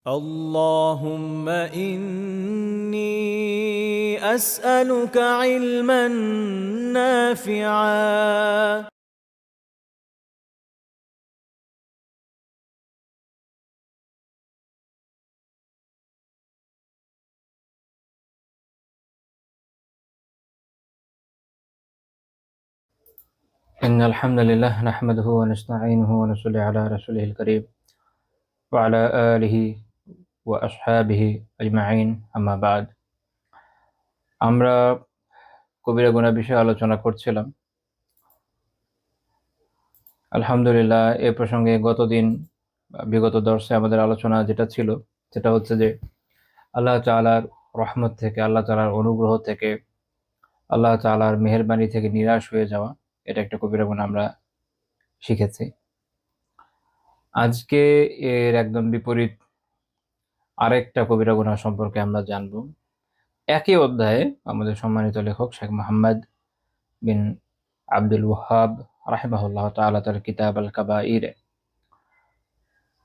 اللهم إني أسألك علما نافعا إن الحمد لله نحمده ونستعينه ونصلي على رسوله الكريم وعلى آله وأصحابه أجمعين أما بعد আমরা কবিরা গুনাহ বিষয়ে আলোচনা করছিলাম। আলহামদুলিল্লাহ এ প্রসঙ্গে বিগত দর্শে আমাদের আলোচনা যেটা ছিল সেটা হচ্ছে যে আল্লাহ তাআলার রহমত থেকে, আল্লাহ তাআলার অনুগ্রহ থেকে, আল্লাহ তাআলার মেহেরবানি থেকে নিরাশ হয়ে যাওয়া, এটা একটা কবিরা গুনাহ আমরা শিখেছি। আজকে এর একদম বিপরীত আরেকটা কবিরা গুনাহ সম্পর্কে আমরা জানব। একই অধ্যায়ে আমাদের সম্মানিত লেখক শেখ মোহাম্মদ বিন আব্দুল ওয়াহাব রাহিমাহুল্লাহ তাআলা তার কিতাব আল কাবাইর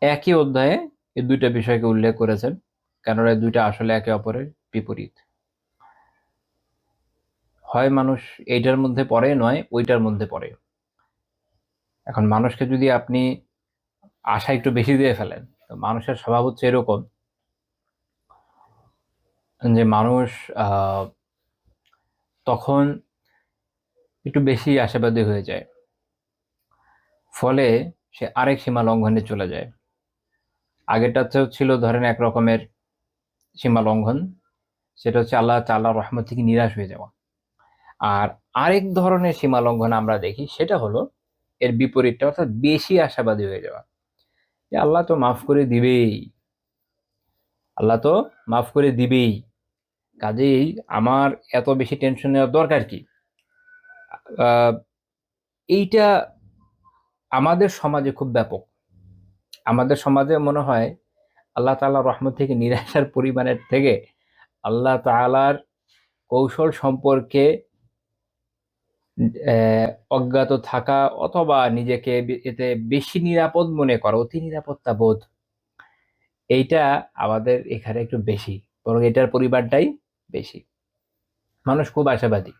একই অধ্যায়ে এই দুইটা বিষয়কে উল্লেখ করেছেন, কেননা এই দুইটা আসলে একে অপরের বিপরীত। হয় মানুষ এইটার মধ্যে পড়ে, নয় ওইটার মধ্যে পড়ে। এখন মানুষকে যদি আপনি আশা একটু বেশি দিয়ে ফেলেন, তো মানুষের স্বভাব হচ্ছে এরকম যে মানুষ তখন একটু বেশি আশাবাদী হয়ে যায়, ফলে সে আরেক সীমা লঙ্ঘনে চলে যায়। আগেরটা ছিল ধরেন এক রকমের সীমা লঙ্ঘন, সেটা হচ্ছে আল্লাহ তাআলার রহমত থেকে নিরাশ হয়ে যাওয়া। আর আরেক ধরনের সীমা লঙ্ঘন আমরা দেখি, সেটা হলো এর বিপরীতটা, অর্থাৎ বেশি আশাবাদী হয়ে যাওয়া, যে আল্লাহ তো মাফ করে দিবেই, আল্লাহ তো মাফ করে দিবেই, কাজেই আমার এত বেশি টেনশন নেওয়ার দরকার কি। আহ, এইটা আমাদের সমাজে খুব ব্যাপক। আমাদের সমাজে মনে হয় আল্লাহ তাআলার রহমত থেকে নিরাশার পরিমাণের থেকে আল্লাহ তাআলার কৌশল সম্পর্কে আহ, অজ্ঞাত থাকা, অথবা নিজেকে এতে বেশি নিরাপদ মনে করা, অতি নিরাপত্তা বোধ, এইটা আমাদের এখানে একটু বেশি, বরং এটার পরিমাণটাই বেশি। মানুষ খুব আশাবাদী।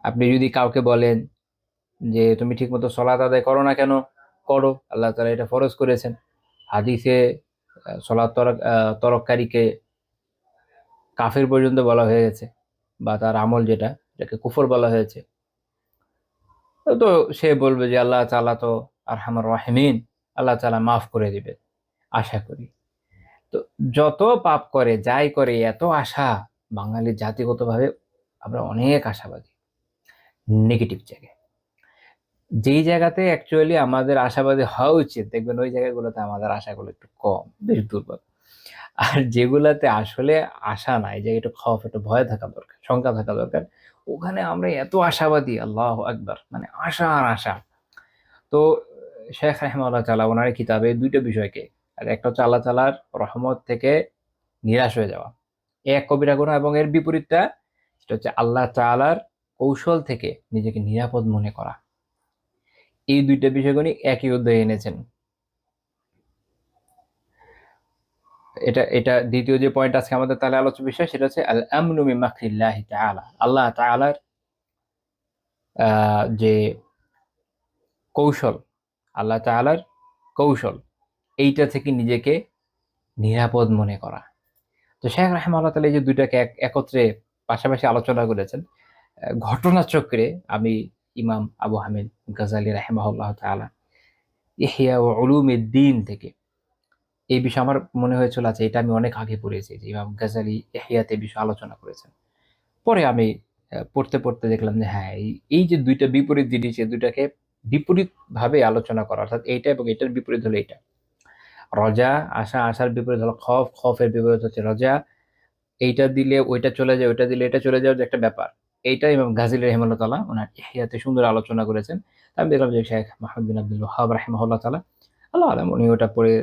আপনি যদি কাউকে বলেন যে তুমি ঠিকমতো সলাত আদায় করো না কেন, করো, আল্লাহ তাআলা এটা ফরজ করেছেন। হাদিসে সলাত তরককারীকে কাফির পর্যন্ত বলা হয়ে গেছে, বা তার আমল যেটাকে কুফর বলা হয়েছে। তো সে বলবে যে আল্লাহ তাআলা তো আরহামার রাহিমিন, আল্লাহ তাআলা মাফ করে দিবে, আশা করি। তো যত পাপ করে, যাই করে, এত আশা। বাঙালি জাতিগতভাবে আমরা অনেক আশাবাদী, নেগেটিভ জায়গায়। যেই জায়গাতে অ্যাকচুয়ালি আমাদের আশাবাদী হওয়া উচিত, দেখবেন ওই জায়গাগুলোতে আমাদের আশাগুলো একটু কম, বেশ দুর্বল। আর যেগুলাতে আসলে আশা নাই, যে একটু খৌফ, একটু ভয় থাকা দরকার, শঙ্কা থাকা দরকার, ওখানে আমরা এত আশাবাদী, আল্লাহু আকবার, মানে আশা আর আশা। তো শেখ রাহিমাহুল্লাহ তাআলা ওনার এই কিতাবে দুইটা বিষয়কে, আর একটা হচ্ছে আল্লাহ তাআলার রহমত থেকে নিরাশ হয়ে যাওয়া, এক কবিরা গুনাহ, এবং এর বিপরীতটা সেটা হচ্ছে আল্লাহ তাআলার কৌশল থেকে নিজেকে নিরাপদ মনে করা। এই দুইটা বিষয়গুলি একই অধ্যায়ে এনেছেন। এটা এটা দ্বিতীয় যে পয়েন্ট আজকে আমাদের তাহলে আলোচ্য বিষয়, সেটা হচ্ছে আল আমনু মিন মাকরিল্লাহি তাআলা, আল্লাহ তাআলার যে কৌশল, আল্লাহ তাআলার কৌশল, এইটা থেকে নিজেকে নিরাপদ মনে করা। তো শেখ রাহিমাহুল্লাহ তাআলা এই যে দুইটাকে একত্রে পাশাপাশি আলোচনা করেছেন। ঘটনাচক্রে আমি ইমাম আবু হামিদ গাজালি রাহিমাহুল্লাহ তাআলা ইহইয়া উলুমিদ্দিন থেকে এই বিষয়ে আমার মনে হয়েছিল, আচ্ছা এটা আমি অনেক আগে পড়েছি, যে ইমাম গাজালি ইহইয়াতে এই বিষয়ে আলোচনা করেছেন। পরে আমি পড়তে পড়তে দেখলাম যে হ্যাঁ, এই যে দুইটা বিপরীত জিনিস, এই দুইটাকে বিপরীত ভাবে আলোচনা করা, অর্থাৎ এইটা এবং এটার বিপরীত হলো এইটা। রজা, আশা, আশার বিপরীত হলো খফ, খফের বিপরীত হচ্ছে রজা। এইটা দিলে ওইটা চলে যায়, ওইটা দিলে এটা চলে যাওয়ার যে একটা ব্যাপার, এইটা ইমাম গাজী রাহিমাহুল্লাহ তাআলা ওনার ইহইয়াতে সুন্দর আলোচনা করেছেন। আমি দেখলাম যে শেখ মুহাম্মদ বিন আব্দুল ওয়াহ্হাব রাহিমাহুল্লাহ তাআলা, আল্লাহ আলাম, উনি ওটা পড়ে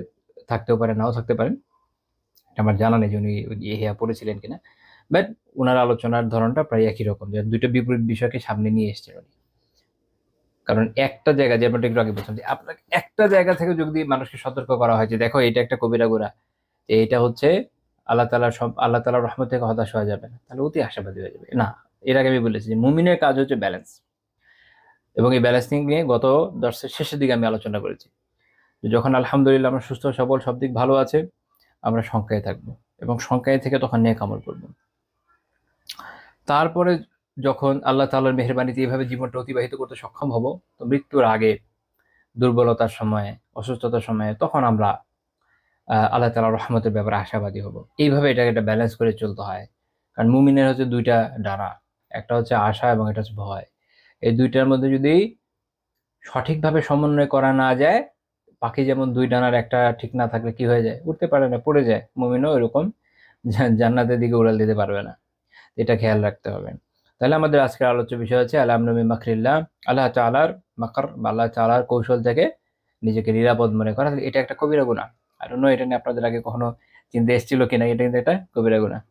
থাকতেও পারেন, নাও থাকতে পারেন, এটা আমার জানা নেই যে উনি ইহইয়া পড়েছিলেন কিনা। বাট উনার আলোচনার ধরনটা প্রায় একই রকম, যে দুইটা বিপরীত বিষয়কে সামনে নিয়ে এসেছেন উনি। কারণ একটা জায়গা, যেমনটা একটু আগে বলছিলাম, যে আপনাকে একটা জায়গা থেকে যদি মানুষকে সতর্ক করা হয় যে দেখো এটা একটা কবিরা গুনাহ, যে এটা হচ্ছে আল্লাহ তাআলার রহমত থেকে হতাশ হওয়া যাবে না, তাহলে অতি আশাবাদী হয়ে যাবে না। এর আগে আমি বলেছি যে মুমিনের কাজ হচ্ছে ব্যালেন্স, এবং এই ব্যালেন্সিং নিয়ে গত দর্শের শেষের দিকে আমি আলোচনা করেছি যে যখন আলহামদুলিল্লাহ আমরা সুস্থ সবল সব দিক ভালো আছে, আমরা সংখ্যায় থাকবো এবং সংখ্যায় থেকে তখন নেক আমল করবো। তারপরে যখন আল্লাহ তাআলার মেহেরবানিতে এইভাবে জীবনটা অতিবাহিত করতে সক্ষম হব, তো মৃত্যুর আগে দুর্বলতার সময়ে, অসুস্থতার সময়ে, তখন আমরা আল্লাহ তাআলার রহমতের ব্যাপারে আশাবাদী হব। এইভাবে এটাকে একটা ব্যালেন্স করে চলতে হয়। কারণ মুমিনের হচ্ছে দুইটা ডানা, একটা হচ্ছে আশা এবং এটা হচ্ছে ভয়। এই দুইটার মধ্যে যদি সঠিকভাবে সমন্বয় করা না যায়, পাখি যেমন দুই ডানার একটা ঠিক না থাকলে কি হয়ে যায়, উঠতে পারে না, পড়ে যায়। মুমিনও এরকম জান্নাতের দিকে উড়াল দিতে পারবে না। এটা খেয়াল রাখতে হবে। তাহলে আমাদের আজকের আলোচ্য বিষয় হচ্ছে আল-আমনু মিন মাকরিল্লাহ, আল্লাহ তাআলার মাকর বা আল্লাহ তাআলার কৌশল থেকে নিজেকে নিরাপদ মনে করা। এটা একটা কবিরা গুনাহ। আই ডোন্ট নো এটা নিয়ে আপনাদের আগে কখনো চিন্তা এসেছিল কিনা, এটা কিন্তু একটা কবিরা গুনাহ।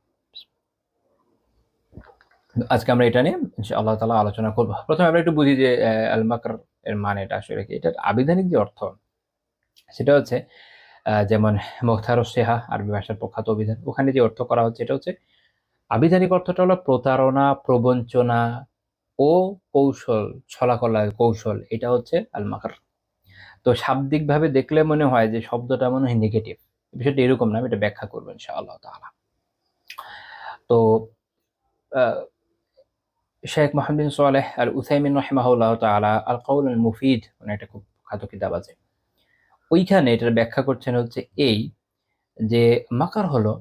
আজকে আমরা এটা নিয়ে ইনশাআল্লাহ তাআলা আলোচনা করব। প্রথমে আমরা একটু বুঝি যে আল মাকর এর মানেটা আসলে কি। এটার আবিধানিক যে অর্থ সেটা হচ্ছে যেমন মুখতারুস সিহা আরবি ভাষার প্রখ্যাত অভিধান, ওখানে যে অর্থ করা হচ্ছে এটা হচ্ছে আবিধানিক অর্থটা হলো প্রতারণা, প্রবঞ্চনা ও কৌশল, ছলাকলা কৌশল, এটা হচ্ছে আল মাকর। তো শাব্দিকভাবে দেখলে মনে হয় যে শব্দটা মনে হয় নেগেটিভ, বিষয়টা এরকম না। আমি এটা ব্যাখ্যা করবো ইনশাআল্লাহ তাআলা। তো শেখ মোহাম্মদ বিন সালেহ আল উসাইমিন রাহিমাহুল্লাহ তাআলা আল কাউল আল মুফিদ মানে একটা খুব খ্যাত কিতাব আছে, ওইখানে এটার ব্যাখ্যা করছেন হচ্ছে এই যে মাকার হলো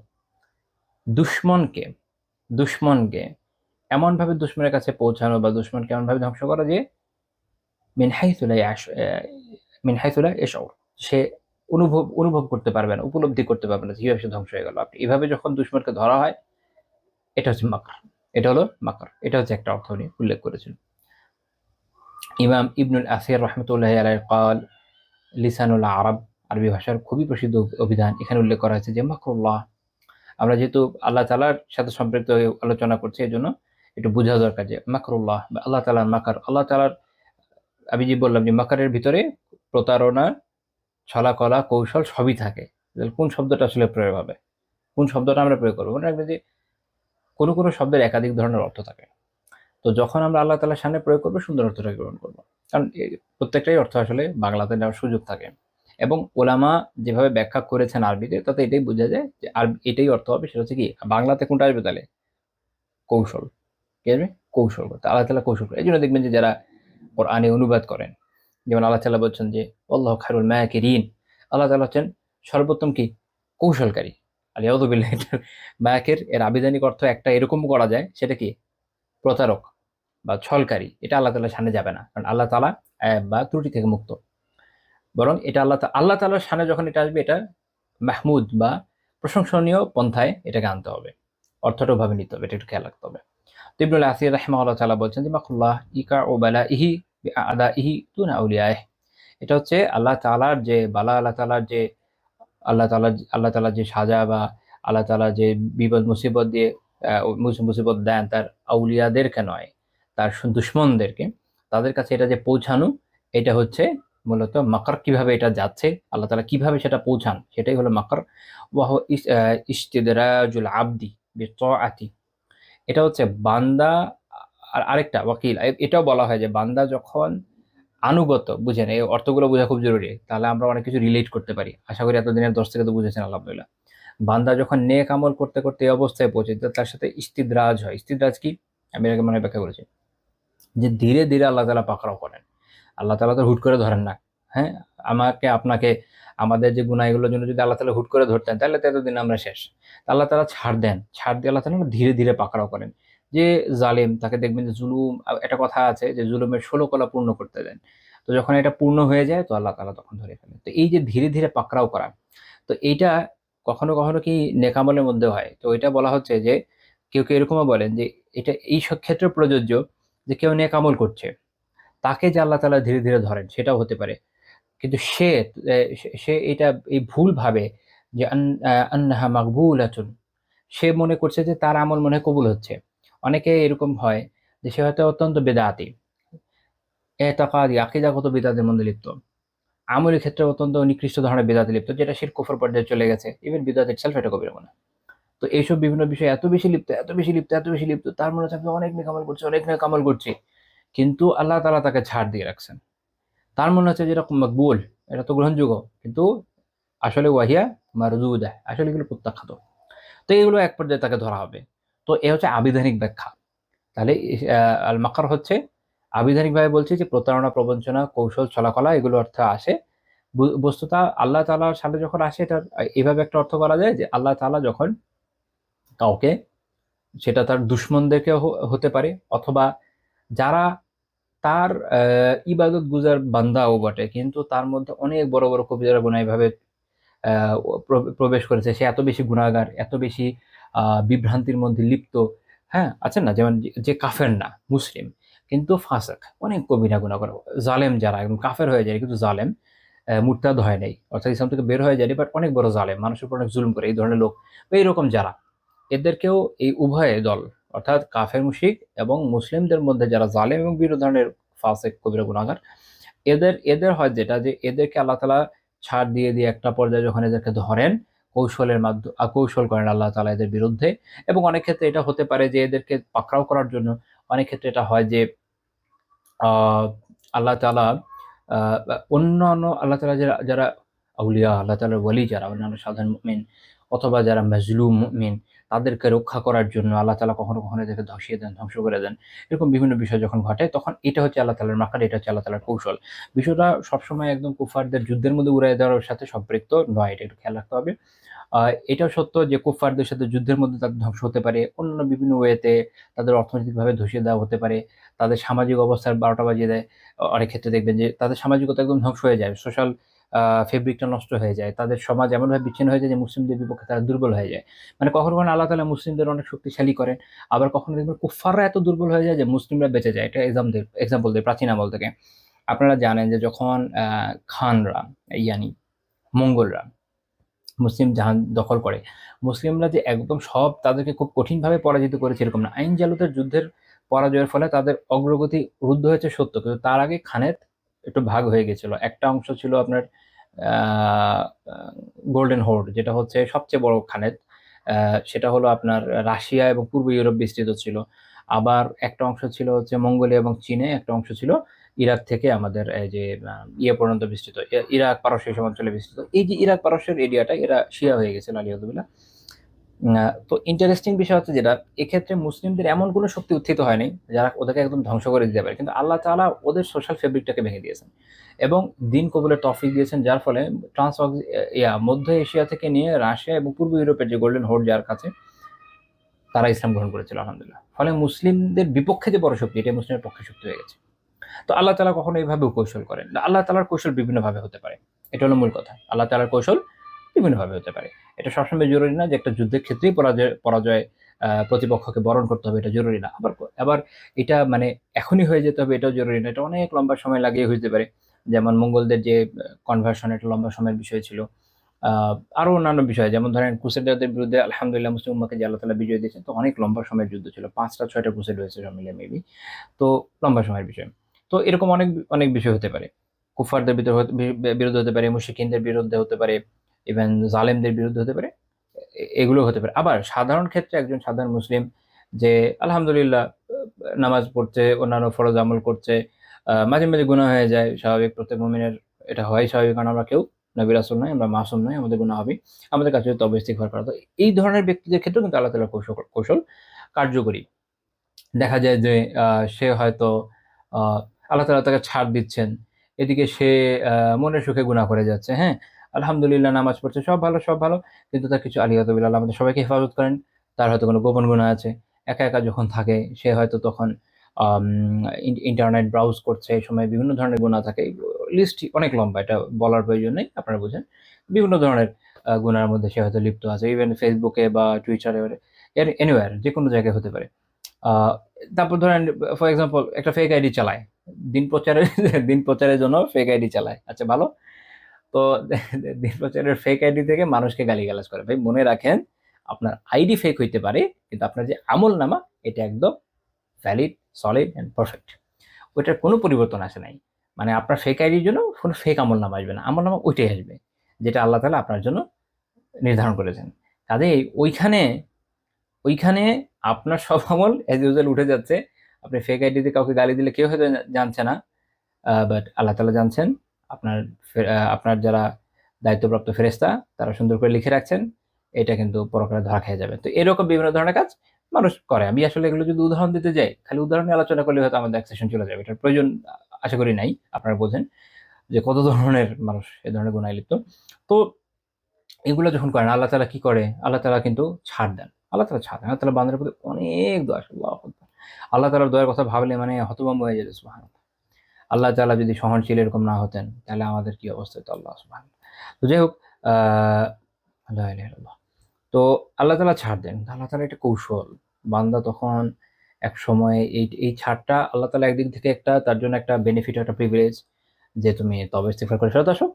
দুশ্মনকে দুশ্মনকে এমনভাবে দুশ্মনের কাছে পৌঁছানো বা দুশ্মনকে এমনভাবে ধ্বংস করা যে মিন হাইসু লা মিন হাইসু লা ইয়াশউর, সে অনুভব করতে পারবে না, উপলব্ধি করতে পারবে না কিভাবে সে ধ্বংস হয়ে গেল। আপনি এভাবে যখন দুশ্মনকে ধরা হয়, এটা হচ্ছে মাকর। এটা হলো মাকর। এটা হচ্ছে একটা অর্থ উনি উল্লেখ করেছেন। ইমাম ইবনুল আসির রহমতুল্লাহ আলাইহি قال লিসানুল আরব, আরবি ভাষার খুবই প্রসিদ্ধ অভিধান, এখানে উল্লেখ করা হয়েছে যে মাকরুল্লাহ। আমরা যেহেতু আল্লাহ তাআলার সাথে সম্পৃক্ত হয়ে আলোচনা করছি, এই জন্য একটু বোঝা দরকার যে মাকরুল্লাহ বা আল্লাহ তাআলার মাকার। আল্লাহ তাআলার, আমি যে বললাম যে মাকারের ভিতরে প্রতারণা, ছলাকলা, কৌশল সবই থাকে। কোন শব্দটা আসলে প্রয়োগ হবে, কোন শব্দটা আমরা প্রয়োগ করবো, মনে রাখবে যে কোনো কোনো শব্দের একাধিক ধরনের অর্থ থাকে। তো যখন আমরা আল্লাহ তাআলার সামনে প্রয়োগ করবো, সুন্দর অর্থটা গ্রহণ করবো। কারণ প্রত্যেকটাই অর্থ আসলে বাংলাতে নেওয়ার সুযোগ থাকে, এবং ওলামা যেভাবে ব্যাখ্যা করেছেন আরবিতে, তাতে এটাই বোঝা যায় যে এটাই অর্থ হবে। সেটা হচ্ছে কি, বাংলাতে কোনটা আসবে তাহলে কৌশল, কি আসবে কৌশল করতে। আল্লাহ তাআলা কৌশল করে। এই জন্য দেখবেন যে যারা কোরআনে অনুবাদ করেন, যেমন আল্লাহ তাআলা বলছেন যে আল্লাহু খায়রুল মাকিরিন, আল্লাহ তাআলা হচ্ছেন সর্বোত্তম কি কৌশলকারী। আলিয়াউযু বিল্লাহ। মাকির এর আবিধানিক অর্থ একটা এরকম করা যায়, সেটা কি প্রতারক বা ছলকারী। এটা আল্লাহ তাআলার সামনে যাবে না, কারণ আল্লাহ তাআলা বা ত্রুটি থেকে মুক্ত। বরং এটা আল্লাহ তাআলার সামনে যখন এটা আসবে, এটা মাহমুদ বা প্রশংসনীয় পন্থায় এটাকে আনতে হবে, অর্থটা ভাবে নিতে হবে, এটা একটু খেয়াল রাখতে হবে। তো ইবনুল আসির রাহিমাহুল্লাহ তাআলা বলছেন যে মাকুল্লাহ ইকা ও বালাইহি বিআদাইহি দুনা আউলিয়াহ। এটা হচ্ছে আল্লাহ তাআলার যে বালা, আল্লাহ তাআলা যে সাজা বা আল্লাহ তাআলা যে বিপদ মুসিবত দিয়ে মুসিবত দেন তার আউলিয়াদেরকে নয়, তার দুশমনদেরকে, তাদের কাছে এটা যে পৌঁছানো, এটা হচ্ছে মূলত মাকর। কিভাবে এটা যাচ্ছে, আল্লাহ তাআলা কিভাবে সেটা পৌঁছান, সেটাই হলো মাকর। ওয়া হুয়া ইস্তিদরাজুল আবদি বিতাআতি। এটা হচ্ছে বান্দা, আর আরেকটা ওয়াকিল, এটাও বলা হয় যে বান্দা যখন আনুগত, বুঝেন এই অর্থগুলো বোঝা খুব জরুরি, তাহলে আমরা অনেক কিছু রিলেট করতে পারি। আশা করি এতদিনের 10 থেকে তো বুঝেছেন আলহামদুলিল্লাহ। বান্দা যখন নেক আমল করতে করতে এই অবস্থায় পৌঁছে, তার সাথে ইস্তিদ্রাজ হয়। ইস্তিদ্রাজ কি, আমি এর আগে মনে হয় ব্যাখ্যা করেছি যে ধীরে ধীরে আল্লাহ তাআলা পাকড়াও করেন। আল্লাহ তাআলা তো হুট করে ধরেন না। হ্যাঁ, আমাকে আপনাকে আমাদের যে গুনাহ, এগুলোর জন্য যদি আল্লাহ তাআলা হুট করে ধরতেন, তাহলে তো এতদিন আমরা শেষ। আল্লাহ তাআলা ছাড় দেন, ছাড় দিয়ে আল্লাহ তাআলা ধীরে ধীরে পাকড়াও করেন। যে জালেম, তাকে দেখবেন যে জুলুম, একটা কথা আছে যে জুলুমের 16 কলা পূর্ণ করতে দেন। তো যখন এটা পূর্ণ হয়ে যায়, তো আল্লাহ তাআলা তখন ধরে ফেলেন। তো এই যে ধীরে ধীরে পাকড়াও করা, তো এইটা কখনো কখনো কি নেক আমলের মধ্যে হয়। তো এটা বলা হচ্ছে যে কেউ কেউ এরকমও বলেন যে এটা এই সব ক্ষেত্রে প্রযোজ্য, যে কেউ নেক আমল করছে, তাকে যে আল্লাহ তাআলা ধীরে ধীরে ধরেন, সেটাও হতে পারে। কিন্তু সে এটা এই ভুল ভাবে যে আন্নাহা মাকবুলাতুন, সে মনে করছে যে তার আমল মনে হয় কবুল হচ্ছে। অনেকে এরকম হয় যে সে হয়তো অত্যন্ত বেদাতি, এতাকাদি আকীদাগত বিদআতের মধ্যে লিপ্ত, আমলের ক্ষেত্রে অত্যন্ত নিকৃষ্ট ধরনের বিদআতে লিপ্ত, যেটা শিরক কুফর পর্যায়ে চলে গেছে। ইভেন বিদআত ইটসেলফ এটা কবিরা গুনাহ। তো এইসব বিভিন্ন বিষয়ে এত বেশি লিপ্ত, এত বেশি লিপ্ত, এত বেশি লিপ্ত, তার মনে হচ্ছে আমি অনেক নেক আমল করছি, অনেক নেক আমল করছি, কিন্তু আল্লাহ তাআলা তাকে ছাড় দিয়ে রাখছেন। তার মনে হচ্ছে যে এটা মকবুল, এটা তো গ্রহণযোগ্য, কিন্তু আসলে ওয়াহিয়া মারদুদা, আসলে এগুলো প্রত্যাখ্যাত। তো এগুলো এক পর্যায়ে তাকে ধরা হবে। তো এ হচ্ছে আবিধানিক ব্যাখ্যা। তাহলে আল মাকার হচ্ছে আবিধানিকভাবে বলছি যে প্রতারণা, প্রবঞ্চনা, কৌশল, ছলাকলা এগুলো অর্থ আসে। বস্তুতা আল্লাহ তাআলার সাথে যখন আসে, এটা এভাবে একটা অর্থ করা যায় যে আল্লাহ তাআলা যখন কাউকে, সেটা তার দুশমনদেরকেও হতে পারে, অথবা যারা তার ইবাদত গুজার বান্দাও বটে, কিন্তু তার মধ্যে অনেক বড় বড় কবিরা গুনাহ এভাবে প্রবেশ করেছে, সে এত বেশি গুনাহগার, এত বেশি বিভ্রান্তির মধ্যে লিপ্ত। হ্যাঁ, আছেন না, যেমন যে কাফের না, মুসলিম কিন্তু ফাসেক, অনেক কবিরা গুনাহ করে, জালেম, যারা একদম কাফের হয়ে যায় কিন্তু জালেম, মুরতাদ হয় নাই, অর্থাৎ ইসলাম থেকে বের হয়ে যায়নি, বাট অনেক বড় জালেম, মানুষের উপর অনেক জুলুম করে, এই ধরনের লোক বা এইরকম যারা, এদেরকেও এই উভয় দল, অর্থাৎ কাফের মুশরিক এবং মুসলিমদের মধ্যে যারা জালেম এবং বিভিন্ন ধরনের ফাসেক কবিরা গুনাহগার, এদের এদের হয় যেটা, যে এদেরকে আল্লাহ তাআলা ছাড় দিয়ে দিয়ে একটা পর্যায়ে যখন এদেরকে ধরেন, কৌশলের মাধ্যমে কৌশল করেন আল্লাহ তাআলা এদের বিরুদ্ধে। এবং অনেক ক্ষেত্রে এটা হতে পারে যে এদেরকে পাকড়াও করার জন্য, অনেক ক্ষেত্রে এটা হয় যে আহ, আল্লাহ তাআলা অন্যান্য আল্লাহ তাআলা যারা যারা আউলিয়া, আল্লাহ তাআলার ওয়ালি যারা, অন্যান্য সাধারণ মুমিন অথবা যারা মাজলুম মুমিন, তাদেরকে রক্ষা করার জন্য আল্লাহ তাআলা কখনো কখনো এদেরকে ধসিয়ে দেন, ধ্বংস করে দেন। এরকম বিভিন্ন বিষয় যখন ঘটে, তখন এটা হচ্ছে আল্লাহ তাআলার মাকার, এটা হচ্ছে আল্লাহ তাআলার কৌশল। বিষয়টা সবসময় একদম কুফারদের যুদ্ধের মধ্যে উড়াই দেওয়ার সাথে সম্পৃক্ত নয়, এটা একটু খেয়াল রাখতে হবে। এটাও সত্য যে কুফফারদের সাথে যুদ্ধের মধ্যে তাদের ধ্বংস হতে পারে, অন্যান্য বিভিন্ন ওয়েতে তাদের অর্থনৈতিকভাবে ধসিয়ে দেওয়া হতে পারে, তাদের সামাজিক অবস্থার ১২টা বাজিয়ে দেয়। অনেক ক্ষেত্রে দেখবেন যে তাদের সামাজিকতা একদম ধ্বংস হয়ে যায়, সোশ্যাল ফেব্রিকটা নষ্ট হয়ে যায়, তাদের সমাজ এমনভাবে বিচ্ছিন্ন হয়ে যায় যে মুসলিমদের বিপক্ষে তারা দুর্বল হয়ে যায়। মানে কখনো কখনো আল্লাহ তাআলা মুসলিমদের অনেক শক্তিশালী করেন, আবার কখনো দেখবেন কুফফাররা এত দুর্বল হয়ে যায় যে মুসলিমরা বেঁচে যায়। এটা এক্সাম্পল দেই প্রাচীন আমল থেকে। আপনারা জানেন যে যখন খানরা, ইয়ানি মঙ্গলরা মুসলিম জাহান দখল করে, মুসলিমরা যে একদম সব তাদেরকে খুব কঠিনভাবে পরাজিত করেছে এরকম না। আইন জালুতের যুদ্ধের পরাজয়ের ফলে তাদের অগ্রগতি রুদ্ধ হয়েছে সত্য, কিন্তু তার আগে খানের একটু ভাগ হয়ে গেছিল। একটা অংশ ছিল আপনার গোল্ডেন হোর্ড, যেটা হচ্ছে সবচেয়ে বড় খানেত, সেটা হলো আপনার রাশিয়া এবং পূর্ব ইউরোপ বিস্তৃত ছিল। আবার একটা অংশ ছিল হচ্ছে মঙ্গোলিয়া এবং চীনে, একটা অংশ ছিল ইরাক থেকে আমাদের এই যে ইয়ে পর্যন্ত বিস্তৃত, ইরাক পারস্য এইসব অঞ্চলে বিস্তৃত। এই যে ইরাক পারস্যের এরিয়াটা, এরা শিয়া হয়ে গেছিল আলিয়াদুবিল্লাহ। তো ইন্টারেস্টিং বিষয় হচ্ছে যেটা, এক্ষেত্রে মুসলিমদের এমন কোনো শক্তি উত্থিত হয়নি যারা ওদেরকে একদম ধ্বংস করে দিতে পারে, কিন্তু আল্লাহ তাআলা ওদের সোশ্যাল ফেব্রিকটাকে ভেঙে দিয়েছেন এবং দিন কবুলের তৌফিক দিয়েছেন, যার ফলে মধ্য এশিয়া থেকে নিয়ে রাশিয়া এবং পূর্ব ইউরোপের যে গোল্ডেন হোর্ড যার কাছে, তারা ইসলাম গ্রহণ করেছিল আলহামদুলিল্লাহ। ফলে মুসলিমদের বিপক্ষে যে বড় শক্তি, এটা মুসলিমের পক্ষে শক্তি হয়ে গেছে। তো আল্লাহ তাআলা কখনো এইভাবেও কৌশল করেন না। আল্লাহ তাআলার কৌশল বিভিন্নভাবে হতে পারে, এটা হলো মূল কথা। আল্লাহ তাআলার কৌশল বিভিন্নভাবে হতে পারে। এটা সবসময় জরুরি না যে একটা যুদ্ধের ক্ষেত্রেই পরাজয় পরাজয় প্রতিপক্ষকে বরণ করতে হবে, এটা জরুরি না। আবার আবার এটা মানে এখনই হয়ে যেতে হবে, এটাও জরুরি না। এটা অনেক লম্বা সময় লাগিয়ে হইতে পারে। যেমন মঙ্গলদের যে কনভার্সন, এটা লম্বা সময়ের বিষয় ছিল। আরো অন্যান্য বিষয়, যেমন ধরেন ক্রুসেডারদের বিরুদ্ধে আলহামদুলিল্লাহ মুসলিম উম্মাহকে যে আল্লাহ তাআলা বিজয় দিয়েছেন, তো অনেক লম্বা সময়ের যুদ্ধ ছিল, ৫টা ৬টা ক্রুসেড হয়েছে সব মিলে মেবি। তো লম্বা সময়ের বিষয়। তো এরকম অনেক অনেক বিষয় হতে পারে, কুফারদের বিরুদ্ধে হতে পারে, মুশরিকিনদের বিরুদ্ধে হতে পারে, ইভেন জালেমদের বিরুদ্ধে হতে পারে, এগুলো হতে পারে। আবার সাধারণ ক্ষেত্রে একজন সাধারণ মুসলিম যে আলহামদুলিল্লাহ নামাজ পড়ছে, অন্যান্য ফরজ আমল করছে, মাঝে মাঝে গুনাহ হয়ে যায়, স্বাভাবিক, প্রত্যেক মুমিনের এটা হয় স্বাভাবিক, কারণ আমরা কেউ নবী রাসূল নই, আমরা মাসুম নই, আমাদের গুনাহ হবে, আমাদের কাছে তওবা ইস্তিগফার করা। তো এই ধরনের ব্যক্তিদের ক্ষেত্রেও কিন্তু আল্লাহ তাআলার কৌশল কৌশল কার্যকরী। দেখা যায় যে সে হয়তো আহ, আল্লাহ তাআলা তাকে ছাড় দিচ্ছেন, এদিকে সে মনের সুখে গুনাহ করে যাচ্ছে। হ্যাঁ, আলহামদুলিল্লাহ নামাজ পড়ছে, সব ভালো সব ভালো, কিন্তু তার কিছু আলিয়াতুবিল্লাহ, আল্লাহ আমাদের সবাইকে হেফাজত করেন, তার হয়তো কোনো গোপন গুনাহ আছে। একা একা যখন থাকে সে হয়তো তখন ইন্টারনেট ব্রাউজ করছে, এই সময় বিভিন্ন ধরনের গুনাহ থাকে, লিস্ট অনেক লম্বা, এটা বলার প্রয়োজন নেই, আপনারা বুঝেন। বিভিন্ন ধরনের গুনার মধ্যে সে হয়তো লিপ্ত আছে, ইভেন ফেসবুকে বা টুইটারে, এনিওয়্যার, যে কোনো জায়গায় হতে পারে। আহ, তারপর ধরেন ফর এক্সাম্পল একটা ফেক আইডি চালায়, দিন প্রচারের দিন প্রচারের জন্য ফেক আইডি চালায়, আচ্ছা ভালো। তো দিন প্রচারের ফেক আইডি থেকে মানুষকে গালিগালাজ করে। ভাই মনে রাখেন, আপনার আইডি ফেক হইতে পারে, কিন্তু আপনার যে আমল নামা, এটা একদম ভ্যালিড, সলিড অ্যান্ড পারফেক্ট, ওইটার কোনো পরিবর্তন আসে নাই। মানে আপনার ফেক আইডির জন্য কোনো ফেক আমল নামা আসবে না, আমল নামা ওইটাই আসবে যেটা আল্লাহ তাআলা আপনার জন্য নির্ধারণ করেছেন। কাজেই ওইখানে ওইখানে আপনার সব আমল অ্যাজ ইউজুয়াল উঠে যাচ্ছে। আপনি ফেক আইডিতে কাউকে গালি দিলে কেউ হয়তো জানছে না, বাট আল্লাহ তাআলা জানছেন। আপনার যারা দায়িত্বপ্রাপ্ত ফেরেশতা তারা সুন্দর করে লিখে রাখছেন, এটা কিন্তু পরকালে ধরা খেয়ে যাবে। তো এরকম বিভিন্ন ধরনের কাজ মানুষ করে। আমি আসলে এগুলো যদি উদাহরণ দিতে যাই, খালি উদাহরণ নিয়ে আলোচনা করলে হয়তো আমাদের এক সেশন চলে যাবে। এটার প্রয়োজন আশা করি নাই। আপনারা বোঝেন যে কত ধরনের মানুষ এ ধরনের গুনাহে লিপ্ত। তো এগুলো যখন করেন আল্লাহ তাআলা কি করে? আল্লাহ তাআলা কিন্তু ছাড় দেন। আল্লাহ তাআলা ছাড় দেন। আল্লাহ তাআলা বান্দার প্রতি অনেক দয়া, আল্লাহু আকবার। আল্লাহ তাআলার দয়ার কথা ভাবলে মানে হতভম্ব হয়ে যেত, সুবহানাল্লাহ। আল্লাহ তাআলা যদি সহনশীল এরকম না হতেন, তাহলে আমাদের কি অবস্থা হতো, আল্লাহ সুবহানাহু। তো যাই হোক, লা ইলাহা ইল্লাল্লাহ। তো আল্লাহ তাআলা ছাড় দেন। আল্লাহ তাআলা একটা কৌশল। বান্দা তখন একসময় এই ছাড়টা আল্লাহ তাআলা একদিক থেকে তার জন্য একটা বেনিফিট, একটা প্রিভিলেজ যে তুমি তবে ইস্তিগফার করে ফেরত আসো।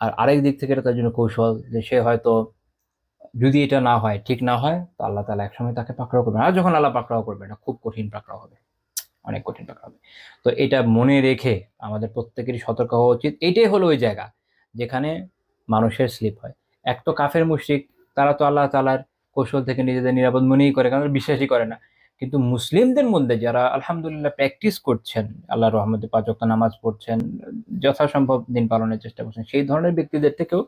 আর আরেক দিক থেকে এটা তার জন্য কৌশল যে সে হয়তো যদি এটা না হয়, ঠিক না হয়, তো আল্লাহ তাআলা একসময় তাকে পাকড়াও করবেন। আর যখন আল্লাহ পাকড়াও করবে, এটা খুব কঠিন পাকড়াও হবে। অনেক কঠিন পাকড়াও হবে। তো এটা মনে রেখে আমাদের প্রত্যেকেরই সতর্ক হওয়া উচিত। এইটাই হলো ওই জায়গা যেখানে মানুষের স্লিপ হয়। এক তো কাফের মুশরিক, তারা তো আল্লাহ তাআলার কৌশল থেকে নিজেদের নিরাপদ মনেই করে, কারণ তারা বিশ্বাসই করে না। কিন্তু মুসলিমদের মধ্যে যারা আলহামদুলিল্লাহ প্র্যাকটিস করছেন, আল্লাহর রহমতে ৫ ওয়াক্ত নামাজ পড়ছেন, যথাসম্ভব দিন পালনের চেষ্টা করছেন, সেই ধরনের ব্যক্তিদের থেকেও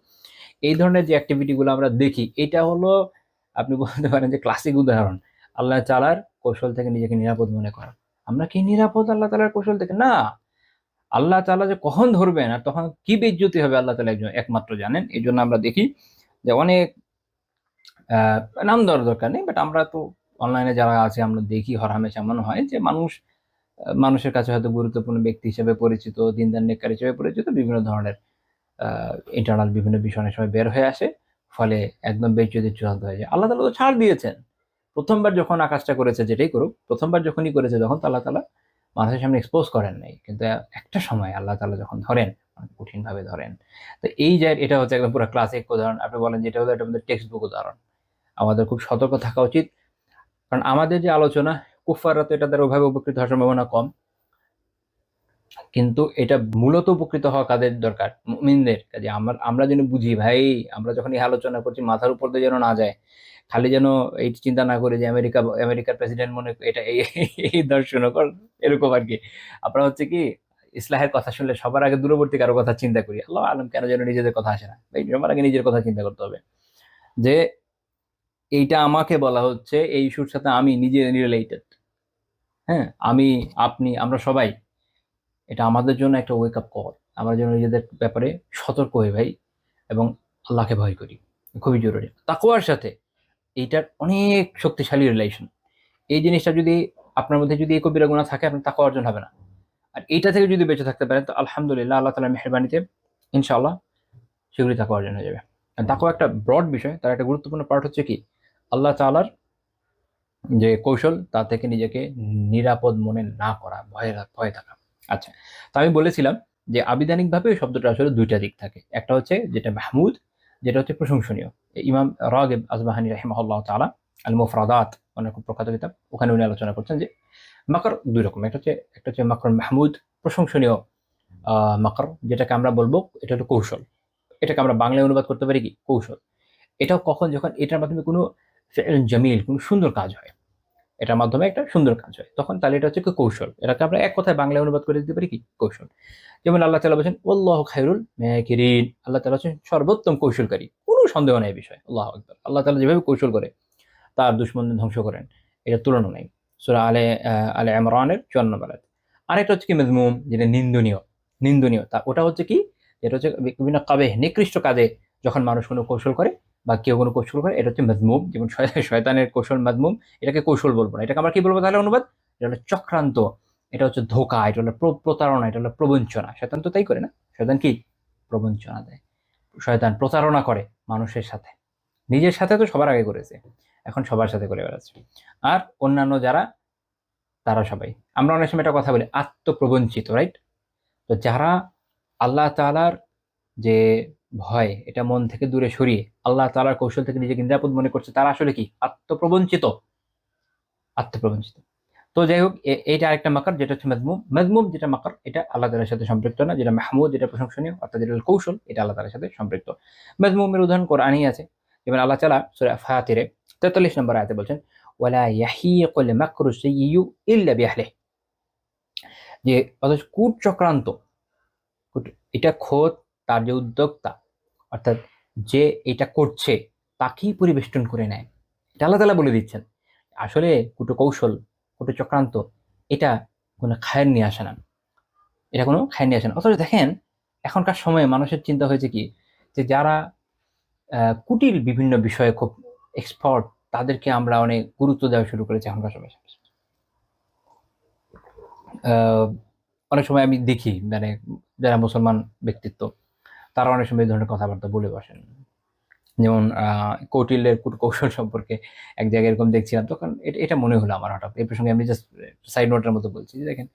এই ধরনের যে অ্যাক্টিভিটি গুলো আমরা দেখি, এটা হলো আপনি বলতে পারেন যে ক্লাসিক উদাহরণ আল্লাহ তাআলার কৌশল থেকে নিজেকে নিরাপদ মনে করা। আমরা কি নিরাপদ আল্লাহ তাআলার কৌশল থেকে? না। আল্লাহ তাআলা যে কখন ধরবেন আর তখন কি বেইজ্জতি হবে আল্লাহ তাআলা একমাত্র জানেন। এজন্য আমরা দেখি যে অনেক নাম দেওয়ার দরকার নেই, বাট আমরা তো অনলাইনে যারা আছে আমরা দেখি হরহামেশা এমন হয় যে মানুষের কাছে হয়তো গুরুত্বপূর্ণ ব্যক্তি হিসেবে পরিচিত, দিনদার নেককার হিসেবে পরিচিত, বিভিন্ন ধরনের ইন্টারনাল বিভিন্ন বিষয় অনেক সময় বের হয়ে আসে। ফলে একদম বেইজ্জতি চূড়ান্ত হয়ে যায়। আল্লাহ তাআলা তো ছাড় দিয়েছেন। ১ম বার যখন আকাশটা করেছে, যেটাই করুক, ১ম বার যখনই করেছে তখন তো আল্লাহ তাআলা মানুষের সামনে এক্সপোজ করেন নাই। কিন্তু একটা সময় আল্লাহ তাআলা যখন ধরেন, অনেক কঠিনভাবে ধরেন। তো এই যে এটা হচ্ছে একদম পুরা ক্লাসিক উদাহরণ। আপনি বলেন যে এটা হলো এটার মধ্যে টেক্সট বুক উদাহরণ। আমাদের খুব সতর্ক থাকা উচিত। কারণ আমাদের যে আলোচনা, কুফফাররা তো এটা দ্বারা ওভাবে উপকৃত হওয়ার সম্ভাবনা কম। কিন্তু এটা মূলত উপকৃত হওয়া কাদের দরকার? মুমিনদের। কাজে আমরা যেন বুঝি ভাই, আমরা যখন এই আলোচনা করছি মাথার উপর দিয়ে যেন না যায়। খালি যেন এই চিন্তা না করি যে আমেরিকার প্রেসিডেন্ট মনে এটা এই দর্শনকর এরকম আরকি। আমরা হচ্ছে কি ইসলাহের কথা শুনলে সবার আগে দূরবর্তী কারো কথা চিন্তা করি। আল্লাহু আলম কেন যেন নিজেদের কথা আসে না। ভাই সবার আগে নিজের কথা চিন্তা করতে হবে। যে এইটা আমাকে বলা হচ্ছে, এই ইস্যুর সাথে আমি নিজে রিলেটেড। হ্যাঁ? আমি, আপনি, আমরা সবাই। এটা আমাদের জন্য একটা ওয়েক আপ কল। আমরা যেন নিজেদের ব্যাপারে সতর্ক হই ভাই, এবং আল্লাহকে ভয় করি। খুবই জরুরি। তাকওয়ার সাথে এইটার অনেক শক্তিশালী রিলেশন। এই জিনিসটা যদি আপনার মধ্যে যদি এই কবিরা গুনাহ থাকে, আপনার তাকওয়া অর্জন হবে না। আর এইটা থেকে যদি বেঁচে থাকতে পারেন তো আলহামদুলিল্লাহ, আল্লাহ তাআলার মেহেরবানিতে ইনশাআল্লাহ শীঘ্রই তাকওয়া অর্জন হয়ে যাবে। আর তাকওয়া একটা ব্রড বিষয়। তার একটা গুরুত্বপূর্ণ পার্ট হচ্ছে কি? আল্লাহ তাআলার যে কৌশল তা থেকে নিজেকে নিরাপদ মনে না করা, ভয়ে থাকা। আচ্ছা, তো আমি বলেছিলাম যে আবিধানিকভাবে ওই শব্দটা আসলে ২ টা দিক থাকে। একটা হচ্ছে যেটা মাহমুদ, যেটা হচ্ছে প্রশংসনীয়। ইমাম রাগিব আসবাহানী রাহিমাহুল্লাহ তাআলা আল মুফরাদাত, অনেক খুব প্রখ্যাত কিতাব, ওখানে উনি আলোচনা করছেন যে মাকর ২ রকম। একটা হচ্ছে মাকর মাহমুদ, প্রশংসনীয় মাকর, যেটাকে আমরা বলবো এটা হলো কৌশল। এটাকে আমরা বাংলায় অনুবাদ করতে পারি কি? কৌশল। এটাও কখন? যখন এটার মাধ্যমে কোনো ফি'ল জামিল, কোনো সুন্দর কাজ হয়। এটার মাধ্যমে একটা সুন্দর কাজ হয়। তখন তাহলে এটা হচ্ছে কি? কৌশল। এটাকে আমরা এক কথায় বাংলায় অনুবাদ করে দিতে পারি কি? কৌশল। যেমন আল্লাহ তাআলা বলেছেন, "ওয়াল্লাহু খায়রুল মাকিরিন।" আল্লাহ তাআলা হচ্ছেন সর্বোত্তম কৌশলকারী। কোনো সন্দেহ নাই এই বিষয়ে। আল্লাহু আকবার। আল্লাহ তাআলা যেভাবে কৌশল করে তার দুশমনদের ধ্বংস করেন, এটার তুলনা নাই। সূরা আলে ইমরানের ৫৪ নম্বর আয়াত। আরেকটা হচ্ছে কি? মাযমুম, যেটা নিন্দনীয়। নিন্দনীয়। ওটা হচ্ছে কি? এটা হচ্ছে বিভিন্ন কাবেহ, নিকৃষ্ট কাজে যখন মানুষ কোনো কৌশল করে বা কেউ কোনো কৌশল করে, এটা হচ্ছে মাযমুম। যেমন শয়তানের কৌশল মাযমুম। এটাকে কৌশল বলব না। এটাকে আমরা কি বলবো তাহলে অনুবাদ? এটা হলো চক্রান্ত, এটা হচ্ছে ধোঁকা, এটা হলো প্রতারণা, এটা হলো প্রবঞ্চনা। শয়তান তো তাই করে না? শয়তান কি? প্রবঞ্চনা দেয়। শয়তান প্রতারণা করে মানুষের সাথে। নিজের সাথে তো সবার আগে করেছে, এখন সবার সাথে করে বেড়াচ্ছে। আর অন্যান্য যারা, তারা সবাই, আমরা অনেক সময় একটা কথা বলি, আত্মপ্রবঞ্চিত, রাইট? তো যারা আল্লাহ তাআলার যে ভয়, এটা মন থেকে দূরে সরিয়ে আল্লাহ তাআলার কৌশল থেকে নিজেকে নিরাপদ মনে করছে, তারা আসলে কি? আত্মপ্রবঞ্চিত। আত্মপ্রবঞ্চিত। তো যাই হোক, এইটা আরেকটা মাকার, যেটা হচ্ছে মাযমুম। মাযমুম যেটা মাকার, এটা আল্লাহ তাআলার সাথে সম্পৃক্ত না। যেটা মাহমুদ, যেটা প্রশংসনীয়, অর্থাৎ যেটা কৌশল, এটা আল্লাহ তাআলার সাথে সম্পৃক্ত। মাযমুমের উদাহরণ কোরআনেই আছে। যেমন আল্লাহ তাআলা সূরা ফাতিরে ৪৩ নম্বর আয়াতে বলছেন, ওয়ালা ইয়াহিকুল মাকরু সাইয়্যু ইল্লা বিআহলিহি, যে অথচ কূট চক্রান্ত, এটা খোদ তার যে উদ্যোক্তা, অর্থাৎ যে এটা করছে তাকেই পরিবেষ্টন করে নেয়। এটা আল্লাহ তাআলা বলে দিচ্ছেন। আসলে কৌশল, চক্রান্ত, এটা কোনো খায়ের নিয়ে আসে না। এটা কোনো খায়ের নিয়ে আসে না। অথচ দেখেন, এখনকার সময়ে মানুষের চিন্তা হয়েছে কি, যে যারা কুটিল বিভিন্ন বিষয়ে খুব এক্সপার্ট, তাদেরকে আমরা অনেক গুরুত্ব দেওয়া শুরু করেছি এখনকার সময়। আহ, অনেক সময় আমি দেখি, মানে যারা মুসলমান ব্যক্তিত্ব, তারা অনেক সময় এই ধরনের কথাবার্তা বলে বসেন। যেমন কৌটিল্যের কৌশল সম্পর্কে এক জায়গায় এরকম দেখছিলাম, তখন এটা মনে হলো আমার হঠাৎ। এই প্রসঙ্গে আমি জাস্ট সাইড নোটের মতো বলছি যে দেখেন,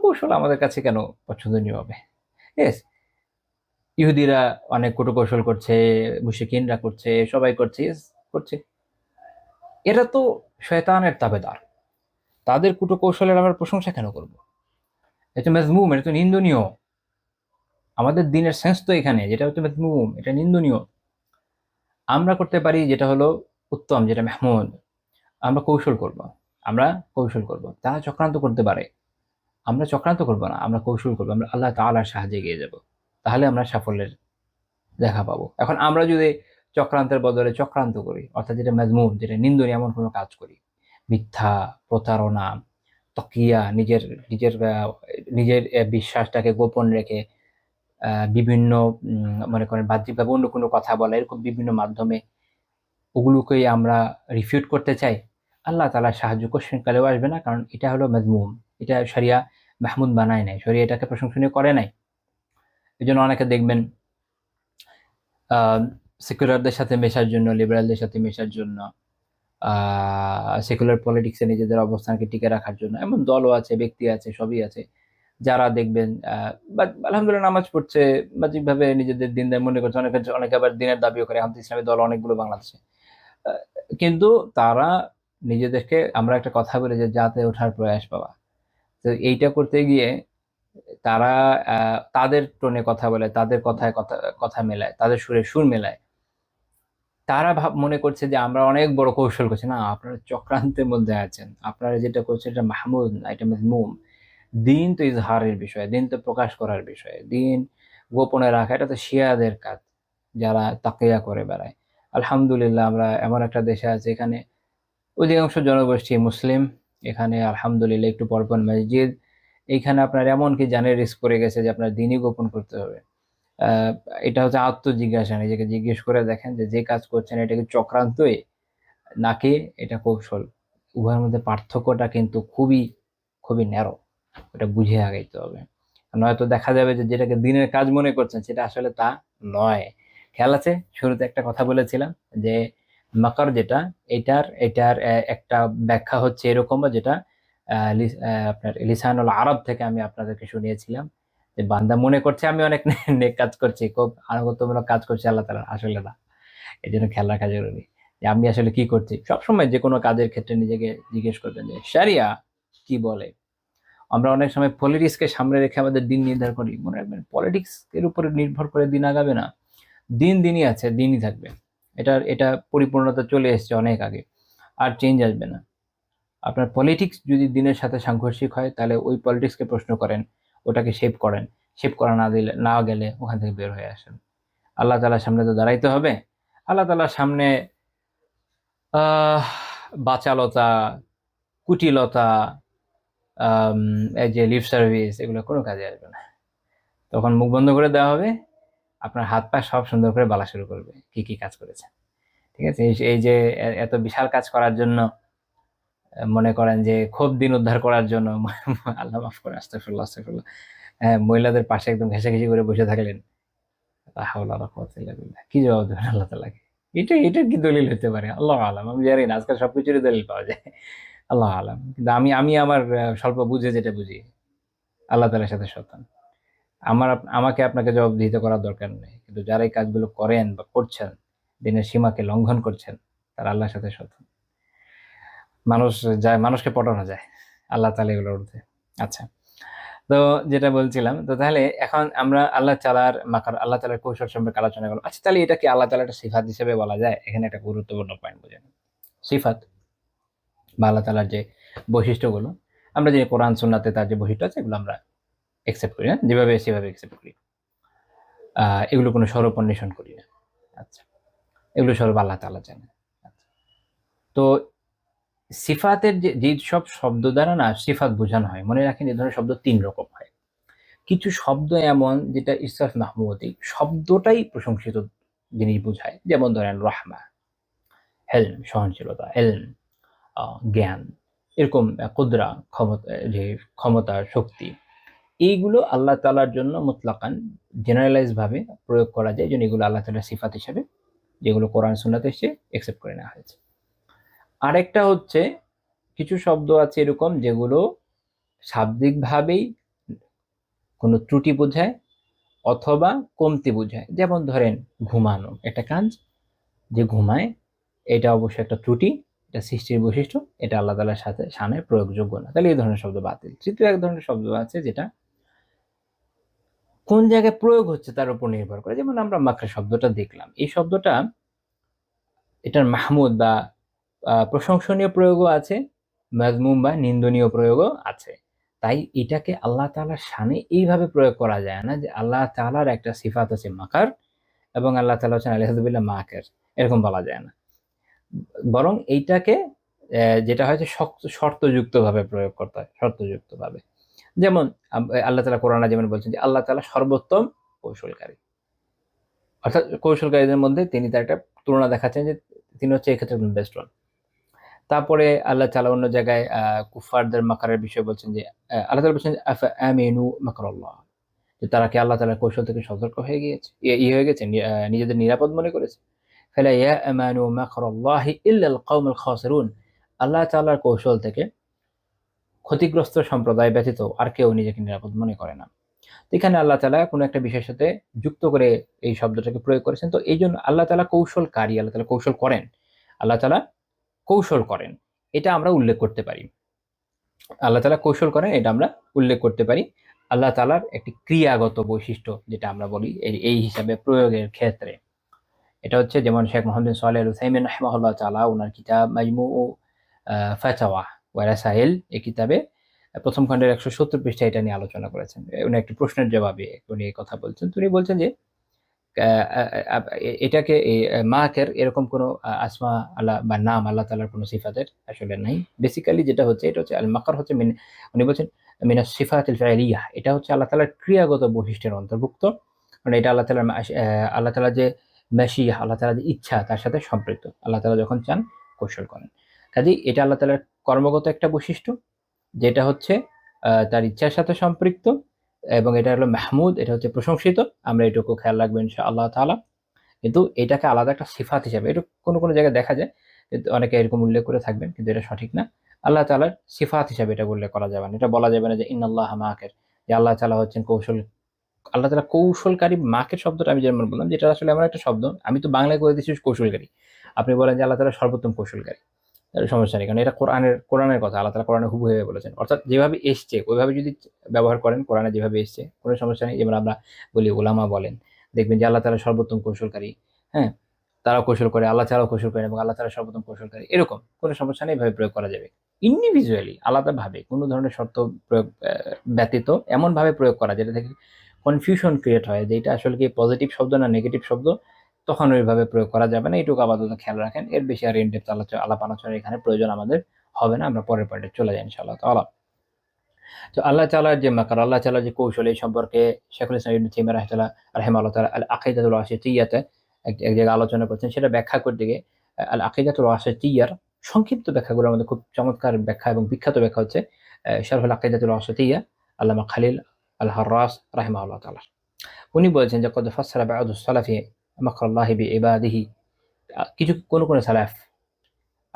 কৌশল আমাদের কাছে কেন পছন্দনীয় হবে? ইয়েস, ইহুদিরা অনেক কৌশল করছে, মুশরিকিনরা করছে, সবাই করছে, yes, করছে। এরা তো শয়তানের তাবেদার, তাদের কৌশলের আমরা প্রশংসা কেন করব? এটা মাযমুম, এটা তো নিন্দনীয়। আমাদের দিনের সেন্স তো এখানে, যেটা হচ্ছে মাযমুম, এটা নিন্দনীয়। আমরা করতে পারি যেটা হলো উত্তম, যেটা মাহমুদ। আমরা কৌশল করব, আমরা কৌশল করব। তারা চক্রান্ত করতে পারে, আমরা চক্রান্ত করব না, আমরা কৌশল করবো। আমরা আল্লাহ তাআলার সাহায্যে এগিয়ে যাব, তাহলে আমরা সাফল্যের দেখা পাবো। এখন আমরা যদি চক্রান্তের বদলে চক্রান্ত করি, অর্থাৎ যেটা মাযমুম, যেটা নিন্দনীয়, এমন কোনো কাজ করি, মিথ্যা, প্রতারণা, তকিয়া, নিজের নিজের নিজের বিশ্বাসটাকে গোপন রেখে বিভিন্ন মনে করেন বাহ্যিকভাবে অন্য কোনো কথা বলা, এরকম বিভিন্ন মাধ্যমে ওগুলোকেই আমরা রিফিউট করতে চাই, আল্লাহ তাআলার সাহায্য কোশ্চেন কালেও আসবে না। কারণ এটা হলো মাযমুম, এটা শরিয়া মাহমুদ বানায় নাই, শরিয়া এটাকে প্রশংসনীয় করে নাই। এই জন্য অনেকে দেখবেন সেকুলারদের সাথে মেশার জন্য, লিবারালদের সাথে মেশার জন্য, সেকুলার পলিটিক্সে নিজেদের অবস্থানকে টিকে রাখার জন্য এমন দলও আছে, ব্যক্তি আছে, সবই আছে, যারা দেখবেন আলহামদুলিল্লাহ নামাজ পড়ছে, বাহ্যিকভাবে নিজেদের দিনদার মনে করছে, অনেকে অনেকে আবার দিনের দাবিও করে। এখন তো ইসলামী দল অনেকগুলো বাংলাদেশে, কিন্তু তারা নিজেদেরকে, আমরা একটা কথা বলি যে জাতে ওঠার প্রয়াস পাওয়া, তো এইটা করতে গিয়ে তারা তাদের টোনে কথা বলে, তাদের কথায় কথা কথা মেলায়, তাদের সুরে সুর মেলায়। তারা মনে করছে যে আমরা অনেক বড় কৌশল করছি। না, আপনারা চক্রান্তের মধ্যে আছেন। আপনারা যেটা করছেন এটা মাহমুদ না, এটা মাযমুম। দিন তো ইজহারের বিষয়, দিন তো প্রকাশ করার বিষয়, দিন গোপনে রাখা এটা তো শিয়াদের কাজ, যারা তাকিয়া করে বেড়ায়। আলহামদুলিল্লাহ আমরা এমন একটা দেশে আছি, এখানে অধিকাংশ জনগোষ্ঠী মুসলিম। এখানে আলহামদুলিল্লাহ একটু পরপর মসজিদ। এইখানে আপনার এমনকি জানের রিস্ক পড়ে গেছে যে আপনার দিনই গোপন করতে হবে। আহ, এটা হচ্ছে আত্মজিজ্ঞাসা। নিজেকে জিজ্ঞেস করে দেখেন যে যে কাজ করছেন এটা কি চক্রান্তই নাকি এটা কৌশল। উভয়ের মধ্যে পার্থক্যটা কিন্তু খুবই খুবই ন্যারো, ওটা বুঝে আগাইতে হবে। নয়তো দেখা যাবে যে যেটাকে দিনের কাজ মনে করছেন সেটা আসলে তা নয়। খেয়াল আছে, শুরুতে একটা কথা বলেছিলাম যে মাকার যেটা, এটার এটার একটা ব্যাখ্যা হচ্ছে এরকম, যেটা আপনার লিসানুল আরব থেকে আমি আপনাদেরকে শুনিয়েছিলাম, যে বান্দা মনে করছে আমি অনেক নেক কাজ করছি, খুব আনুগত্যমূলক কাজ করছি আল্লাহ তাআলা, আসলে না। এই জন্য খেয়াল রাখা জরুরি যে আমি আসলে কি করছি। সবসময় যে কোনো কাজের ক্ষেত্রে নিজেকে জিজ্ঞেস করবেন যে শরিয়া কি বলে। আমরা অনেক সময় পলিটিক্সকে সামনে রেখে আমাদের দিন নির্ধারণ করি। মনে রাখবেন, পলিটিক্স এর উপরে নির্ভর করে দিন আগাবে না। দিন দিনই আছে, দিনই থাকবে। এটা পরিপূর্ণতা চলে এসেছে অনেক আগে, আর চেঞ্জ আসবে না। আপনার পলিটিক্স যদি দিনের সাথে সাংঘর্ষিক হয়, তাহলে ওই পলিটিক্সকে প্রশ্ন করেন, ওটাকে শেপ করেন। শেপ করা না গেলে ওখান থেকে বের হয়ে আসেন। আল্লাহ তাআলার সামনে তো দাঁড়াইতে হবে। আল্লাহ তাআলার সামনে আহ বাচালতা, কুটিলতা, এই যে লিপ সার্ভিস, এগুলো কোনো কাজে আসবে না। তখন মুখ বন্ধ করে দেওয়া হবে, আপনার হাত পা সব সুন্দর করে বলা শুরু করবে কি কি কাজ করেছে। ঠিক আছে, এই যে এত বিশাল কাজ করার জন্য, মনে করেন যে খুব দিন উদ্ধার করার জন্য, আল্লাহ মাফ করে, আস্তাগফিরুল্লাহ আস্তাগফিরুল্লাহ, হ্যাঁ, মহিলাদের পাশে একদম ঘেঁষাঘেঁষি করে বসে থাকলেন, লা হাওলা ওয়ালা কুওয়াতা ইল্লা বিল্লাহ, কি জবাব দেবেন আল্লাহ তাআলাকে? এটার কি দলিল হতে পারে? আল্লাহু আলাম, আমি জানি না। আজকাল সবকিছুরই দলিল পাওয়া যায়, আল্লাহু আলাম। কিন্তু আমি আমি আমার স্বল্প বুঝে যেটা বুঝি, আল্লাহ তাআলার সাথে শতান। আমাকে আপনাকে জবাবদিহিত করার দরকার নেই। কিন্তু যারা এই কাজগুলো করেন বা করছেন, দিনের সীমাকে লঙ্ঘন করছেন, তারা আল্লাহর সাথে শতান। মানুষ যায়, মানুষকে পটানো যায়, আল্লাহ তাআলা এগুলোর ঊর্ধ্বে। আচ্ছা, তো যেটা বলছিলাম, তো তাহলে এখন আমরা আল্লাহ তাআলার মাকার, আল্লাহ তাআলার কৌশল সম্পর্কে আলোচনা করলাম। আচ্ছা, তাহলে এটা কি আল্লাহ তাআলার একটা সিফাত হিসেবে বলা যায়? এখানে একটা গুরুত্বপূর্ণ পয়েন্ট বুঝেন। সিফাত বা আল্লাহ তাআলার যে বৈশিষ্ট্যগুলো, আমরা যে কোরআন সুন্নাতে তার যে বৈশিষ্ট্য আছে এগুলো আমরা একসেপ্ট করি না, যেভাবে সেভাবে একসেপ্ট করি। এগুলো কোনো স্বরূপ অন্বেষণ করি না। আচ্ছা, এগুলো স্বরূপ আল্লাহ তাআলা জানেন। আচ্ছা, তো সিফাতের যে সব শব্দ দ্বারা না সিফাত বোঝানো হয়, মনে রাখেন এই ধরনের শব্দ ৩ রকম হয়। কিছু শব্দ এমন যেটা ইসরাফ মাহমুদি শব্দটাই প্রশংসিত জিনিস বোঝায়, যেমন ধরেন রহমা, হেলম সহনশীলতা, এলম জ্ঞান, এরকম কুদরা ক্ষমতা, যে ক্ষমতা শক্তি, এইগুলো আল্লাহ তাআলার জন্য মুতলাকান জেনারেলাইজ ভাবে প্রয়োগ করা যায়, যেন এগুলো আল্লাহ তাআলার সিফাত হিসেবে, যেগুলো কোরআন সুন্নাতে এসে একসেপ্ট করে নেওয়া হয়েছে। আরেকটা হচ্ছে কিছু শব্দ আছে এরকম যেগুলো শাব্দিকভাবেই কোনো ত্রুটি বোঝায় অথবা কমতি বোঝায়, যেমন ধরেন ঘুমানো একটা কাজ, যে ঘুমায় এটা অবশ্যই একটা ত্রুটি, এটা সৃষ্টির বৈশিষ্ট্য, এটা আল্লাহ তাআলার সাথে শানে প্রয়োগযোগ্য না, তাহলে এই ধরনের শব্দ বাতিল। তৃতীয় এক ধরনের শব্দ আছে যেটা কোন জায়গায় প্রয়োগ হচ্ছে তার উপর নির্ভর করে, যেমন আমরা মাকড়া শব্দটা দেখলাম, এই শব্দটা এটার মাহমুদ বা প্রশংসনীয় প্রয়োগও আছে, মাজমুম বা নিন্দনীয় প্রয়োগও আছে। তাই এটাকে আল্লাহ তাআলার শানে এইভাবে প্রয়োগ করা যায় না যে আল্লাহ তাআলার একটা সিফাত আছে মাকার এবং আল্লাহ তাআলা হচ্ছেন আলিহাযুবিল্লাহ মাকের, এরকম বলা যায় না। বরং এইটাকে যেটা হয় যে শর্তযুক্ত ভাবে প্রয়োগ করতে হয়, শর্তযুক্ত ভাবে। যেমন আল্লাহ তাআলা কোরআনে যেমন বলছেন যে আল্লাহ তাআলা সর্বোত্তম কৌশলকারী, অর্থাৎ কৌশলকারীদের মধ্যে তিনি তার একটা তুলনা দেখাচ্ছেন যে তিনি হচ্ছে এক্ষেত্রে বেস্ট ওয়ান। তারপরে আল্লাহ তাআলা অন্য জায়গায় কুফফারদের মাকারের বিষয়ে বলছেন যে আল্লাহ তাআলা বলছেন আফা আমিনু মাকরাল্লাহ, যে তারা কি আল্লাহ তাআলার কৌশল থেকে সতর্ক হয়ে গিয়েছে, হয়ে গেছে, নিজেদের নিরাপদ মনে করেছে। ফালা ইয়ামানু মাকরাল্লাহি ইল্লাল কওমুল খাসিরুন, আল্লাহ তাআলার কৌশল থেকে ক্ষতিগ্রস্ত সম্প্রদায় ব্যতীত আর কেউ নিজেকে নিরাপদ মনে করে না। এখানে আল্লাহ তাআলা কোনো একটা বিষয়ের সাথে যুক্ত করে এই শব্দটাকে প্রয়োগ করেছেন। তো এইজন্য আল্লাহ তাআলা কৌশলকারী, আল্লাহ তাআলা কৌশল করেন, আল্লাহ তাআলা কৌশল করেন, এটা আমরা উল্লেখ করতে পারি। আল্লাহ তাআলা কৌশল করেন এটা আমরা উল্লেখ করতে পারি। আল্লাহ তাআলার একটি ক্রিয়াগত বৈশিষ্ট্য যেটা আমরা বলি এই হিসাবে প্রয়োগের ক্ষেত্রে, এটা হচ্ছে যেমন শেখ মোহাম্মদ বিন সালেহ আল উসাইমিন রাহিমাহুল্লাহ তাআলা ওনার কিতাব মাজমুউ ফাতাওয়া ওয়া রাসাইল, এই কিতাবে প্রথম খণ্ডের 170 পৃষ্ঠায় এটা নিয়ে আলোচনা করেছেন। উনি একটি প্রশ্নের জবাবে উনি এই কথা বলছেন। তো উনি বলছেন যে এটাকে মাকের এরকম কোনো আসমা আল্লাহ বা নাম আল্লাহ তাআলার কোনো সিফাতের আসলে নাই। বেসিক্যালি যেটা হচ্ছে এটা হচ্ছে আল মাকার হচ্ছে উনি বলছেন মিনাস সিফাতিল ফাইলিয়াহ, এটা হচ্ছে আল্লাহ তাআলার ক্রিয়াগত বৈশিষ্ট্যের অন্তর্ভুক্ত। মানে এটা আল্লাহ তাআলার আল্লাহ তাআলা যে মাশিয়াহ, আল্লাহ তাআলার যে ইচ্ছা তার সাথে সম্পৃক্ত। আল্লাহ তাআলা যখন চান কৌশল করেন। কাজেই এটা আল্লাহ তাআলার কর্মগত একটা বৈশিষ্ট্য, যেটা হচ্ছে তার ইচ্ছার সাথে সম্পৃক্ত, এবং এটা হলো মাহমুদ, এটা হচ্ছে প্রশংসিত। আমরা এটুকু খেয়াল রাখবো ইনশাআল্লাহ তাআলা। কিন্তু এটাকে আলাদা একটা সিফাত হিসেবে এটা কোনো জায়গায় দেখা যায়, কিন্তু অনেকে এরকম উল্লেখ করে থাকবেন, কিন্তু এটা সঠিক না। আল্লাহ তাআলার সিফাত হিসেবে এটা উল্লেখ করা যাবে না। এটা বলা যাবে না যে ইন্নাল্লাহা মাকের, যে আল্লাহ তাআলা হচ্ছেন কৌশল, আল্লাহ তাআলা কৌশলকারী। মাকের শব্দটা আমি যেমন বললাম, যেটা আসলে এমন একটা শব্দ, আমি তো বাংলায় করে দিচ্ছি কৌশলকারী। আপনি বলেন যে আল্লাহ তাআলা সর্বোত্তম কৌশলকারী, তাহলে সমস্যা নেই, কারণ এটা কোরআনের কথা। আল্লাহ তাআলা কোরআনে হুবহু বলেছেন, অর্থাৎ যেভাবে এসছে ওইভাবে যদি ব্যবহার করেন, কোরআনে যেভাবে এসছে কোনো সমস্যা নেই। যেমন আমরা বলি উলামা বলেন, দেখবেন যে আল্লাহ তাআলা সর্বোত্তম কৌশলকারী, হ্যাঁ, তারাও কৌশল করে, আল্লাহ তাআলাও কৌশল করেন এবং আল্লাহ তাআলা সর্বোত্তম কৌশলকারী, এরকম কোনো সমস্যা নেই, এভাবে প্রয়োগ করা যাবে। ইন্ডিভিজুয়ালি আলাদাভাবে কোনো ধরনের শর্ত প্রয়োগ ব্যতীত এমনভাবে প্রয়োগ করা যেটা থেকে কনফিউশন ক্রিয়েট হয় যে এটা আসলে কি পজিটিভ শব্দ না নেগেটিভ শব্দ, তখন ওইভাবে প্রয়োগ করা যাবে না। এটুকু আপাতত খেয়াল রাখেন। এর বেশি আর ইনডেপথ আলাপ আলোচনার এখানে প্রয়োজন আমাদের হবে না। আমরা পরের পয়েন্টে চলে যাই ইনশাআল্লাহ তাআলা। তো আল্লাহ তাআলার যে মাকার, আল্লাহ তাআলার যে কৌশল, এই সম্পর্কে শেখুল ইসলাম ইবনে তাইমিয়া রাহিমাহুল্লাহ তাআলা আল আকিদাতুল ওয়াসিতিয়্যাতে এক জায়গায় আলোচনা করছেন। সেটা ব্যাখ্যা করতে গিয়ে আল আকিদাতুল ওয়াসিতিয়্যার সংক্ষিপ্ত ব্যাখ্যাগুলোর মধ্যে খুব চমৎকার ব্যাখ্যা এবং বিখ্যাত ব্যাখ্যা হচ্ছে শারহুল আকিদাতুল ওয়াসিতিয়্যা আল্লামা খালিল আল হাররাস রাহিমাহুল্লাহ তাআলা। উনি বলেছেন যে কদ ফাসসারা বা'দুস সালাফি মাকরাল্লাহি বিইবাদিহি, কিছু কোন সালাফ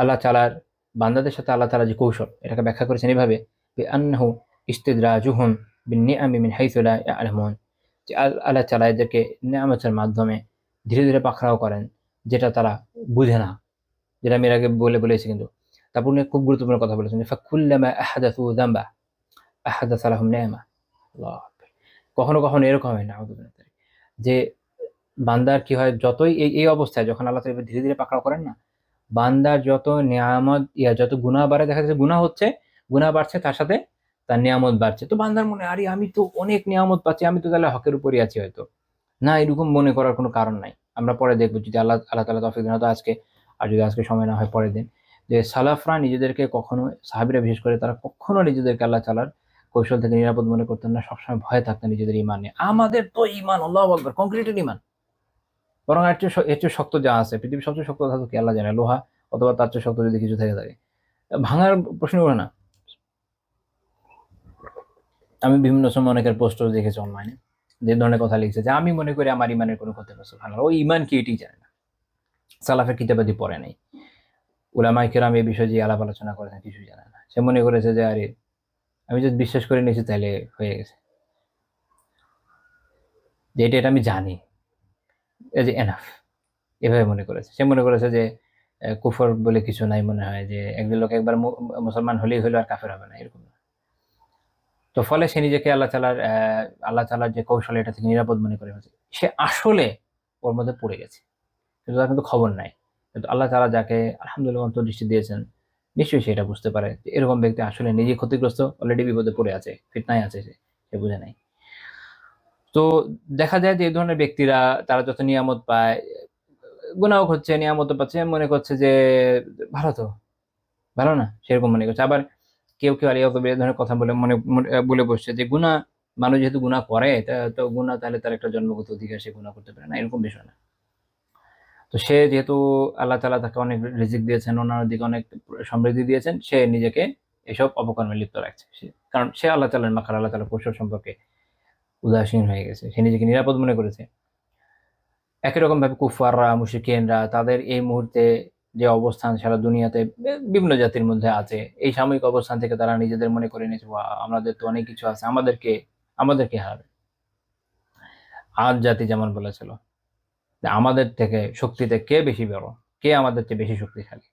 আল্লাহ তাআলার বান্দাদের সাথে আল্লাহ তাআলার যে কৌশল, এটাকে ব্যাখ্যা করেছেন এভাবে, বিআন্নাহু ইস্তিদরাজুহুম বিন-নিআমি মিন হাইসু লা ইয়া'লামুন, যে আল্লাহ তাআলা এদেরকে নেয়ামতের মাধ্যমে ধীরে ধীরে পাকড়াও করেন, যেটা তারা বুঝে না। যেটা আমি এর আগে বলেছি কিন্তু, তারপর উনি খুব গুরুত্বপূর্ণ কথা বলেছেন যে ফাকুল্লামা আহাদাথু যামবা আহাদাথা লাহুম নি'মা। আল্লাহু আকবার। কখনো কখনো এরকম হয় না যে বান্দার কি হয়, যতই এই অবস্থায় যখন আল্লাহ তাআলা ধীরে ধীরে পাকড়াও করেন না, বান্দার যত নিয়ামত যত গুনাহ বাড়ে, দেখা যাচ্ছে গুনাহ হচ্ছে, গুনাহ বাড়ছে, তার সাথে তার নিয়ামত বাড়ছে। তো বান্দার মনে আরে আমি তো অনেক নিয়ামত পাচ্ছি, আমি তো তাহলে হকের উপরই আছি হয়তো। না, এরকম মনে করার কোনো কারণ নাই। আমরা পরে দেখব যদি আল্লাহ তাআলা তৌফিক দেন, হয়তো আজকে, আর যদি আজকে সময় না হয় পরের দিন, যে সালাফরা নিজেদেরকে কখনো, সাহাবীরা বিশেষ করে, তারা কখনো নিজেদেরকে আল্লাহ তাআলার কৌশল থেকে নিরাপদ মনে করতেন না। সবসময় ভয়ে থাকতেন নিজেদের ঈমান নিয়ে। আমাদের তো ঈমান, আল্লাহু আকবার, কংক্রিটের ঈমান। বরং এর চেয়ে শক্ত যা আছে, পৃথিবীর সবচেয়ে শক্ত ধাতু কি আল্লাহ জানে, লোহা অথবা তার চেয়ে শক্ত যদি কিছু থেকে থাকে, ভাঙার প্রশ্ন ওঠে না। আমি বিভিন্ন সময় অনেকের পোস্টও দেখেছি অনলাইনে, যে ধরনের কথা লিখছে যে আমি মনে করি আমার ইমানের কোনো ক্ষতি হচ্ছে। সুবহানাল্লাহ, ও ইমান কি এটি জানে না, সালাফের কিতাবাদি পড়ে নাই, উলামায়ে কেরাম এই বিষয়ে যে আলাপ আলোচনা করেছেন কিছুই জানে না। সে মনে করেছে যে আরে আমি যদি বিশ্বাস করে নিয়েছি তাহলে হয়ে গেছে, যে এটা আমি জানি, এই যে এনাফ, এভাবে মনে করেছে। সে মনে করেছে যে কুফর বলে কিছু নাই, মনে হয় যে একজন লোক একবার মুসলমান হলেই হলো, আর কাফের হবে না, এরকম না। তো ফলে সে নিজেকে আল্লাহ তাআলার যে কৌশল, এটা থেকে নিরাপদ মনে করে ফেলছে। সে আসলে ওর মধ্যে পড়ে গেছে, কিন্তু তার কিন্তু খবর নাই। কিন্তু আল্লাহ তাআলা যাকে আলহামদুলিল্লাহ অন্তর্দৃষ্টি দিয়েছেন, নিশ্চয়ই সেটা বুঝতে পারে যে এরকম ব্যক্তি আসলে নিজে ক্ষতিগ্রস্ত, অলরেডি বিপদে পড়ে আছে, ফিতনায় আছে, সে বুঝে নাই। তো দেখা যায় যে এই ধরনের ব্যক্তিরা, তারা যত নিয়ামত পায়, গুনাহ হচ্ছে, নিয়ামত পাচ্ছে, মনে করছে যে ভালো তো, ভালো না, সেরকম মনে করছে। আবার কেউ আলিয়াযু বিল্লাহ এই ধরনের কথা বলে বলে বসছে যে মানুষ যেহেতু গুনাহ করে, তো গুনাহ তাহলে তার একটা জন্মগত অধিকার, সে গুনাহ করতে পারে না, এরকম বিষয় না। তো সে যেহেতু আল্লাহ তাআলা তাকে অনেক রিজিক দিয়েছেন, অন্যান্য দিকে অনেক সমৃদ্ধি দিয়েছেন, সে নিজেকে এসব অপকর্মে লিপ্ত রাখছে। কারণ সে আল্লাহ তাআলার মাখার, আল্লাহ তাআলার কৌশল সম্পর্কে উদাসীন হয়ে গেছে, সে নিজেকে নিরাপদ মনে করেছে। একই রকমভাবে কুফাররা, মুশরিকিনরা, তাদের এই মুহূর্তে যে অবস্থান সারা দুনিয়াতে বিভিন্ন জাতির মধ্যে আছে, এই সাময়িক অবস্থান থেকে তারা নিজেদের মনে করে নিয়েছে, আমাদের তো অনেক কিছু আছে, আমাদেরকে হারাবে। আদ জাতি যেমন বলেছিল যে আমাদের থেকে শক্তিতে কে বেশি বড়, কে আমাদের চেয়ে বেশি শক্তিশালী।